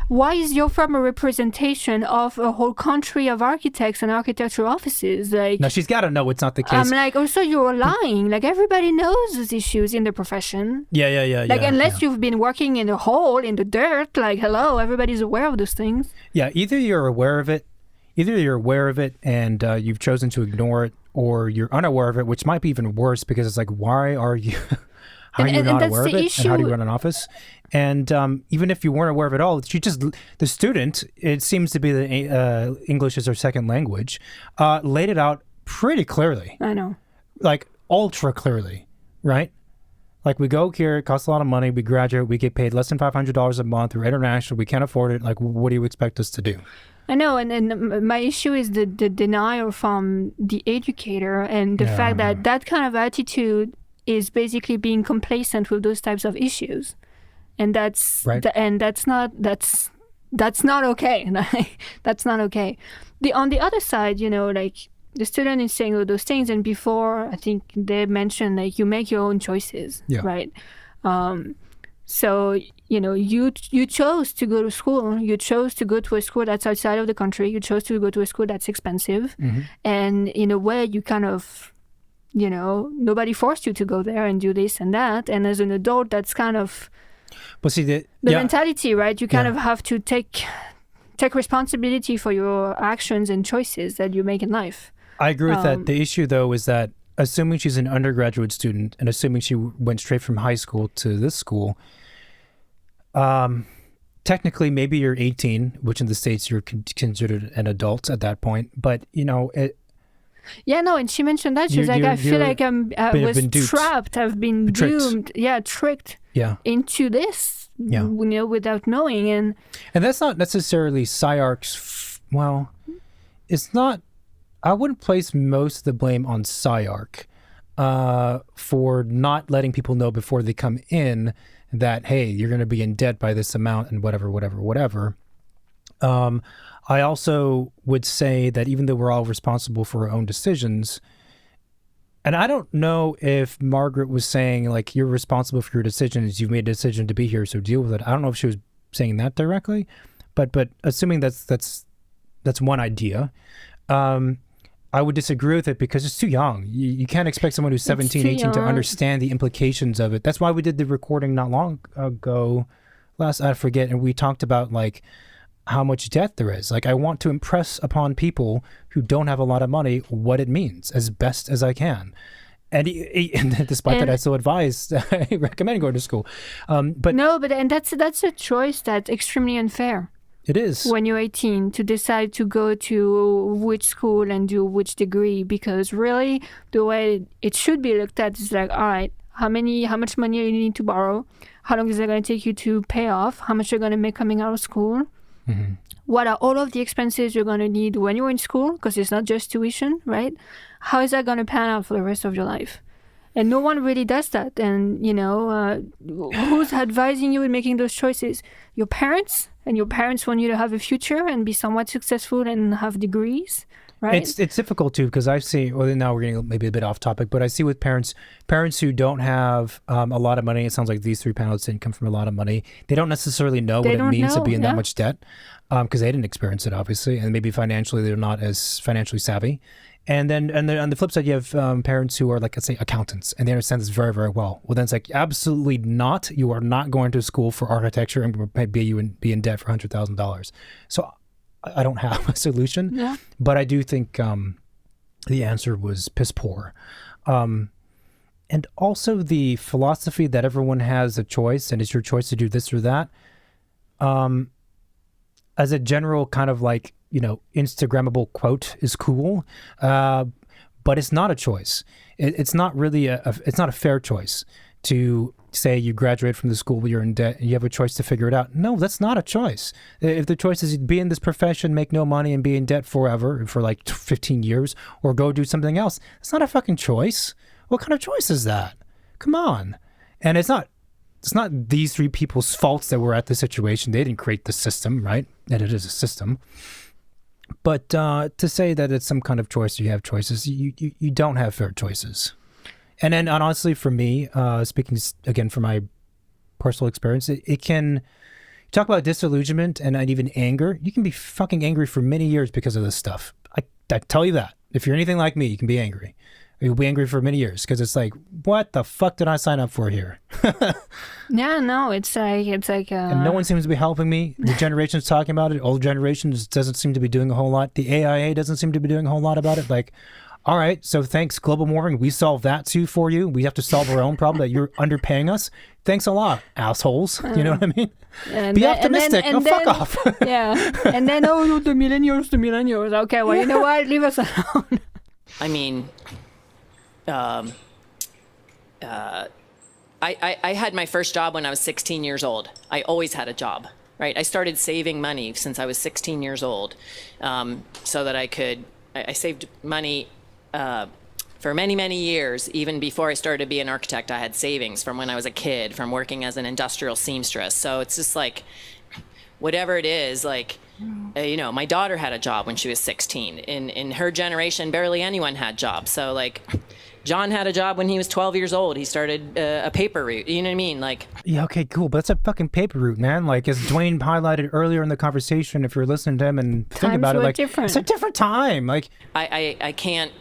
why is your firm a representation of a whole country of architects and architectural offices? Like, No, she's got to know it's not the case. I'm like, also, you're lying. Like, everybody knows those issues in the profession. Yeah. Like, unless you've been working in a hole, in the dirt, like, hello, everybody's aware of those things. Yeah, either you're aware of it and you've chosen to ignore it, or you're unaware of it, which might be even worse because it's like, why are you how are you not aware of it? And how do you run an office? And even if you weren't aware of it all, the student, it seems to be the English is their second language, laid it out pretty clearly. I know. Like ultra clearly, right? Like, we go here, it costs a lot of money, we graduate, we get paid less than $500 a month, we're international, we can't afford it. Like, what do you expect us to do? I know, and my issue is the denial from the educator and the fact that kind of attitude is basically being complacent with those types of issues, and that's right. That's not okay. That's not okay. On the other side, like, the student is saying all those things, and before, I think they mentioned, like, you make your own choices, right? So, you chose to go to school. You chose to go to a school that's outside of the country. You chose to go to a school that's expensive. Mm-hmm. And in a way, you kind of, nobody forced you to go there and do this and that. And as an adult, that's kind of the mentality, right? You kind of have to take responsibility for your actions and choices that you make in life. I agree with that. The issue, though, is that assuming she's an undergraduate student and assuming she went straight from high school to this school, technically maybe you're 18, which in the States you're considered an adult at that point. But, and she mentioned that. She's like, I feel like I was trapped. I've been doomed. Tricked into this, without knowing. And that's not necessarily SCI-Arc's, it's not, I wouldn't place most of the blame on SCI-Arc for not letting people know before they come in that, hey, you're going to be in debt by this amount and whatever. I also would say that even though we're all responsible for our own decisions, and I don't know if Margaret was saying, like, you're responsible for your decisions, you've made a decision to be here, so deal with it. I don't know if she was saying that directly, but assuming that's one idea. I would disagree with it because it's too young. You can't expect someone who's 17, 18 to understand the implications of it. That's why we did the recording not long ago, I forget, and we talked about, like, how much debt there is. Like, I want to impress upon people who don't have a lot of money what it means as best as I can. And despite that, I still I recommend going to school. And that's a choice that's extremely unfair. It is. When you're 18, to decide to go to which school and do which degree, because really the way it should be looked at is like, all right, how much money you need to borrow? How long is it going to take you to pay off? How much you're going to make coming out of school? Mm-hmm. What are all of the expenses you're going to need when you're in school? Because it's not just tuition, right? How is that going to pan out for the rest of your life? And no one really does that. And, who's advising you in making those choices? Your parents? And your parents want you to have a future and be somewhat successful and have degrees, right? It's difficult, too, because I see, now we're getting maybe a bit off topic, but I see with parents who don't have a lot of money, it sounds like these three panelists didn't come from a lot of money. They don't necessarily know what it means to be in that much debt because they didn't experience it, obviously. And maybe financially, they're not as financially savvy. And then on the flip side, you have parents who are, like, let's say, accountants, and they understand this very, very well. Well, then it's like, absolutely not. You are not going to school for architecture and be in debt for $100,000. So I don't have a solution, but I do think the answer was piss poor. And also the philosophy that everyone has a choice, and it's your choice to do this or that. As a general kind of like, Instagrammable quote is cool, but it's not a choice. It's not really it's not a fair choice to say you graduate from the school, you're in debt, and you have a choice to figure it out. No, that's not a choice. If the choice is be in this profession, make no money, and be in debt forever for like 15 years, or go do something else, it's not a fucking choice. What kind of choice is that? Come on. And it's not these three people's faults that we're at this situation. They didn't create the system, right? And it is a system. But to say that it's some kind of choice, you have choices, you don't have fair choices. And then honestly, for me, speaking again from my personal experience, it can, talk about disillusionment and even anger. You can be fucking angry for many years because of this stuff. I tell you that. If you're anything like me, you can be angry. You'll be angry for many years because it's like, what the fuck did I sign up for here? Yeah, no, it's like. And no one seems to be helping me. The generation's talking about it. Old generations doesn't seem to be doing a whole lot. The AIA doesn't seem to be doing a whole lot about it. Like, all right, so thanks, global warming. We solved that too for you. We have to solve our own problem that you're underpaying us. Thanks a lot, assholes. You know what I mean? Be optimistic. Fuck off. Yeah. And then, the millennials. Okay, well, you know what? Leave us alone. I mean, I had my first job when I was 16 years old. I always had a job, right? I started saving money since I was 16 years old, so that I saved money for many, many years. Even before I started to be an architect, I had savings from when I was a kid, from working as an industrial seamstress. So it's just like, whatever it is, like, my daughter had a job when she was 16. In her generation, barely anyone had jobs. So like, John had a job when he was 12 years old. He started a paper route. You know what I mean? Like, yeah, okay, cool. But that's a fucking paper route, man. Like, as Dwayne highlighted earlier in the conversation, if you're listening to him and think about it, like, different. It's a different time. Like, I can't.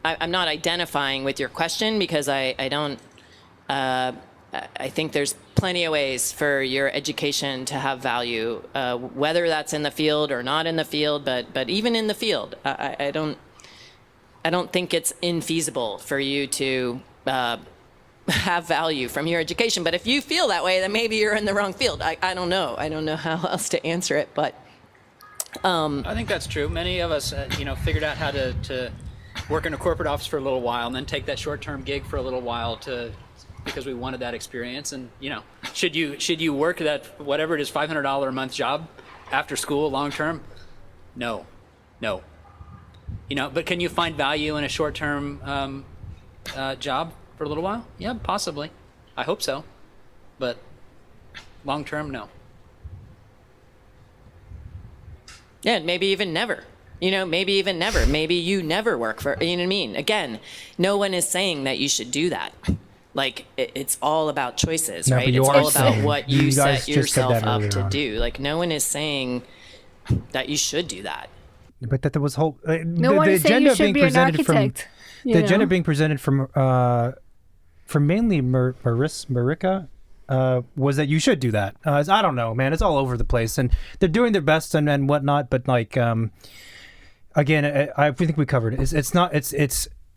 I'm not identifying with your question because I don't. I think there's plenty of ways for your education to have value, whether that's in the field or not in the field. But even in the field, I don't think it's infeasible for you to have value from your education. But if you feel that way, then maybe you're in the wrong field. I don't know. I don't know how else to answer it. But I think that's true. Many of us, figured out how to work in a corporate office for a little while and then take that short-term gig for a little while because we wanted that experience. And should you work that whatever it is $500 a month job after school long term? No. But can you find value in a short-term job for a little while? Yeah, possibly. I hope so. But long-term, no. Yeah, maybe even never. Maybe even never. Maybe you never work for, you know what I mean? Again, no one is saying that you should do that. Like, it's all about choices, right? It's all about what you set yourself up to do. Like, no one is saying that you should do that. But that there was whole no one is saying you should be an architect. The agenda being presented from mainly Marika was that you should do that. I don't know, man. It's all over the place, and they're doing their best and whatnot. But like, again, I think we covered it. It's not.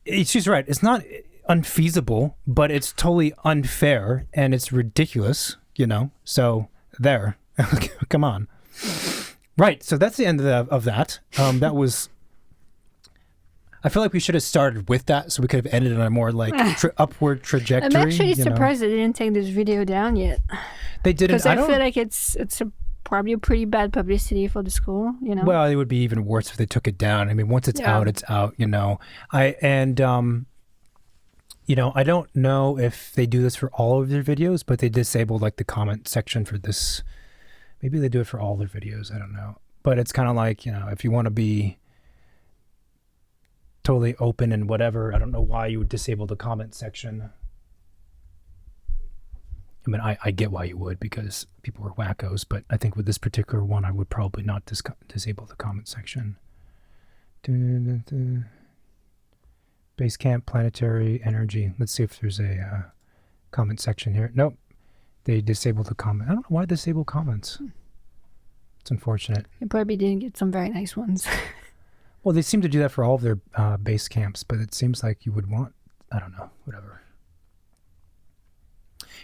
She's right. It's not unfeasible, but it's totally unfair and it's ridiculous. So there. Come on. Right, so that's the end of that. That was. I feel like we should have started with that, so we could have ended on a more like upward trajectory. I'm actually surprised they didn't take this video down yet. They didn't. Because I feel like it's probably a pretty bad publicity for the school. Well, it would be even worse if they took it down. I mean, once it's out, it's out. I don't know if they do this for all of their videos, but they disabled like the comment section for this. Maybe they do it for all their videos. I don't know. But it's kind of like, if you want to be totally open and whatever, I don't know why you would disable the comment section. I mean, I get why you would because people are wackos, but I think with this particular one, I would probably not disable the comment section. Basecamp, planetary energy. Let's see if there's a comment section here. Nope. They disabled the comment. I don't know why they disable comments. It's unfortunate. They probably didn't get some very nice ones. Well, they seem to do that for all of their base camps, but it seems like you would want, I don't know, whatever.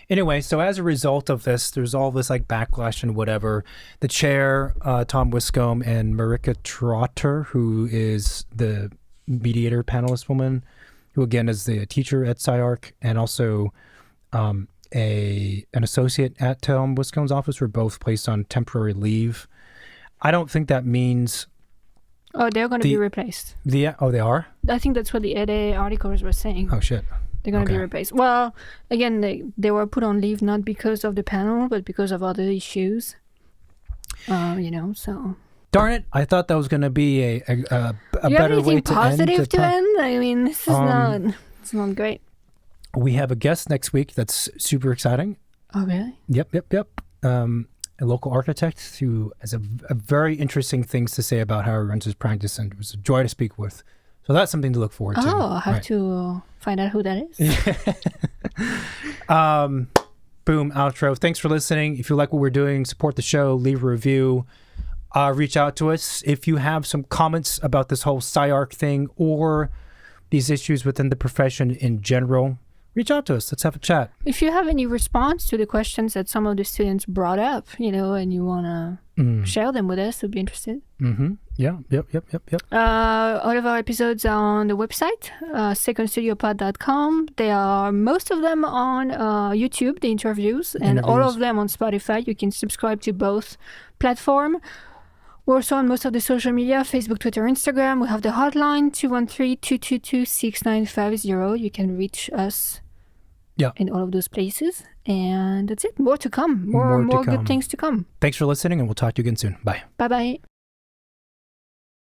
Anyway, so as a result of this, there's all this like backlash and whatever. The chair, Tom Wiscombe, and Marika Trotter, who is the mediator panelist woman, who again is the teacher at SCI-Arc, and also an associate at Tom Wiscon's office were both placed on temporary leave. I don't think that means... Oh, they're going to be replaced. They are? I think that's what the EDE articles were saying. Oh, shit. They're going to be replaced. Well, again, they were put on leave not because of the panel, but because of other issues. So... Darn it! I thought that was going to be a better way to positive to end. I mean, this is it's not great. We have a guest next week that's super exciting. Oh, really? Yep. A local architect who has a very interesting things to say about how he runs his practice, and it was a joy to speak with. So that's something to look forward to. Oh, I'll have to find out who that is. Boom, outro. Thanks for listening. If you like what we're doing, support the show, leave a review. Reach out to us if you have some comments about this whole SCI-Arc thing or these issues within the profession in general. Reach out to us. Let's have a chat. If you have any response to the questions that some of the students brought up, and you want to share them with us, we'd be interested. Mm-hmm. Yeah. Yep. All of our episodes are on the website, secondstudiopod.com. They are, most of them on YouTube, the interviews, and all of them on Spotify. You can subscribe to both platforms. We're also on most of the social media, Facebook, Twitter, Instagram. We have the hotline, 213-222-6950. You can reach us in all of those places. And that's it. More to come. More good things to come. Thanks for listening, and we'll talk to you again soon. Bye. Bye-bye.